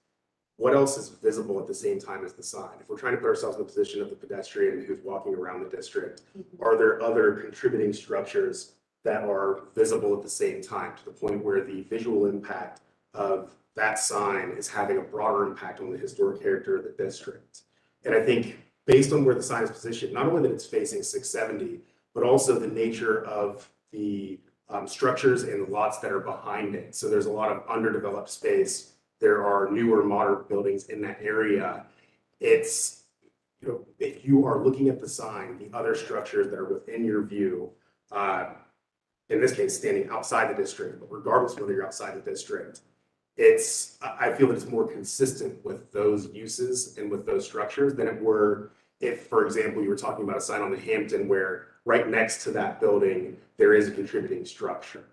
what else is visible at the same time as the sign? If we're trying to put ourselves in the position of the pedestrian who's walking around the district, are there other contributing structures that are visible at the same time to the point where the visual impact of that sign is having a broader impact on the historic character of the district? And I think based on where the sign is positioned, not only that it's facing 670, but also the nature of the structures and the lots that are behind it. So there's a lot of underdeveloped space. There are newer modern buildings in that area. It's, if you are looking at the sign, the other structures that are within your view, in this case, standing outside the district, but regardless of whether you're outside the district, I feel that it's more consistent with those uses and with those structures than it were if, for example, you were talking about a sign on the Hampton where right next to that building, there is a contributing structure.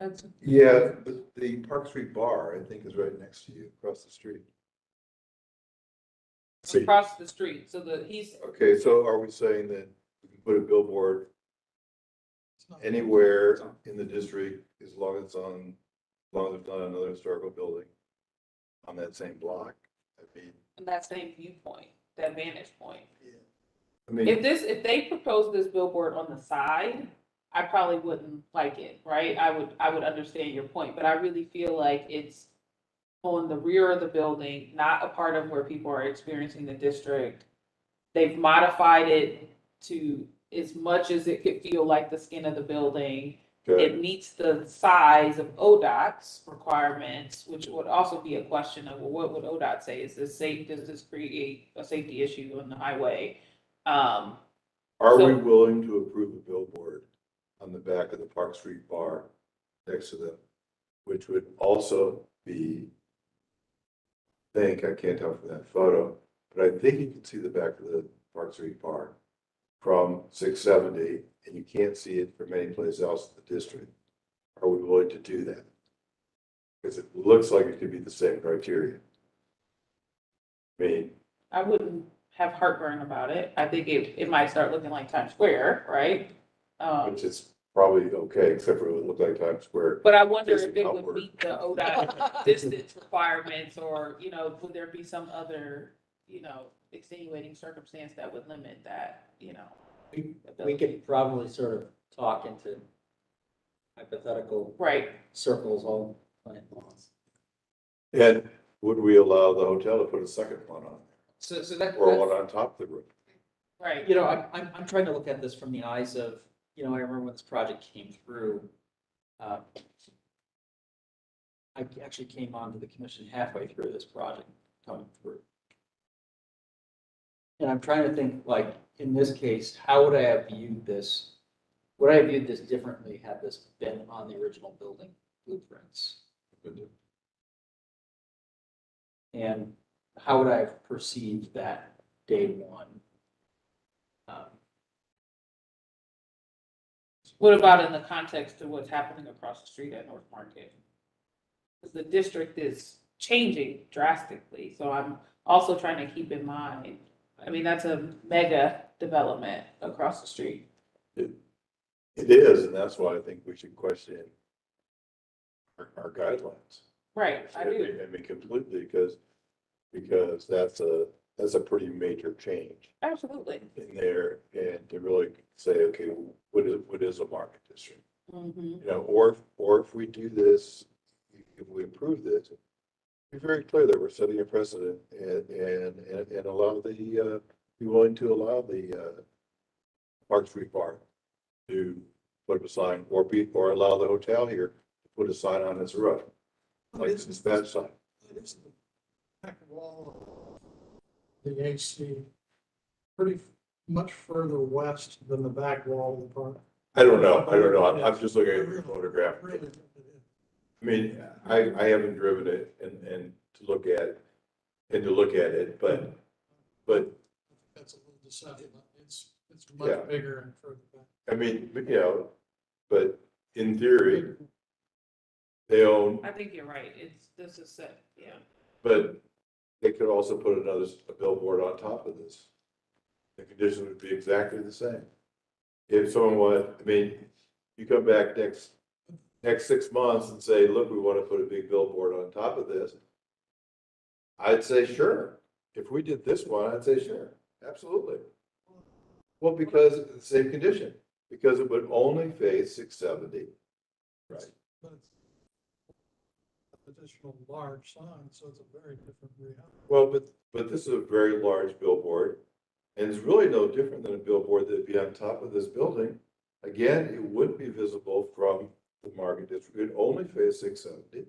That's, Yeah, but the Park Street Bar, I think, is right next to you, across the street. across the street, so he's, Okay, so are we saying that we can put a billboard anywhere in the district as long as it's on, as long as it's not another historical building on that same block? I mean, that same viewpoint, that vantage point. I mean, If they proposed this billboard on the side, I probably wouldn't like it, right? I would understand your point, but I really feel like it's on the rear of the building, not a part of where people are experiencing the district. They've modified it to as much as it could feel like the skin of the building. okay. It meets the size of ODOT's requirements, which would also be a question of, well, what would ODOT say? Is this safe? Does this create a safety issue on the highway? Are so- we willing to approve a billboard on the back of the Park Street Bar next to them, which would also be, I can't tell from that photo, but I think you can see the back of the Park Street Bar from 670, and you can't see it from any place else in the district. Are we willing to do that? Because it looks like it could be the same criteria. I mean, I wouldn't have heartburn about it. I think it might start looking like Times Square, right? which is probably okay, except for it would look like Times Square. But I wonder if Facing it would outward. meet the ODOT distance requirements, or, would there be some other, extenuating circumstance that would limit that, We ability? could probably sort of talk into hypothetical Right, circles all plant laws. And would we allow the hotel to put a second one on, So or one on top of the roof? right. I'm trying to look at this from the eyes of, I remember when this project came through. I actually came onto the commission halfway through this project coming through. And I'm trying to think, like, in this case, how would I have viewed this? Would I have viewed this differently had this been on the original building blueprints? And how would I have perceived that day one? What about in the context of what's happening across the street at North Market? Because the district is changing drastically, so I'm also trying to keep in mind, that's a mega development across the street. It is, and that's why I think we should question our guidelines. Right, I do. I mean, completely, because that's a pretty major change Absolutely. in there, and to really say, okay, what is a market district? Mhm. Or if we do this, if we approve this, be very clear that we're setting a precedent and allow be willing to allow the Park Street Bar to put up a sign, or allow the hotel here to put a sign on its roof, like it's a bad sign. It's the back wall of the AC, pretty much further west than the back wall of the park. I don't know. I'm just looking at the photograph. Really, I mean, I haven't driven it and to look at it, but that's a little deceptive. It's much Yeah. bigger and further back. I mean, but in theory, they own, I think you're right. This is set, yeah. but they could also put a billboard on top of this. The condition would be exactly the same. If someone you come back next 6 months and say, look, we want to put a big billboard on top of this, I'd say, sure. If we did this one, I'd say, sure, absolutely. Well, because it's the same condition, because it would only face 670. Right. But it's an additional large sign, so it's a very different reality. Well, but this is a very large billboard, and it's really no different than a billboard that'd be on top of this building. Again, it wouldn't be visible from the market district, it'd only face 670.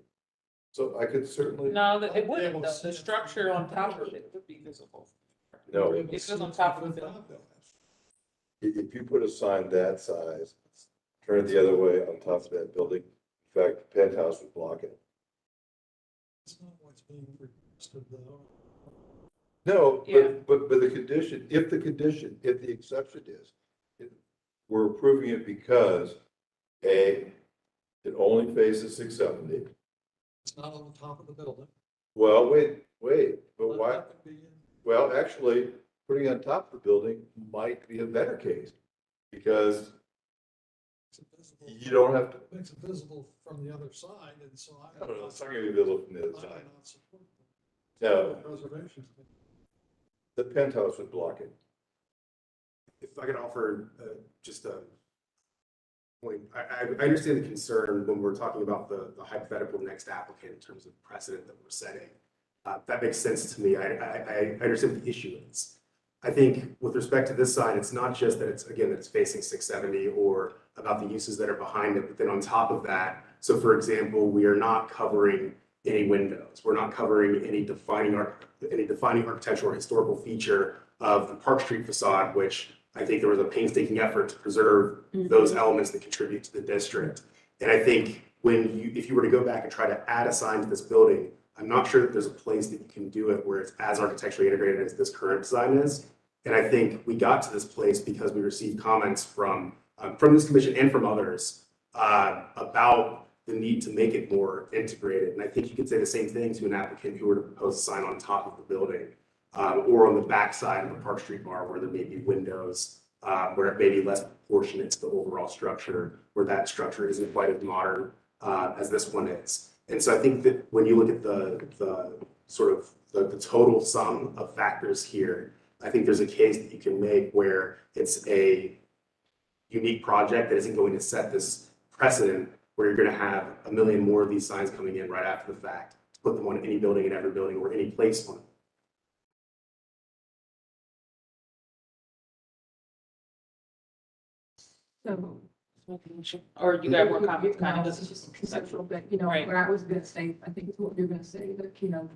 So I could certainly, No, it I'd be wouldn't, able to though. see The it. structure on top of it would be visible. no, It's just on top of the building. if you put a sign that size, turn it the other way on top of that building, in fact, the penthouse would block it. It's not what's being requested though. No, Yeah. but the condition, if the exception is, we're approving it because, A, it only faces 670. It's not on the top of the building. Well, wait, but why? That could be- Well, actually, putting it on top of the building might be a better case, because It's invisible. you don't have to, Makes it visible from the other side, and so I. I don't know, it's not gonna be visible from the I other would side. not support that. No, Preservation. the penthouse would block it. If I could offer just a point, I understand the concern when we're talking about the hypothetical next applicant in terms of precedent that we're setting. That makes sense to me. I understand what the issue is. I think with respect to this sign, it's not just that it's, again, that it's facing 670 or about the uses that are behind it, but then on top of that, so for example, we are not covering any windows. We're not covering any defining architectural or historical feature of the Park Street facade, which I think there was a painstaking effort to preserve those elements that contribute to the district. And I think if you were to go back and try to add a sign to this building, I'm not sure that there's a place that you can do it where it's as architecturally integrated as this current design is. And I think we got to this place because we received comments from this commission and from others about the need to make it more integrated. And I think you could say the same thing to an applicant who were to propose a sign on top of the building or on the back side of a Park Street bar where there may be windows, where it may be less proportionate to the overall structure, where that structure isn't quite as modern as this one is. And so I think that when you look at the sort of the total sum of factors here, I think there's a case that you can make where it's a unique project that isn't going to set this precedent where you're going to have a million more of these signs coming in right after the fact to put them on any building in every building or any place on it. So. Or you got more comments, kind No, of this is just conceptual, but, you know, Right. what I was gonna say, I think is what you're gonna say, that, you know,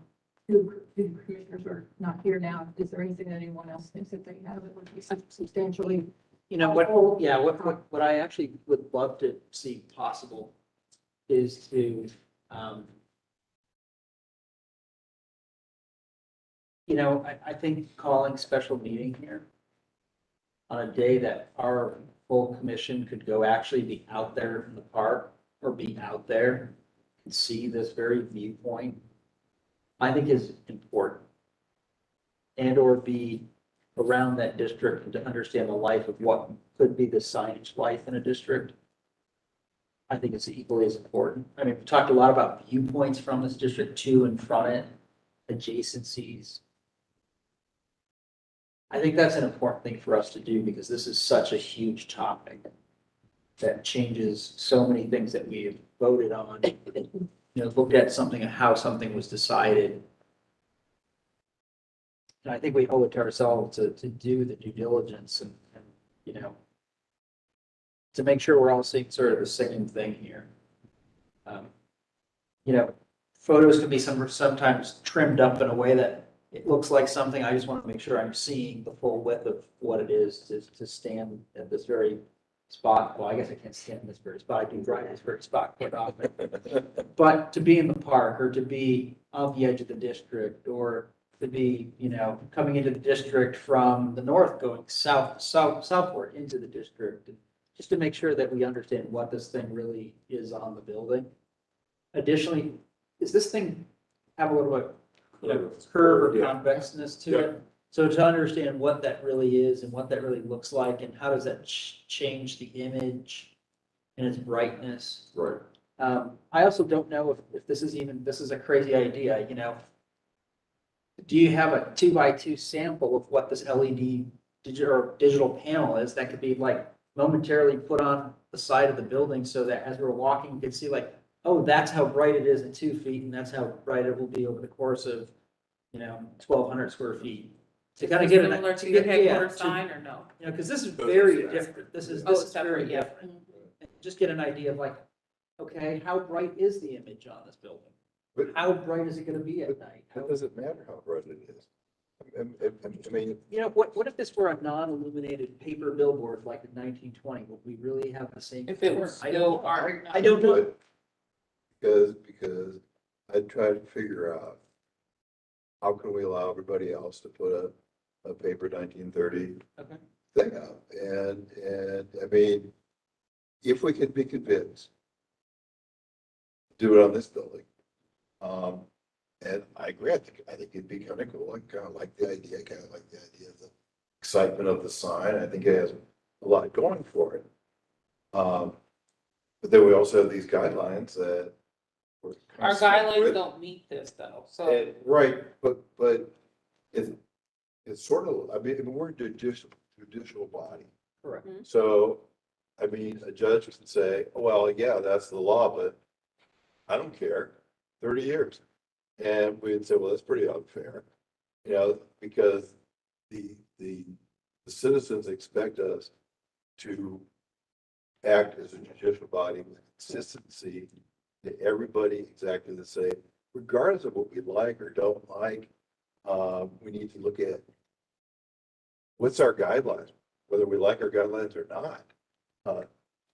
the commissioners are not here now. Is there anything that anyone else thinks that they have that would be substantially? You know, what I actually would love to see possible is to, you know, I think calling special meeting here on a day that our full commission could go actually be out there in the park or be out there and see this very viewpoint, I think is important. And or be around that district and to understand the life of what could be the signage life in a district. I think it's equally as important. I mean, we talked a lot about viewpoints from this district to and from it, adjacencies. I think that's an important thing for us to do because this is such a huge topic that changes so many things that we have voted on, you know, looked at something and how something was decided. And I think we owe it to ourselves to do the due diligence and, you know, to make sure we're all seeing sort of the same thing here. You know, photos can be sometimes trimmed up in a way that it looks like something. I just want to make sure I'm seeing the full width of what it is to stand at this very spot. Well, I guess I can't stand in this very spot. I do drive this very spot quite often. But to be in the park or to be on the edge of the district or to be, you know, coming into the district from the north, going southward into the district, just to make sure that we understand what this thing really is on the building. Additionally, does this thing have a little bit, you know, curve or convexness to it? So to understand what that really is and what that really looks like and how does that change the image and its brightness. Right. I also don't know if this is a crazy idea, you know. Do you have a 2x2 sample of what this LED digital panel is that could be like momentarily put on the side of the building so that as we're walking, you can see like, oh, that's how bright it is at 2 feet and that's how bright it will be over the course of, you know, 1,200 square feet. To kind of get an, Similar to to your get, yeah, headquarters sign or no? you know, because this is Those very are different. This is Oh, very separate, yeah. different. Just get an idea of like, okay, how bright is the image on this building? But- How bright is it gonna be at night? It doesn't matter how bright it is. I mean, You know, what if this were a non-illuminated paper billboard like in 1920? Would we really have the same? If it was I still don't know. art. I don't know. because I tried to figure out how can we allow everybody else to put a paper 1930 Okay. thing up? And I mean, if we can be convinced, do it on this building. And I agree, I think it'd be kind of cool. I kind of like the idea, of the excitement of the sign. I think it has a lot going for it. But then we also have these guidelines that. we're kind Our of stuck guidelines with. don't meet this though, so. Right, but it's sort of, I mean, we're a judicial body. Correct. So, I mean, a judge can say, oh, well, yeah, that's the law, but I don't care, 30 years. And we'd say, well, that's pretty unfair, you know, because the citizens expect us to act as a judicial body with consistency to everybody exactly the same, regardless of what we like or don't like. We need to look at what's our guidelines, whether we like our guidelines or not.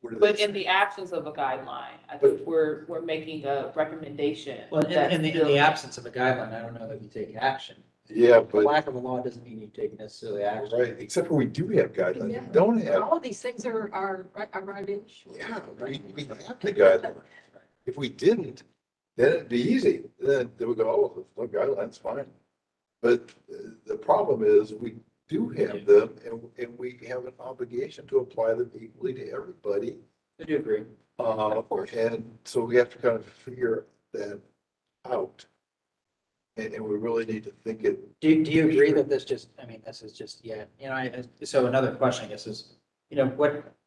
What do But they in the absence of a guideline, I think we're making a recommendation. Well, in that's the still- absence of a guideline, I don't know that we take action. Yeah, The but, lack of a law doesn't mean you take necessarily action. right, except for we do have guidelines, Yeah. we don't have, All of these things are right. yeah, we have the guidelines. If we didn't, then it'd be easy, then they would go, oh, no guidelines, fine. But the problem is, we do have them, and we have an obligation to apply them equally to everybody. I do agree. And so we have to kind of figure that out. And we really need to think it. Do you agree that this just, I mean, this is just, yeah, you know, so another question, I guess, is, you know,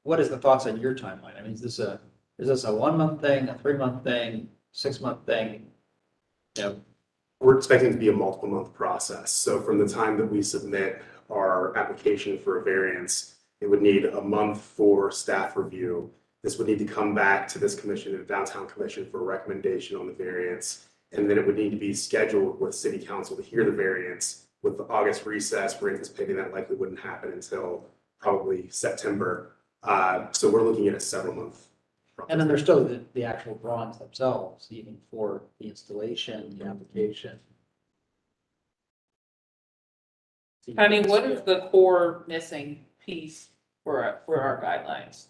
what is the thoughts on your timeline? I mean, is this a 1 month thing, a 3 month thing, 6 month thing? You know, We're expecting to be a multiple month process. So from the time that we submit our application for a variance, it would need a month for staff review. This would need to come back to this commission, the downtown commission, for a recommendation on the variance. And then it would need to be scheduled with city council to hear the variance. With the August recess, we're anticipating that likely wouldn't happen until probably September. So we're looking at a several month. and then there's still the actual drawings themselves, even for the installation, the application. I mean, what is the core missing piece for our guidelines?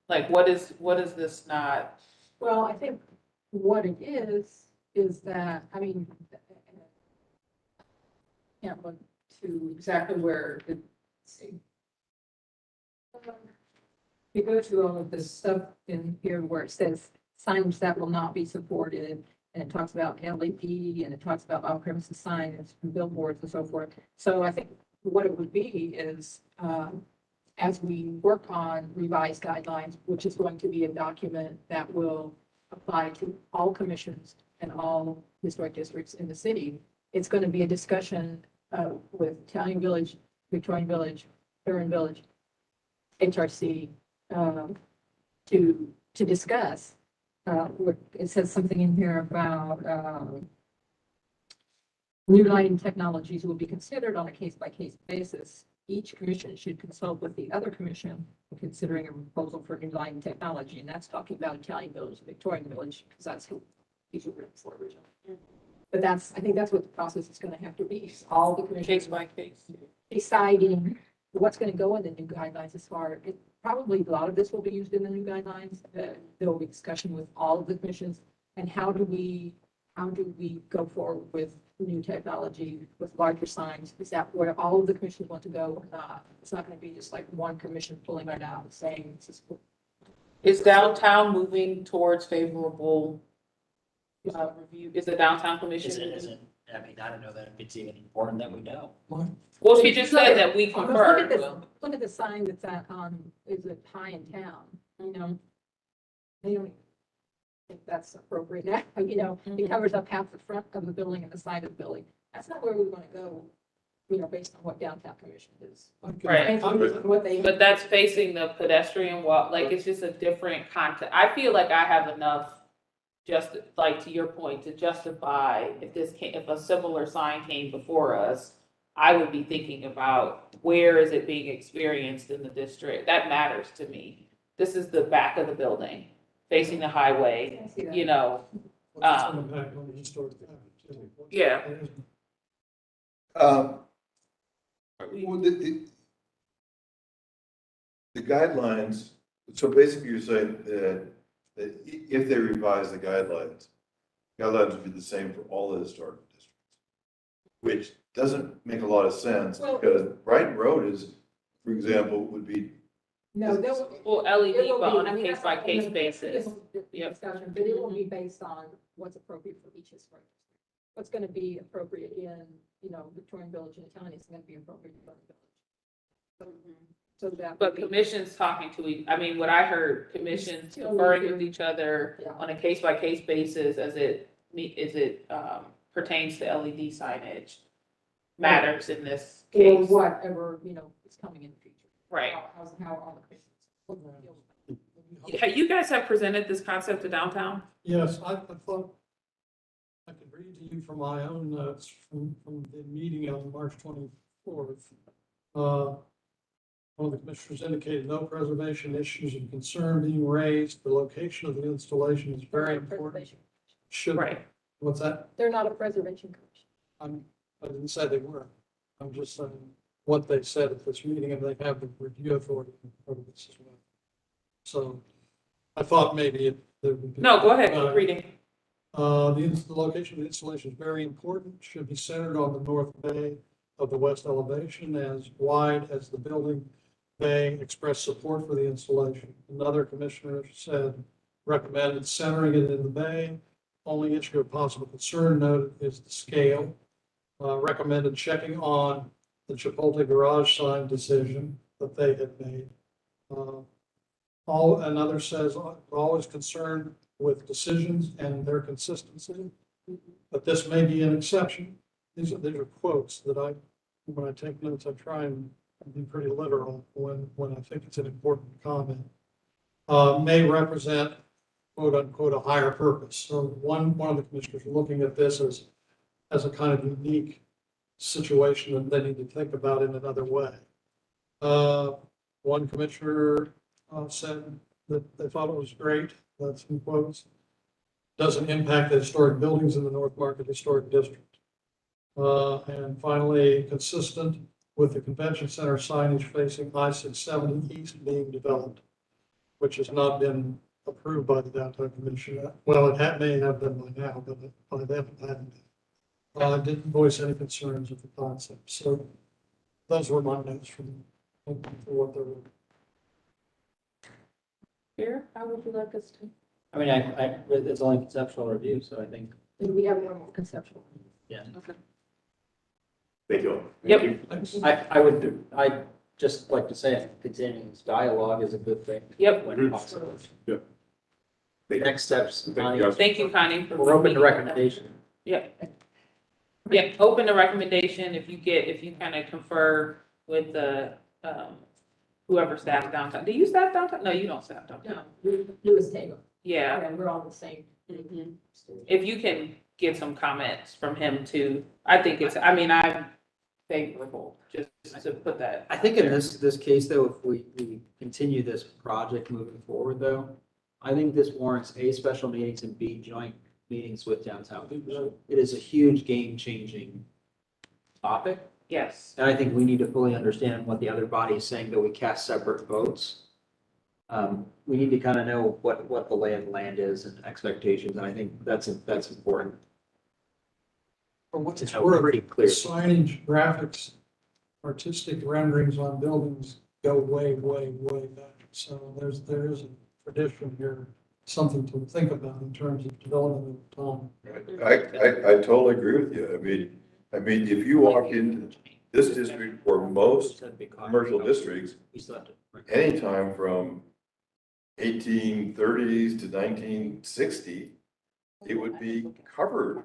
Like, what is this not? Well, I think what it is that, I mean, can't look to exactly where it, let's see. You go to all of this stuff in here where it says signs that will not be supported, and it talks about LED, and it talks about off-premises signs and billboards and so forth. So I think what it would be is, as we work on revised guidelines, which is going to be a document that will apply to all commissions and all historic districts in the city, it's going to be a discussion with Italian Village, Victorian Village, Huron Village, HRC, to discuss. It says something in here about new lighting technologies will be considered on a case-by-case basis. Each commission should consult with the other commission in considering a proposal for new lighting technology, and that's talking about Italian Village, Victorian Village, because that's who these were written for originally. But I think that's what the process is going to have to be. All the commissions Case by case. deciding what's going to go in the new guidelines as far, probably a lot of this will be used in the new guidelines. There will be discussion with all of the commissions, and how do we go forward with new technology with larger signs? Is that where all of the commissions want to go or not? It's not going to be just like one commission pulling it out and saying this is. Is downtown moving towards favorable review? Is the downtown commission? Isn't, I mean, I don't know that it's even important that we know. Well, she just said that we Look at concur. this, look at the sign that's is it high in town, you know? They don't think that's appropriate now, you know, it covers up half the front of the building and the side of the building. That's not where we want to go, you know, based on what downtown commission is. Right. What they. But that's facing the pedestrian walk, like, it's just a different context. I feel like I have enough, just like to your point, to justify if a similar sign came before us, I would be thinking about where is it being experienced in the district? That matters to me. This is the back of the building, facing the highway, I see that. you know, What's its impact on the historic value? Yeah. Well, the guidelines, so basically you're saying that if they revise the guidelines would be the same for all the historic districts, which doesn't make a lot of sense Well- because Brighton Road is, for example, would be, No, there will. well, LED, it will but be- on I a mean, case by that's case a whole basis. different Yep. discussion, but it will be based on what's appropriate for each historic district. What's gonna be appropriate in, Victorian Village and Italian is gonna be appropriate for the village. So that. But would be- commissions talking to I mean, what I heard, commissions conferring with each other Yeah. on a case by case basis as it pertains to LED signage matters in this Or case. whatever, is coming in the future. Right. How all the commissions. Yeah, you guys have presented this concept to downtown? Yes, I thought I could read to you from my own notes from the meeting on March 24th. One of the commissioners indicated no preservation issues of concern being raised. The location of the installation is very important. Should, Right. what's that? They're not a preservation commission. I didn't say they were. I'm just saying what they said at this meeting, and they have the review authority for this as well. So I thought maybe there would be. No, go ahead, keep reading. The location of the installation is very important, should be centered on the north bay of the west elevation, as wide as the building bay, express support for the installation. Another commissioner said, recommended centering it in the bay. Only issue of possible concern noted is the scale. Recommended checking on the Chipotle garage sign decision that they had made. Another says, always concerned with decisions and their consistency, but this may be an exception. These are quotes that when I take notes, I try and be pretty literal when I think it's an important comment. May represent, quote unquote, a higher purpose. So one of the commissioners are looking at this as a kind of unique situation that they need to think about in another way. One commissioner said that they thought it was great, that's in quotes, doesn't impact the historic buildings in the North Market Historic District. And finally, consistent with the convention center signage facing I-670 East being developed, which has not been approved by the downtown commission. Well, it may have been by now, but by then it hadn't been. Didn't voice any concerns with the concept. So those were my notes for what they were. Here, how would you like us to? I mean, it's only conceptual review, so I think, We have one more conceptual. yeah. Thank you all. Yep. I'd just like to say, continuing this dialogue is a good thing. Yep. When possible. Yep. Next steps, Connie, Thank you, Connie. for we're open to meeting. recommendation. Yep. Yeah, open to recommendation if you kind of confer with the, whoever staff downtown. Do you staff downtown? No, you don't staff downtown. No, Lewis Taylor. Yeah, Yeah, we're all the same. if you can get some comments from him too, I'm favorable, just to put that. I think in this case, though, if we continue this project moving forward, though, I think this warrants A, special meetings, and B, joint meetings with downtown. It is a huge game-changing topic, Yes, and I think we need to fully understand what the other body is saying, that we cast separate votes. We need to kind of know what the lay of the land is and expectations, and I think that's important. For what it's To know worth, pretty clear. signage, graphics, artistic renderings on buildings go way, way, way back. So there is a tradition here, something to think about in terms of development of time. I totally agree with you. I mean, if you walk into this district or most commercial districts, anytime from 1830s to 1960, it would be covered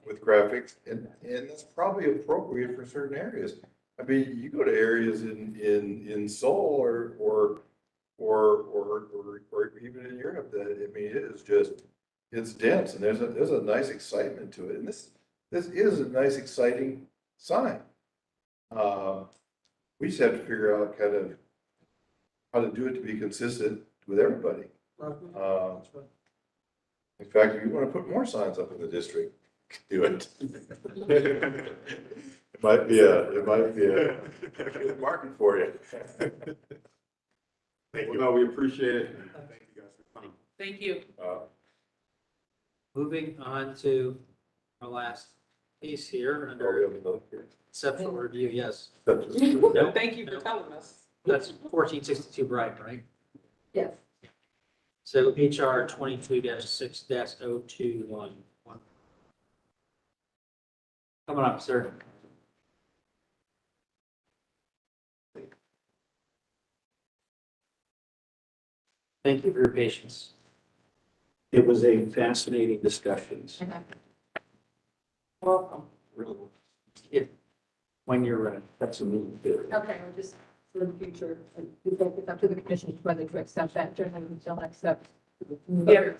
with graphics, and that's probably appropriate for certain areas. I mean, you go to areas in Seoul or even in Europe that, I mean, it is just, it's dense, and there's a nice excitement to it, and this is a nice, exciting sign. We just have to figure out kind of how to do it to be consistent with everybody. In fact, if you want to put more signs up in the district, do it. It might be a good market for you. Thank you. No, we appreciate it. Thank you guys for coming. Thank you. Moving on to our last case here under conceptual review, yes. Thank you for telling us. That's 1462 Brighton, right? Yes. So HR 22-6-021. Coming up, sir. Thank you for your patience. It was a fascinating discussions. Welcome. Really, When you're ready. that's a meeting period. Okay, we'll just, for the future, it's up to the commission whether to accept that, generally we don't accept. Yeah.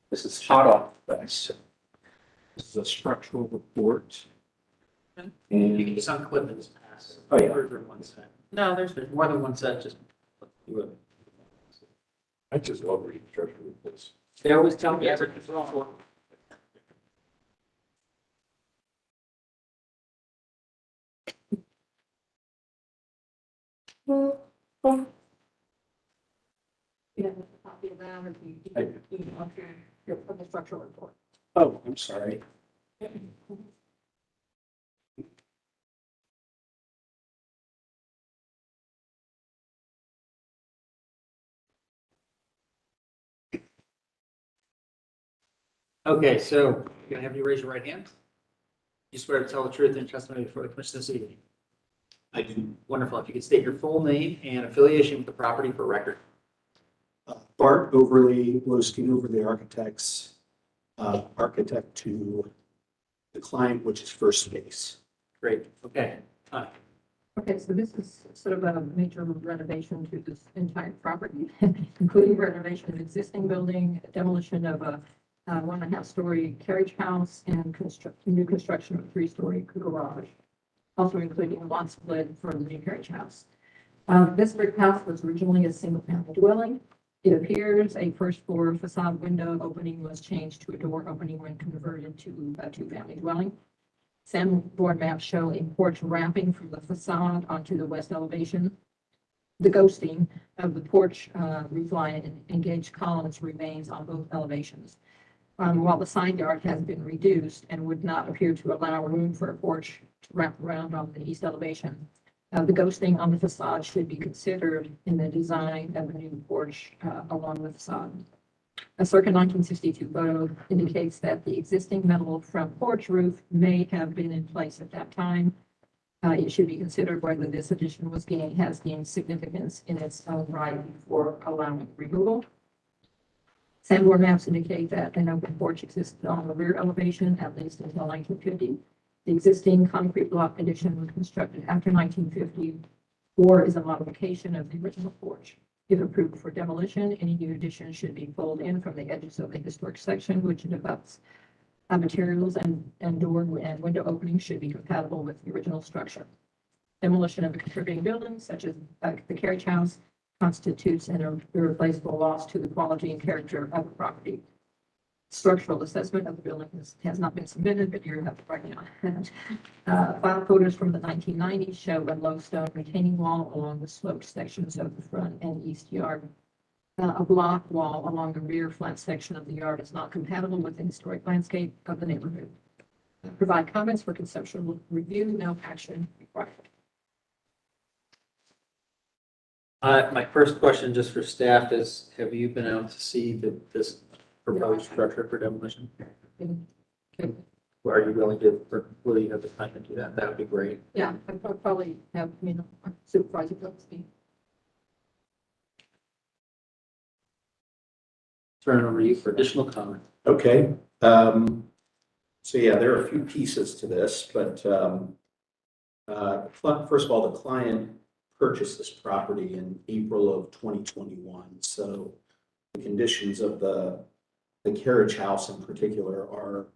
This is hot off the press. This is a structural report. You can And just unclip it. Oh, yeah. Or one set. No, There's more than one set, just. I just love reading treasury reports. They always tell me everything's wrong. You have a copy of that, or do you want your from the structural report? oh, I'm sorry. Okay, so can I have you raise your right hand? You swear to tell the truth in testimony before the commission this evening. I do. Wonderful. If you could state your full name and affiliation with the property for record. Bart Overly, Losky Overly Architects, architect to the client, which is First Space. Great. Okay. Okay, so this is sort of a major renovation to this entire property, including renovation of existing building, demolition of a 1.5-story carriage house, and new construction of a 3-story garage, also including a lot split for the new carriage house. This brick house was originally a single-family dwelling. It appears a first-floor facade window opening was changed to a door opening when converted to a 2-family dwelling. Sanborn maps show a porch wrapping from the facade onto the west elevation. The ghosting of the porch roof line and engaged columns remains on both elevations. While the side yard has been reduced and would not appear to allow room for a porch to wrap around on the east elevation, the ghosting on the facade should be considered in the design of a new porch along the facade. A circa 1962 photo indicates that the existing metal front porch roof may have been in place at that time. It should be considered whether this addition has gained significance in its own right before allowing removal. Sanborn maps indicate that an open porch existed on the rear elevation at least until 1950. The existing concrete block addition was constructed after 1950 or is a modification of the original porch. If approved for demolition, any new addition should be pulled in from the edges of the historic section, which develops materials and door and window openings should be compatible with the original structure. Demolition of the contributing buildings, such as the carriage house, constitutes an irreplaceable loss to the quality and character of the property. Structural assessment of the building has not been submitted, but you have to write down. File photos from the 1990s show a low stone retaining wall along the sloped sections of the front and east yard. A block wall along the rear flat section of the yard is not compatible with the historic landscape of the neighborhood. Provide comments for conceptual review, no action required. My first question just for staff is, have you been able to see this proposed structure for demolition? Okay. Are you willing to, or will you have the time to do that? That would be great. Yeah, I probably have, supervisor folks be. Turn it over to you for additional comment. Okay. So yeah, there are a few pieces to this, but first of all, the client purchased this property in April of 2021. So the conditions of the carriage house in particular are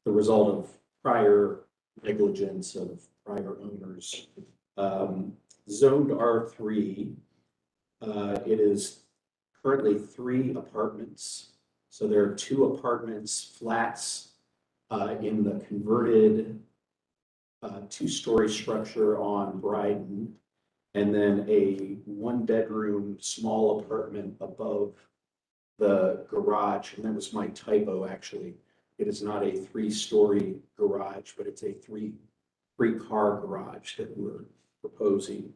the result of prior negligence of prior owners. Zoned R3, it is currently 3 apartments. So there are 2 apartments, flats, in the converted 2-story structure on Brighton, and then a 1-bedroom small apartment above the garage. And that was my typo, actually. It is not a 3-story garage, but it's a 3-car garage that we're proposing.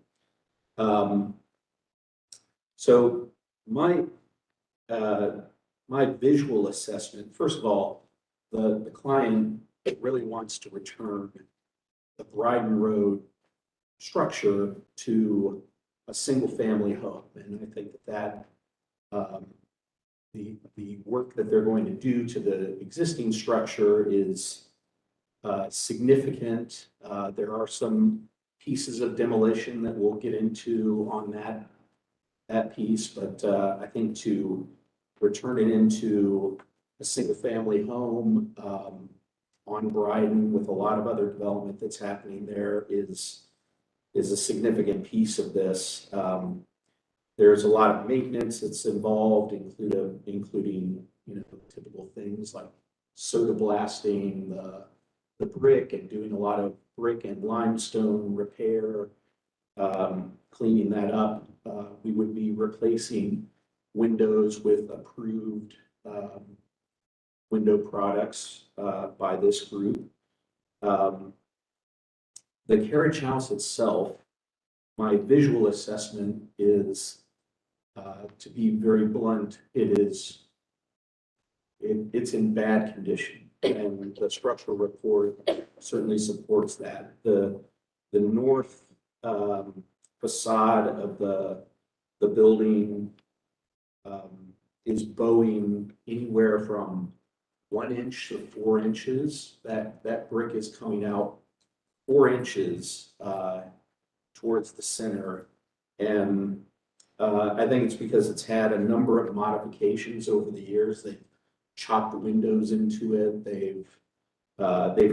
So my visual assessment, first of all, the client really wants to return the Brighton Road structure to a single-family home, and I think that the work that they're going to do to the existing structure is significant. There are some pieces of demolition that we'll get into on that piece, but I think to return it into a single-family home on Brighton with a lot of other development that's happening there is a significant piece of this. There's a lot of maintenance that's involved, including typical things like soda blasting the brick and doing a lot of brick and limestone repair, cleaning that up. We would be replacing windows with approved window products by this group. The carriage house itself, my visual assessment is, to be very blunt, it's in bad condition, and the structural report certainly supports that. The north facade of the building is bowing anywhere from 1 inch to 4 inches. That brick is coming out 4 inches towards the center, and I think it's because it's had a number of modifications over the years. They've chopped the windows into it. They've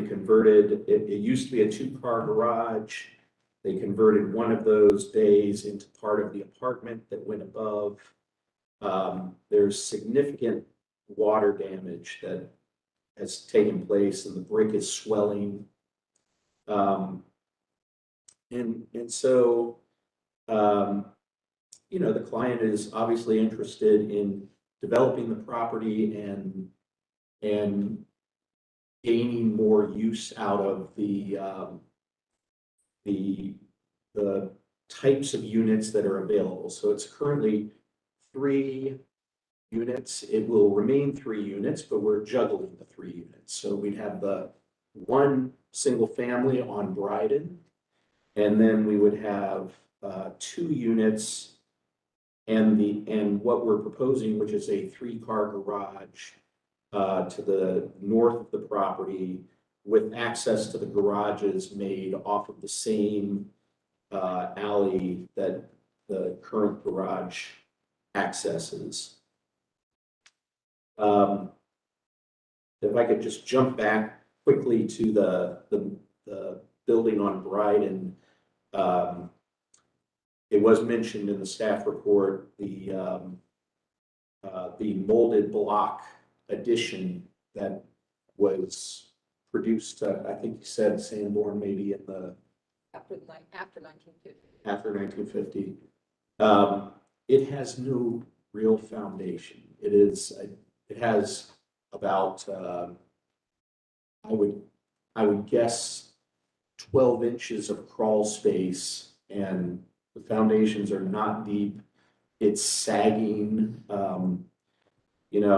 converted it. It used to be a 2-car garage. They converted one of those bays into part of the apartment that went above. There's significant water damage that has taken place, and the brick is swelling. And so, the client is obviously interested in developing the property and gaining more use out of the types of units that are available. So it's currently 3 units. It will remain 3 units, but we're juggling the 3 units. So we'd have the 1 single family on Brighton, and then we would have 2 units and what we're proposing, which is a 3-car garage to the north of the property, with access to the garages made off of the same alley that the current garage accesses. If I could just jump back quickly to the building on Brighton. It was mentioned in the staff report, the molded block addition that was produced, I think you said Sanborn, maybe in the After 1950. after 1950. It has no real foundation. It has about I would guess 12 inches of crawl space, and the foundations are not deep. It's sagging.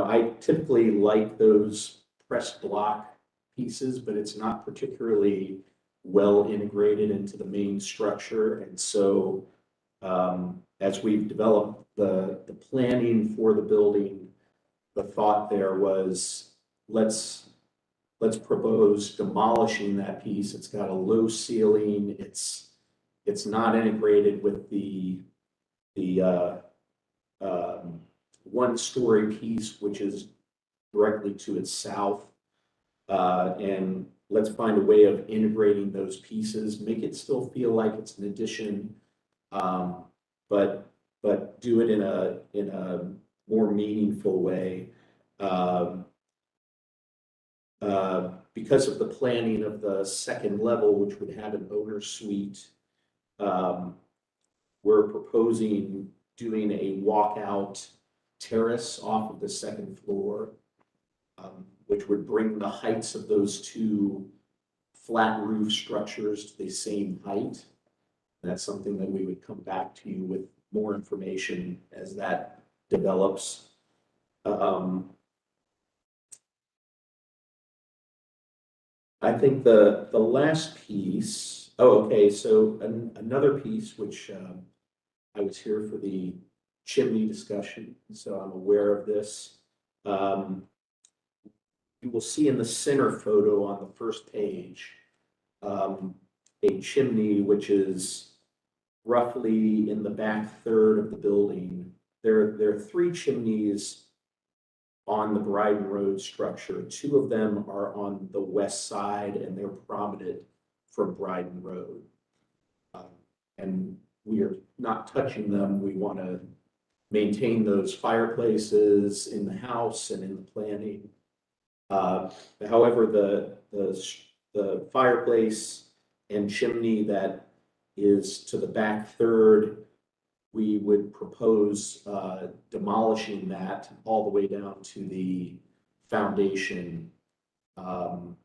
I typically like those pressed block pieces, but it's not particularly well integrated into the main structure. And so as we've developed the planning for the building, the thought there was let's propose demolishing that piece. It's got a low ceiling. It's not integrated with the 1-story piece, which is directly to its south. And let's find a way of integrating those pieces, make it still feel like it's an addition, but do it in a more meaningful way. Because of the planning of the second level, which would have an owner suite, we're proposing doing a walkout terrace off of the second floor, which would bring the heights of those two flat roof structures to the same height. That's something that we would come back to you with more information as that develops. I think the last piece, okay, so another piece which I was here for the chimney discussion, so I'm aware of this. You will see in the center photo on the first page, a chimney which is roughly in the back third of the building. There are 3 chimneys on the Brighton Road structure. 2 of them are on the west side and they're prominent from Brighton Road. And we are not touching them. We want to maintain those fireplaces in the house and in the planning. However, the fireplace and chimney that is to the back third, we would propose demolishing that all the way down to the foundation. And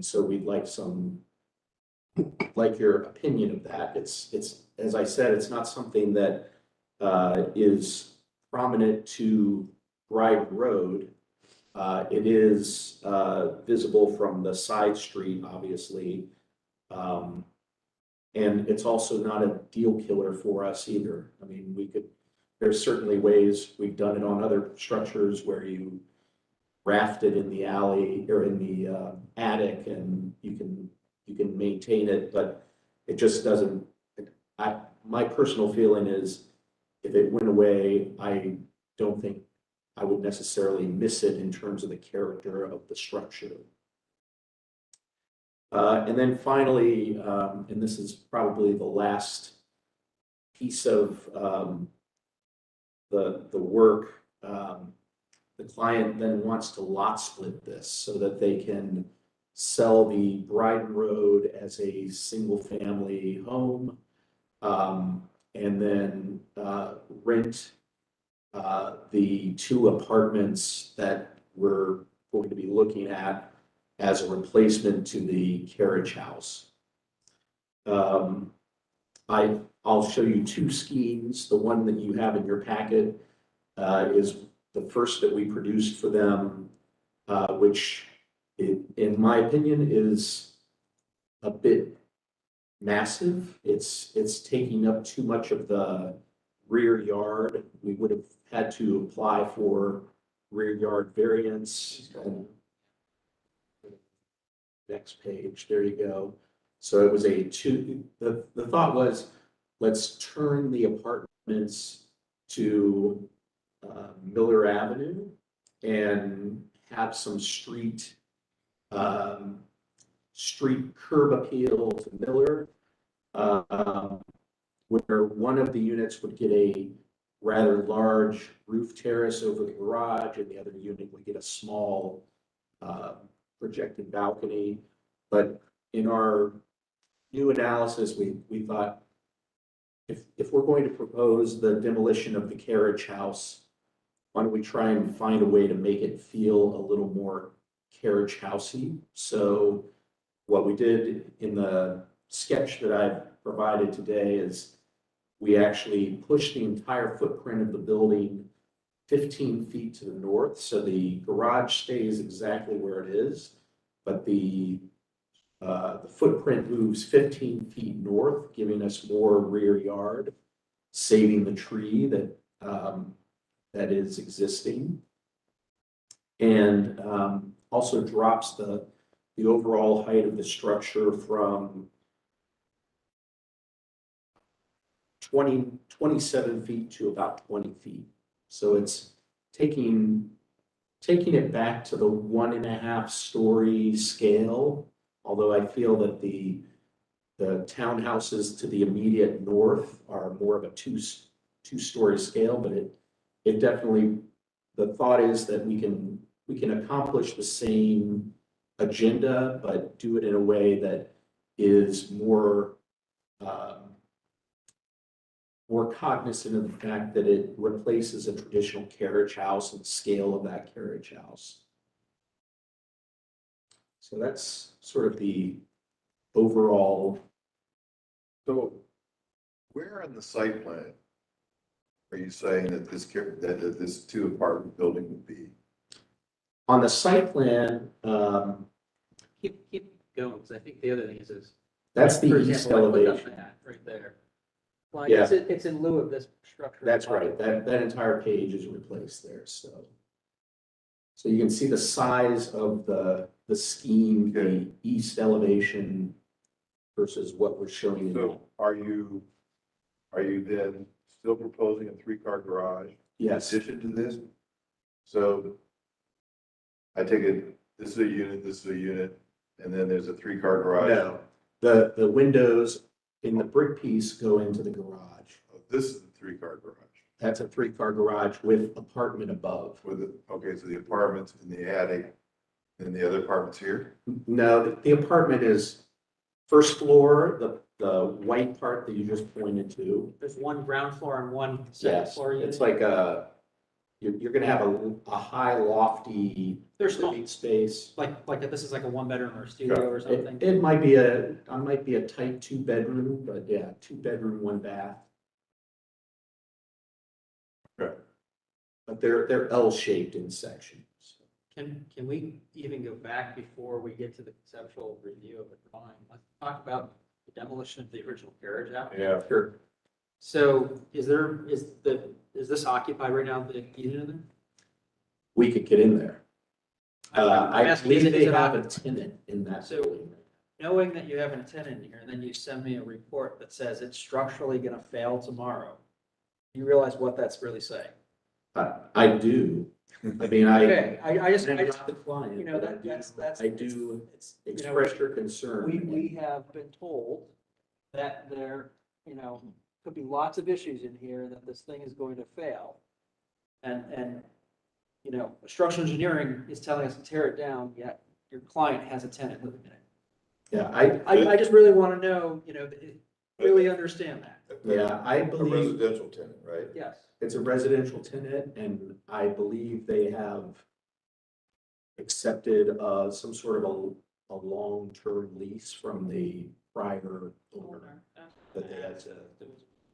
so we'd like your opinion of that. It's as I said, it's not something that is prominent to Brighton Road. It is visible from the side street, obviously. And it's also not a deal killer for us either. I mean, there's certainly ways we've done it on other structures where you raft it in the alley or in the attic and you can maintain it, but it just doesn't, my personal feeling is if it went away, I don't think I would necessarily miss it in terms of the character of the structure. And then finally, and this is probably the last piece of the work, the client then wants to lot split this so that they can sell the Brighton Road as a single family home, and then rent the 2 apartments that we're going to be looking at as a replacement to the carriage house. I'll show you 2 schemes. The one that you have in your packet is the first that we produced for them, which in my opinion is a bit massive. It's taking up too much of the rear yard. We would have had to apply for rear yard variance. And next page, there you go. So it was the thought was, let's turn the apartments to Miller Avenue and have some street curb appeal to Miller, where one of the units would get a rather large roof terrace over the garage and the other unit would get a small projected balcony. But in our new analysis, we thought if we're going to propose the demolition of the carriage house, why don't we try and find a way to make it feel a little more carriage housey? So what we did in the sketch that I've provided today is we actually pushed the entire footprint of the building 15 feet to the north. So the garage stays exactly where it is, but the footprint moves 15 feet north, giving us more rear yard, saving the tree that is existing, and also drops the overall height of the structure from 27 feet to about 20 feet. So it's taking taking it back to the 1.5 story scale, although I feel that the townhouses to the immediate north are more of a two-story scale, but it definitely, the thought is that we can accomplish the same agenda, but do it in a way that is more cognizant of the fact that it replaces a traditional carriage house and the scale of that carriage house. So that's sort of the overall. So where on the site plan are you saying that this 2 apartment building would be? On the site plan, Keep going, because I think the other thing is. that's For the example, east like, look up elevation. that right there. Like, Yeah. it's in lieu of this structure. That's right. That entire page is replaced there, so. So you can see the size of the scheme, the east elevation versus what we're showing you. So are you then still proposing a 3-car garage? Yes. In addition to this? So I take it, this is a unit, and then there's a 3-car garage? No, the windows in the brick piece go into the garage. Oh, this is the 3-car garage. That's a 3-car garage with apartment above. Okay, so the apartment's in the attic, and the other apartment's here? No, the apartment is first floor, the white part that you just pointed to. There's one ground floor and one second Yes, floor unit. it's like you're gonna have a high lofty They're small. living space. Like this is like a 1-bedroom or a studio or something. It might be a type 2-bedroom, but yeah, 2-bedroom, 1 bath. Okay. But they're L-shaped in sections. Can we even go back before we get to the conceptual review of the drawing? Let's talk about the demolition of the original carriage out. Yeah. Sure. So is this occupied right now, the unit in there? We could get in there. I'm I asking, believe is they it have a occupied? tenant in that So- building. Knowing that you have a tenant here, and then you send me a report that says it's structurally gonna fail tomorrow, you realize what that's really saying? I do. I mean, Okay, I just, I'm not the client, you know, but I do- that's. I do it's, you know, express your concern. we have been told that there, could be lots of issues in here, that this thing is going to fail. And, structural engineering is telling us to tear it down, yet your client has a tenant living in it. Yeah, I just really want to know, really understand that. yeah, I A believe residential tenant, right? Yes. it's a residential tenant, and I believe they have accepted some sort of a long-term lease from the prior owner that they had to.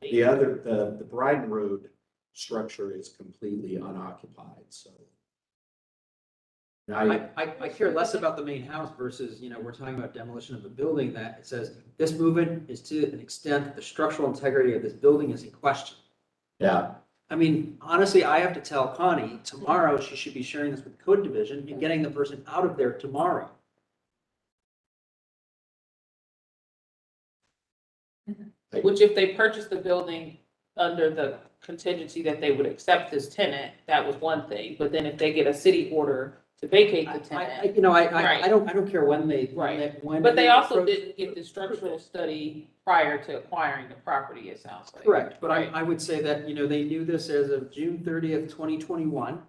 The Brighton Road structure is completely unoccupied, so. I care less about the main house versus, we're talking about demolition of a building that it says this movement is to an extent that the structural integrity of this building is in question. Yeah, I mean, honestly, I have to tell Connie tomorrow she should be sharing this with the code division and getting the person out of there tomorrow. Which if they purchased the building under the contingency that they would accept this tenant, that was one thing. But then if they get a city order to vacate the tenant. I don't care when they. Right. when But they also approach- didn't get the structural study prior to acquiring the property, it sounds like. Correct, but Right. I would say that, they knew this as of June 30th, 2021.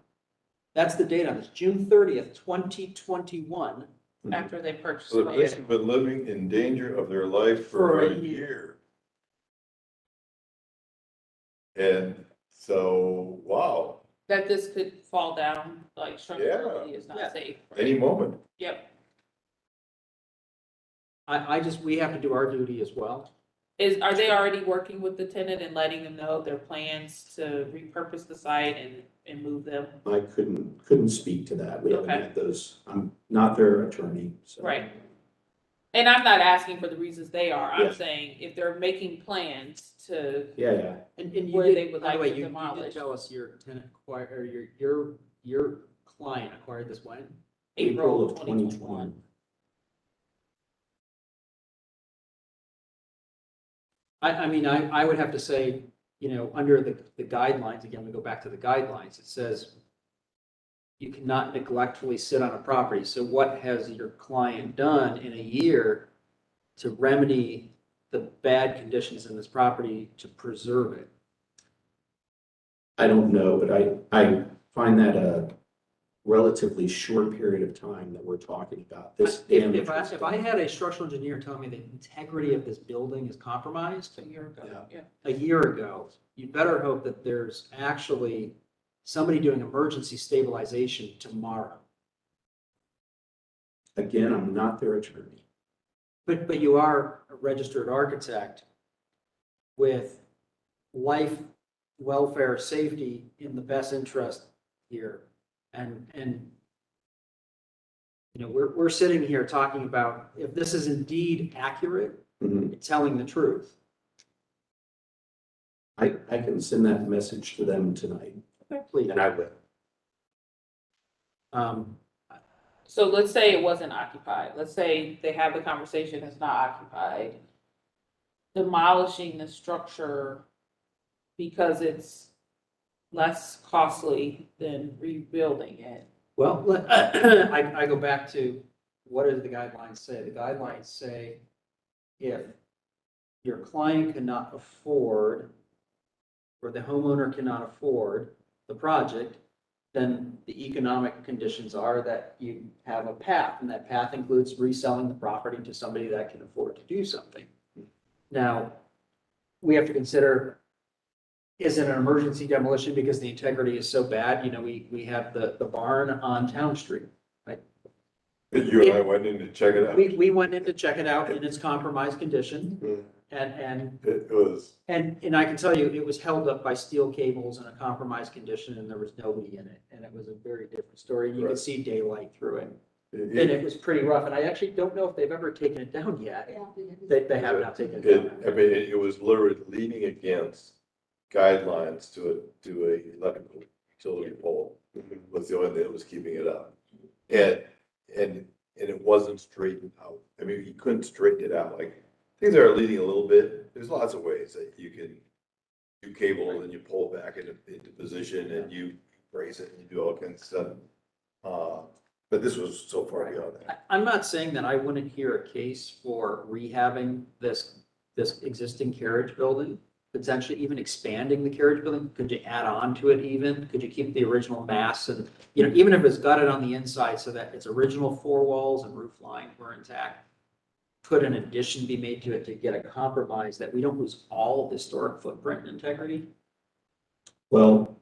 That's the date on this, June 30th, 2021. After they purchased. So the the person been living in danger of their life For for a a year. And so, wow, That this could fall down, like structurally is Yeah. not safe. any moment. Yep. We have to do our duty as well. Are they already working with the tenant and letting them know their plans to repurpose the site and move them? I couldn't speak to that. We haven't Okay. had those. I'm not their attorney, so. Right. And I'm not asking for the reasons they are. Yeah. I'm saying if they're making plans to, Yeah. And you Where did, they would by the like way, to you demolish. did tell us your tenant acquired, or your client acquired this when? April of 2021. I would have to say, under the guidelines, again, we go back to the guidelines, it says you cannot neglectfully sit on a property. So what has your client done in a year to remedy the bad conditions in this property to preserve it? I don't know, but I find that a relatively short period of time that we're talking about. This damage was If I done. had a structural engineer tell me the integrity of this building is compromised A year ago, yeah. a year ago, you better hope that there's actually somebody doing emergency stabilization tomorrow. Again, I'm not their attorney. But you are a registered architect with life, welfare, safety in the best interest here. And you know, we're sitting here talking about if this is indeed accurate, Mhm. telling the truth. I can send that message to them tonight, Please. and I will. So let's say it wasn't occupied. Let's say they have the conversation, it's not occupied. Demolishing the structure because it's less costly than rebuilding it. Well, I go back to, what do the guidelines say? The guidelines say if your client cannot afford, or the homeowner cannot afford the project, then the economic conditions are that you have a path, and that path includes reselling the property to somebody that can afford to do something. Now, we have to consider, is it an emergency demolition because the integrity is so bad? You know, we have the barn on Town Street. You and I went in to check it out. We went in to check it out in its compromised condition, and It was, And I can tell you, it was held up by steel cables in a compromised condition, and there was nobody in it, and it was a very different story, and you could Right. see daylight through it. And it, it was pretty rough, and I actually don't know if they've ever taken it down yet. Yeah. They have not taken it down. I mean, it was literally leaning against guidelines to a electrical utility pole. Was the only thing that was keeping it up. And it wasn't straightened out. I mean, you couldn't straighten it out. Like, things are leaning a little bit. There's lots of ways that you can do cable and you pull it back into position and you brace it and you do all kinds of stuff. But this was so far beyond that. I'm not saying that I wouldn't hear a case for rehabbing this existing carriage building, potentially even expanding the carriage building. Could you add on to it even? Could you keep the original mass and, you know, even if it's gutted on the inside so that its original four walls and roof line were intact? Could an addition be made to it to get a compromise that we don't lose all of the historic footprint and integrity? Well,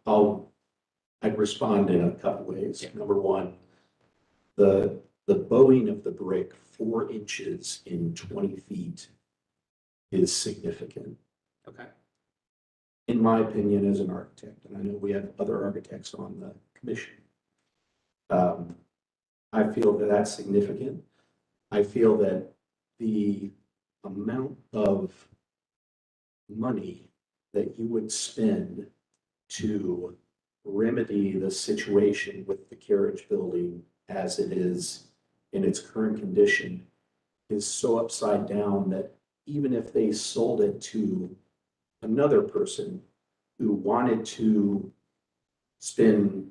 I'd respond in a couple ways. Yeah. Number one, the bowing of the brick 4 inches in 20 feet is significant. Okay. In my opinion, as an architect, and I know we have other architects on the commission. I feel that that's significant. I feel that the amount of money that you would spend to remedy the situation with the carriage building as it is in its current condition is so upside down that even if they sold it to another person who wanted to spend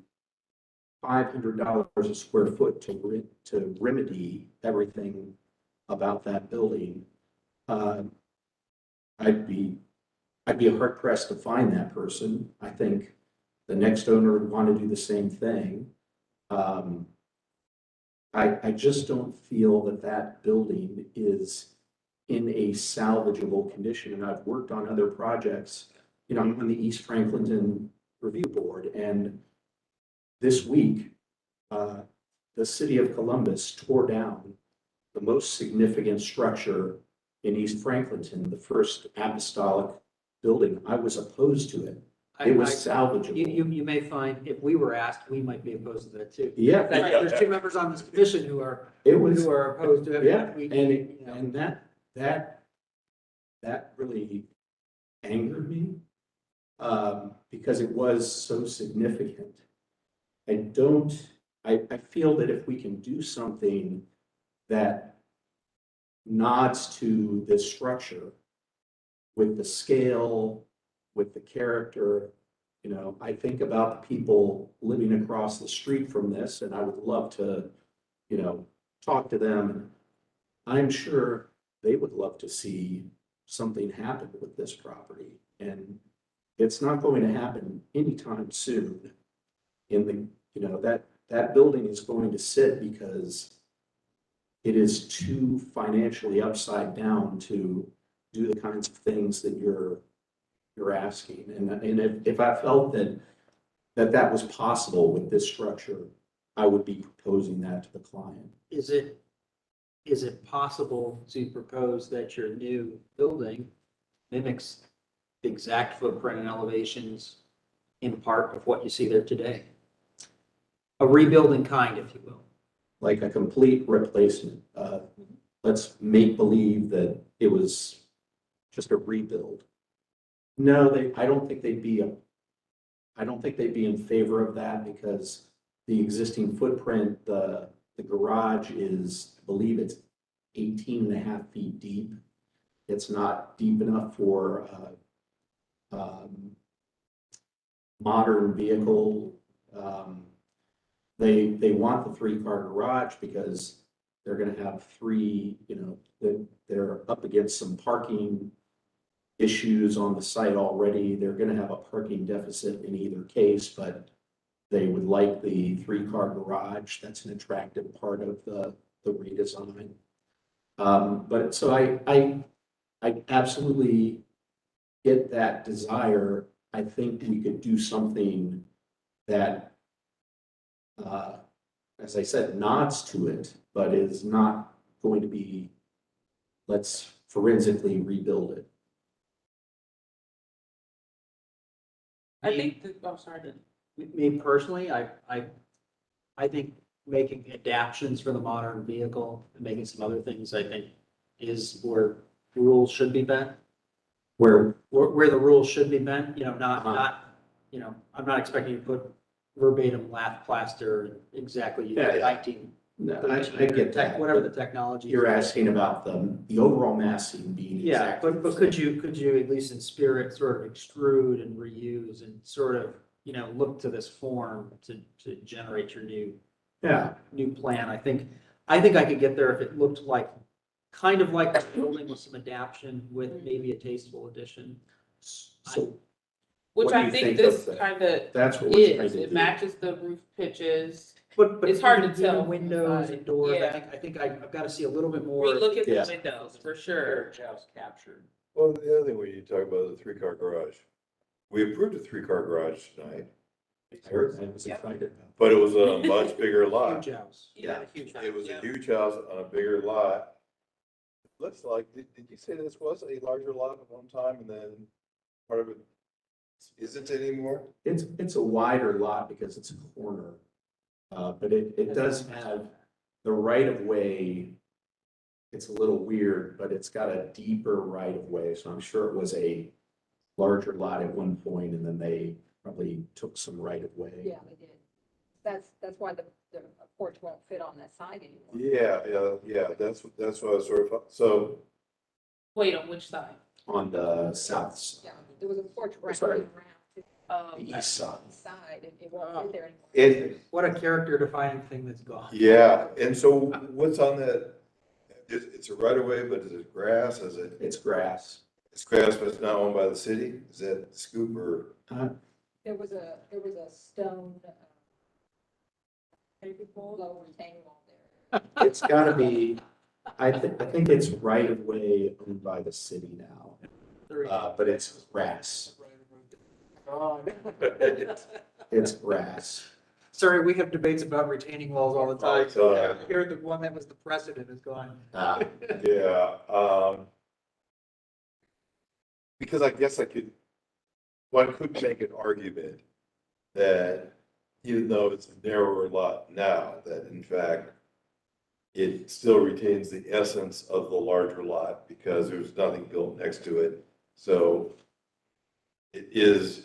$500 a square foot to remedy everything about that building, I'd be hard pressed to find that person. I think the next owner would want to do the same thing. I just don't feel that building is in a salvageable condition. And I've worked on other projects. You know, I'm on the East Franklinton Review Board, and this week, the city of Columbus tore down the most significant structure in East Franklinton, the first apostolic building. I was opposed to it. It was salvageable. You may find, if we were asked, we might be opposed to that too. Yeah. In fact, there's 2 members on this commission who are opposed to it. Yeah, We- and that really angered me, because it was so significant. I feel that if we can do something that nods to this structure with the scale, with the character, You know, I think about the people living across the street from this, and I would love to, you know, talk to them. I'm sure they would love to see something happen with this property, and it's not going to happen anytime soon. In the, you know, that building is going to sit because it is too financially upside down to do the kinds of things that you're asking. And if I felt that was possible with this structure, I would be proposing that to the client. Is it possible to propose that your new building mimics the exact footprint and elevations in part of what you see there today? A rebuilding kind, if you will. Like a complete replacement. Let's make believe that it was just a rebuild. No, I don't think they'd be in favor of that because the existing footprint, the garage is, I believe it's 18.5 feet deep. It's not deep enough for modern vehicle. They want the 3-car garage because they're going to have 3, you know, they're up against some parking issues on the site already. They're going to have a parking deficit in either case, but they would like the 3-car garage. That's an attractive part of the redesign. But so I absolutely get that desire. I think we could do something that, as I said, nods to it, but is not going to be, let's forensically rebuild it. I think, I'm sorry. Me personally, I think making adaptions for the modern vehicle and making some other things, I think, is where the rules should be bent. Where the rules should be bent, you know, not, you know, I'm not expecting you to put verbatim lath plaster exactly Yeah. 19. No, I get that. Whatever the technology. You're asking about the overall massing being Yeah, exactly but the same. could you at least in spirit sort of extrude and reuse and sort of, you know, look to this form to generate your new plan? I think I could get there if it looked like, kind of like a building with some adaptation with maybe a tasteful addition. So Which what do I you think think of this that? kind of That's what we're trying is. to It do. matches the roof pitches. But It's hard to even tell. windows and doors, Yeah. I think I've got to see a little bit more. Relook at Yeah. the windows for sure. Captured. Well, the other thing when you talk about the 3-car garage, we approved a 3-car garage tonight, I heard that. I was excited. but it was a much bigger lot. Huge house. Yeah, huge. It was Yeah. a huge house on a bigger lot. Looks like, did you say this was a larger lot at one time and then part of it isn't anymore? It's a wider lot because it's a corner. But it does have the right of way. It's a little weird, but it's got a deeper right of way. So I'm sure it was a larger lot at one point and then they probably took some right of way. Yeah, they did. That's why the porch won't fit on that side anymore. Yeah, that's what I was sort of, so, Wait, on which side? On the south side, Yeah, there was a porch right Sorry. around the east side. the side, and it won't fit there anymore. What a character defining thing that's gone. yeah, and so what's on that? It's a right of way, but is it grass? Is it, It's grass. it's grass, but it's not owned by the city? Is that the scoop or? There was a stone, low retaining wall there. It's gotta be, I think it's right of way owned by the city now, but it's grass. It's grass. Sorry, we have debates about retaining walls all the time. All the time. Here, the one that was the precedent is gone. Yeah, because I guess one could make an argument that even though it's a narrower lot now, that in fact, it still retains the essence of the larger lot because there's nothing built next to it. So it is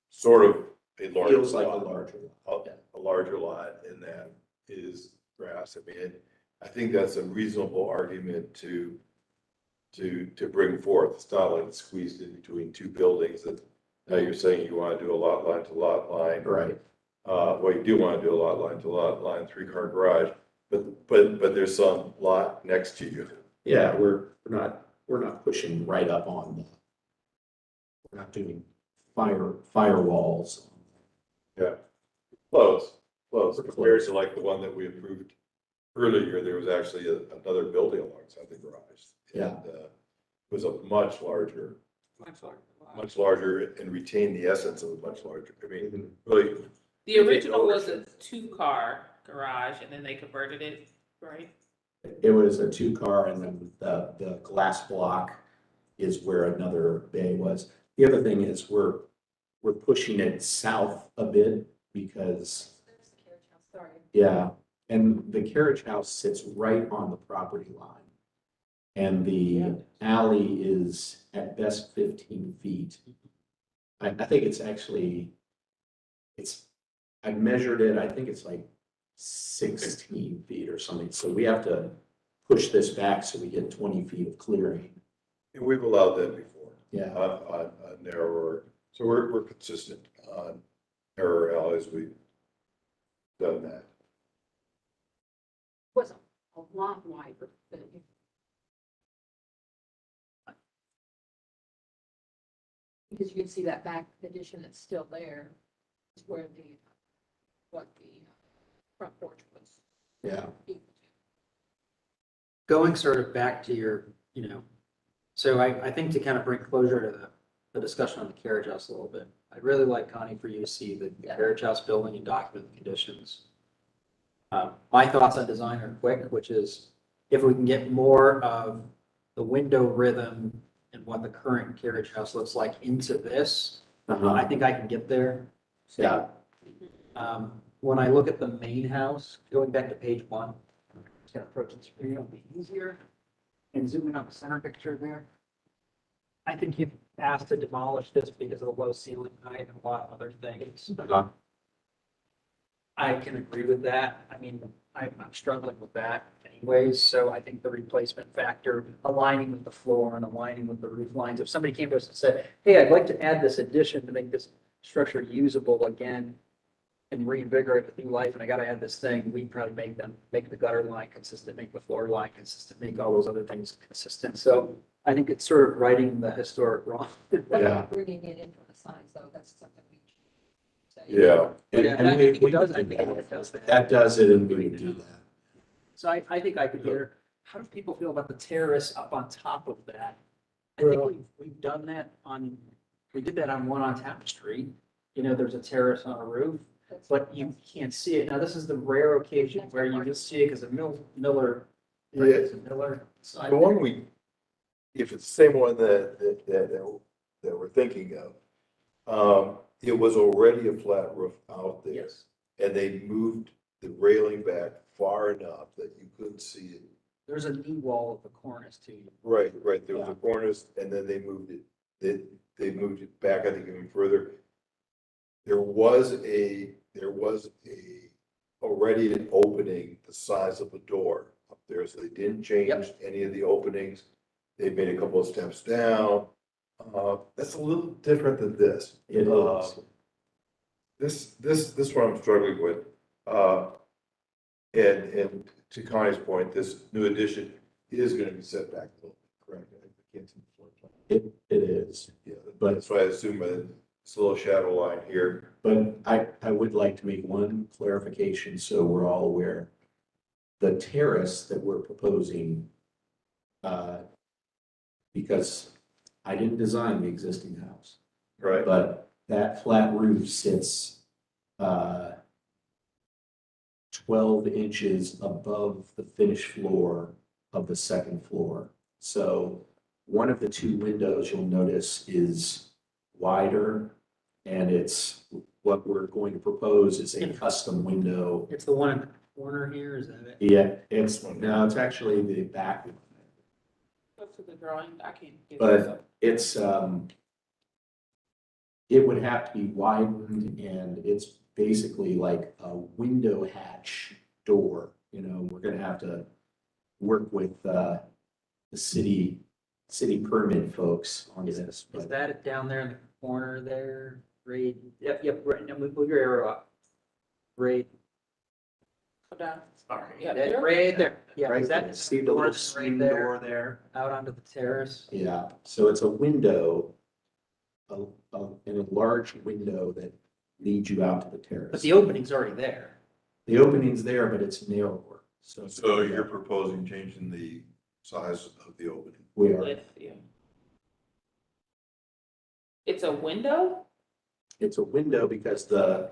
sort of a larger Feels like a lot. larger lot. A larger lot, and that is grass. I mean, I think that's a reasonable argument to bring forth. It's not like it's squeezed in between two buildings that Now you're saying you want to do a lot line to lot line. Right. Well, you do want to do a lot line to lot line, 3-car garage, but there's some lot next to you. Yeah, we're not pushing right up on the, we're not doing firewalls. Yeah. Close. Compared to like the one that we approved earlier, there was actually another building alongside the garage. Yeah. And, it was a much larger and retained the essence of a much larger. I mean, really. The original was a 2-car garage and then they converted it, right? It was a 2-car and then the glass block is where another bay was. The other thing is we're pushing it south a bit because, yeah, and the carriage house sits right on the property line. And the alley is at best 15 feet. I think it's actually, I measured it, I think it's like 16 feet or something. So we have to push this back so we get 20 feet of clearing. And we've allowed that before. Yeah. On narrower, so we're consistent on narrower alleys, we've done that. Was a lot wider than you. Because you can see that back addition that's still there is where the front porch was. Yeah. Going sort of back to your, so I think to kind of bring closure to the discussion on the carriage house a little bit, I'd really like, Connie, for you to see the carriage house building and document the conditions. My thoughts on design are quick, which is if we can get more of the window rhythm and what the current carriage house looks like into this, I think I can get there. Yeah. When I look at the main house, going back to page 1, I'm just gonna approach the screen, it'll be easier. And zoom in on the center picture there. I think you've asked to demolish this because of the low ceiling height and a lot of other things. I can agree with that. I mean, I'm struggling with that anyways, so I think the replacement factor, aligning with the floor and aligning with the roof lines. If somebody came to us and said, hey, I'd like to add this addition to make this structure usable again and reinvigorate with new life, and I gotta add this thing, we'd probably make the gutter line consistent, make the floor line consistent, make all those other things consistent. So I think it's sort of righting the historic wrong. Yeah. Bringing it in from the side, so that's something we should say. Yeah. And we does, I think it does that. that does it and we do that. So I think I could hear, how do people feel about the terrace up on top of that? I think we've done that we did that on one on Tappan Street. There's a terrace on a roof, but you can't see it. Now, this is the rare occasion where you just see it because of Miller. Yeah. It's a Miller side. The one if it's the same one that we're thinking of, it was already a flat roof out there. Yes. And they moved the railing back far enough that you couldn't see it. There's a knee wall of the cornice too. Right. There was a cornice and then they moved it, they moved it back, I think, even further. There was already an opening the size of a door up there, so they didn't change any of the openings. They made a couple of steps down. That's a little different than this. It is. This one I'm struggling with. And to Connie's point, this new addition is going to be set back a little bit, correct? I can't see the floor plan. It is. Yeah, but that's why I assume it's a little shadow line here. But I would like to make one clarification so we're all aware. The terrace that we're proposing, because I didn't design the existing house, Right. but that flat roof sits 12 inches above the finished floor of the second floor. So one of the two windows you'll notice is wider, and what we're going to propose is a custom window. It's the one in the corner here, is that it? Yeah, it's actually the back. Go to the drawing, I can't. get But it's, it would have to be widened, and it's basically like a window hatch door. We're gonna have to work with the city permit folks on this. Is that it down there in the corner there, right, yep, right, now move your arrow up. Right, Go down. sorry, Yeah, that- there. right there, yeah, Right is there. that See the door little right swing there, door there? out onto the terrace? Yeah, so it's a window, and a large window that leads you out to the terrace. But the opening's already there. The opening's there, but it's narrower, so. So you're proposing changing the size of the opening? We are, Yeah. It's a window? it's a window because the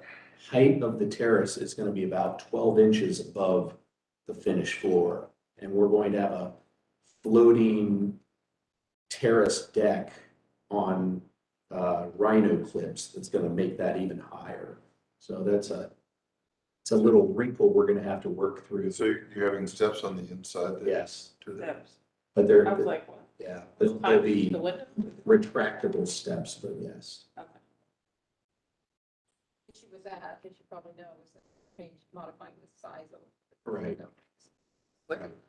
height of the terrace is gonna be about 12 inches above the finished floor. And we're going to have a floating terrace deck on rhino clips that's gonna make that even higher. So it's a little wrinkle we're gonna have to work through. So you're having steps on the inside? that- Yes, To that? Steps. but they're, I was like, what? yeah, there'll be The window? retractable steps, but yes. Okay. Issue with that, as you probably know, is that change, modifying the size of. Right.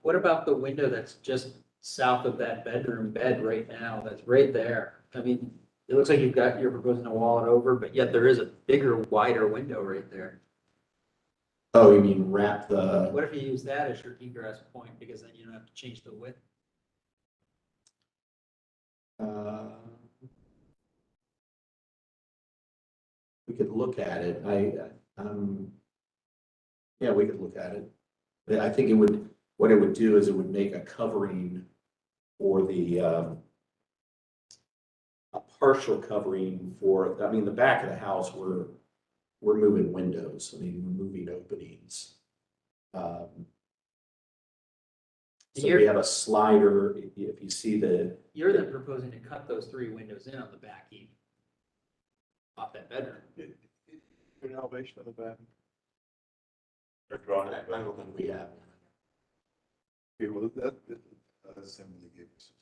What about the window that's just south of that bedroom bed right now, that's right there? I mean, it looks like you're proposing to wall it over, but yet there is a bigger, wider window right there. Oh, you mean wrap the, What if you use that as your egress point, because then you don't have to change the width? we could look at it. Yeah, we could look at it. But I think what it would do is it would make a covering for a partial covering for, I mean, the back of the house, we're moving windows. I mean, we're moving openings. So we have a slider, if you see You're then proposing to cut those 3 windows in on the back even, off that bedroom. An elevation of the back? Or drawing I it don't back? think we have. Okay, well, that's something you gave us.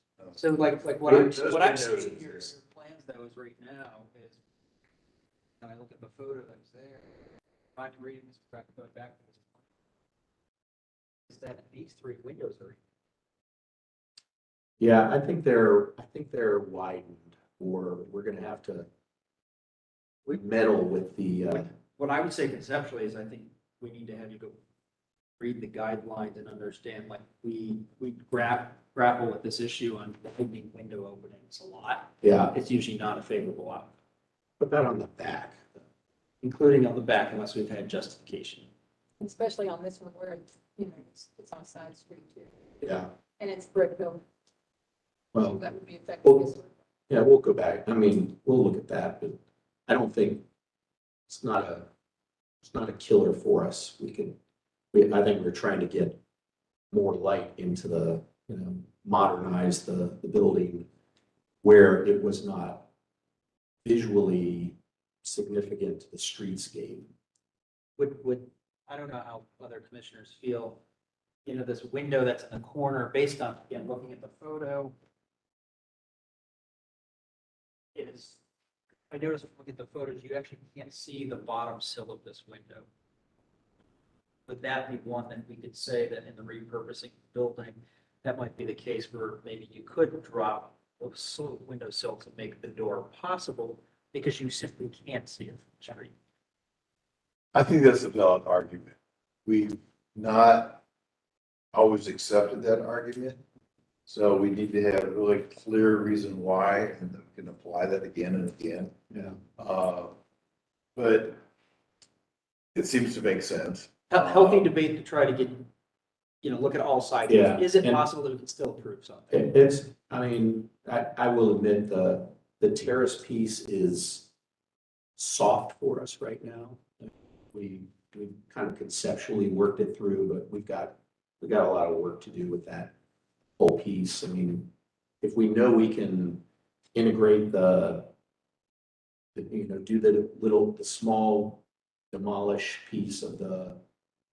So like what Yeah, I'm, those what I'm windows seeing is here there. is plans that was right now is, and I look at the photo that's there, I'm reading this back, going back to this. Is that these 3 windows are, Yeah, I think they're widened, or we're gonna have to meddle with the, what I would say conceptually is I think we need to have you go read the guidelines and understand, like, we grapple with this issue on widening window openings a lot. yeah, It's usually not a favorable outcome, put that on the back. including on the back unless we've had justification. Especially on this one where it's, it's on a side street too, Yeah, and it's brick built, so well, that would be effective. yeah, we'll go back. I mean, we'll look at that, but I don't think it's not a killer for us. I think we're trying to get more light into the, modernize the building where it was not visually significant to the streetscape. I don't know how other commissioners feel, this window that's in the corner, based on, again, looking at the photo. I noticed when looking at the photos, you actually can't see the bottom sill of this window. Would that be one that we could say that in the repurposing building, that might be the case where maybe you could drop the window sill to make the door possible because you simply can't see it from the street? I think that's a valid argument. We've not always accepted that argument. So we need to have a really clear reason why, and we can apply that again and again. Yeah. But it seems to make sense. Healthy debate to try to get, look at all sides. Yeah, Is it and- possible that we can still approve something? I will admit the terrace piece is soft for us right now. We kind of conceptually worked it through, but we've got a lot of work to do with that whole piece. I mean, if we know we can integrate do the small demolish piece of the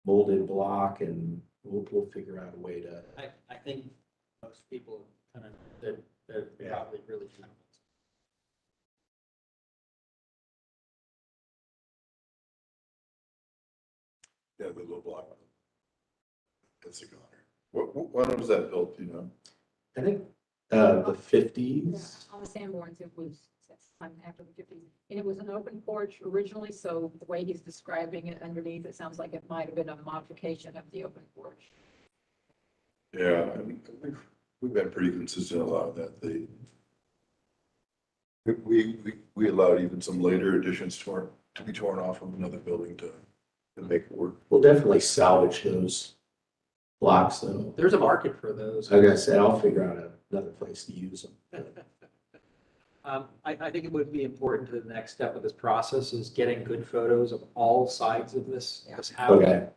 molded block, and we'll figure out a way to. I think most people kind of, they're probably really kind of. Yeah, the little block. That's a goner. When was that built, I think the Yeah, 50s. on the Sanborns, it was sometime after the 50s. And it was an open porch originally, so the way he's describing it underneath, it sounds like it might have been a modification of the open porch. Yeah, and we've been pretty consistent about that. We allowed even some later additions to be torn off of another building to make it work. We'll definitely salvage those blocks though. There's a market for those. Like I said, I'll figure out another place to use them. I think it would be important to the next step of this process is getting good photos of all sides of this house. Okay.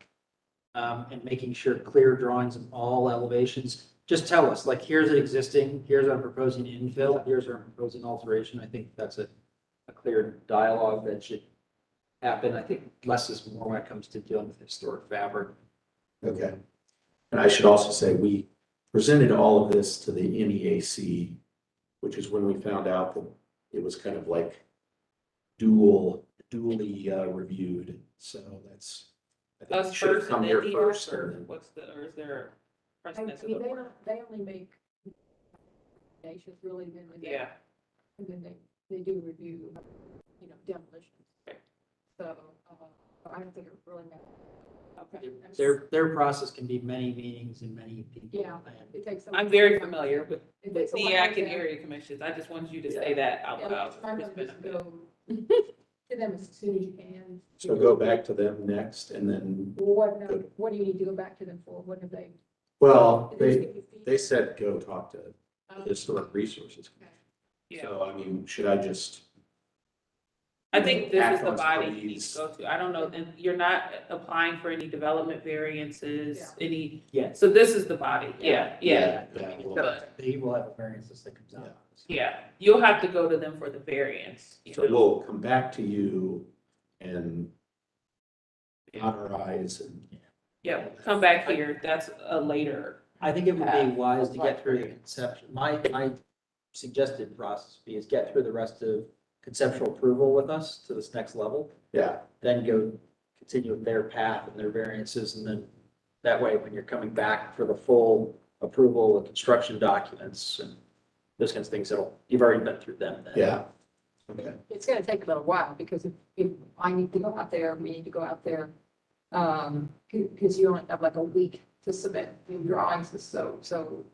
And making sure clear drawings of all elevations. Just tell us, like, here's it existing, here's what I'm proposing infill, here's what I'm proposing alteration. I think that's a clear dialogue that should happen. I think less is more when it comes to dealing with historic fabric. Okay. And I should also say, we presented all of this to the NEAC, which is when we found out that it was kind of like dually reviewed. So that's, I think Us it should have first come and here then first. or and then- or is there a I precedence of mean, the they board? only make recommendations really, then Yeah, and then they do review, demolitions. Okay. So, I don't think it really matters. okay. Their process can be many meetings and many people. Yeah. And It takes. I'm very familiar with It takes a while NEAC and to- area commissions. I just wanted you to say that out Yeah, loud. try for to his just benefit. go to them as soon as you can. So go back to them next and then, What do you need to go back to them for? What have they? well, Did give you they feedback? said, go talk to Um, historic resources. Yeah. So, I mean, should I just, I think this is act the on body some of you need these? to go to. I don't know, and you're not applying for any development variances, Yeah. any, Yes. so this is the body. Yeah, yeah. Yeah, well, But, They will have a variance that comes out. yeah, you'll have to go to them for the variance. you so know. we'll come back to you and dot our i's and. Yeah, come back here. That's a later. I think it would be wise to get through the conception. My suggested process would be is get through the rest of conceptual approval with us to this next level, Yeah, then go continue with their path and their variances, and then that way, when you're coming back for the full approval of construction documents and those kinds of things, you've already been through them then. yeah. Okay. It's gonna take a little while, because if I need to go out there, we need to go out there. Because you only have like a week to submit new drawings, so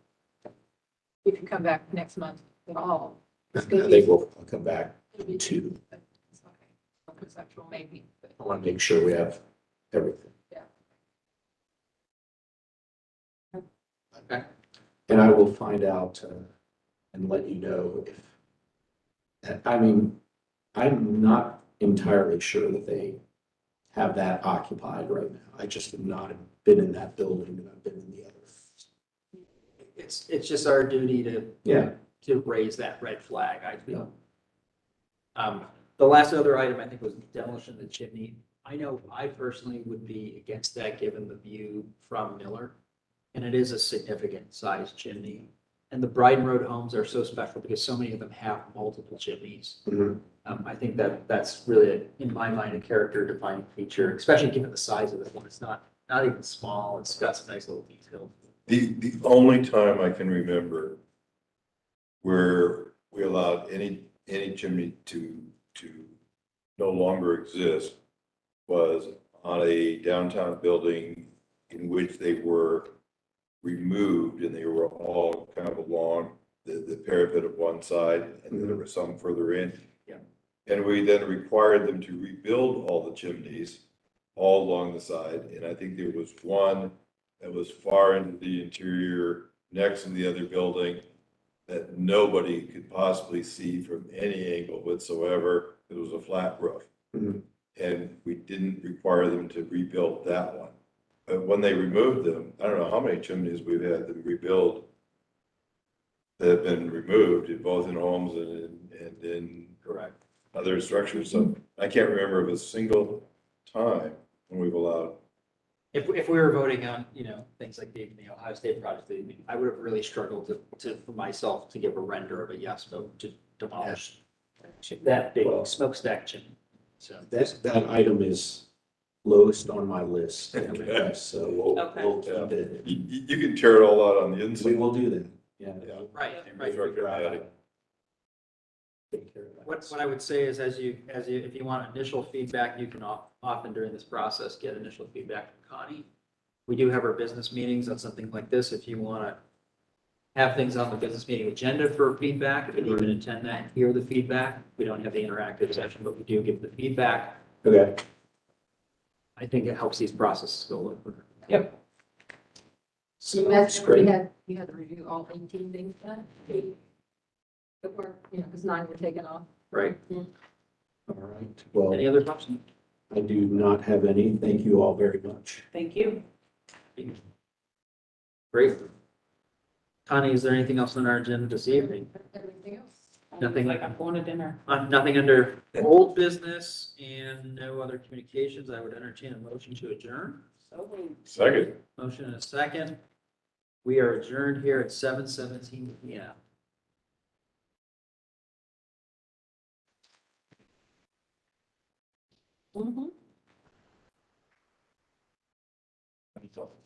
if you come back next month at all, I it's gonna be. think we'll come back it'll be- to, it's okay. Conceptual maybe, but I want to make sure we have everything. Okay. And I will find out and let you know if, I mean, I'm not entirely sure that they have that occupied right now. I just have not been in that building and I've been in the other. It's just our duty Yeah. to raise that red flag, I feel. The last other item, I think, was demolition of the chimney. I know I personally would be against that, given the view from Miller. And it is a significant sized chimney. And the Brighton Road homes are so special because so many of them have multiple chimneys. Mhm. I think that's really, in my mind, a character defining feature, especially given the size of this one. It's not even small. It's got some nice little detail. The only time I can remember where we allowed any chimney to no longer exist was on a downtown building in which they were removed and they were all kind of along the parapet of one side and there were some further in. Yeah. And we then required them to rebuild all the chimneys all along the side. And I think there was one that was far into the interior next to the other building that nobody could possibly see from any angle whatsoever. It was a flat roof. Mhm. And we didn't require them to rebuild that one. But when they removed them, I don't know how many chimneys we've had them rebuild that have been removed, both in homes and in Correct. other structures. So I can't remember of a single time when we've allowed. If we were voting on, things like the Ohio State project, I would have really struggled for myself to give a render of a yes vote to demolish that big smokestack chimney. So That item is lowest on my list. Okay. So we'll Okay. keep it. You can tear it all out on the inside. We will do that. Yeah. right. Figure it out. take care of that. What I would say is if you want initial feedback, you can often during this process get initial feedback from Connie. We do have our business meetings on something like this. If you want to have things on the business meeting agenda for feedback, if you even attend that, hear the feedback. We don't have the interactive session, but we do give the feedback. Okay. I think it helps these processes go a little quicker. Yep. So That's you great. had to review all 18 things then? That were, because 9 were taken off. Right. All right. Well, Any other questions? I do not have any. Thank you all very much. Thank you. Great. Connie, is there anything else on our agenda this evening? Everything else. Nothing. Like I'm going to dinner. Nothing under old business and no other communications. I would entertain a motion to adjourn. So moved. Second. Motion and a second. We are adjourned here at 7:17 PM. Mhm.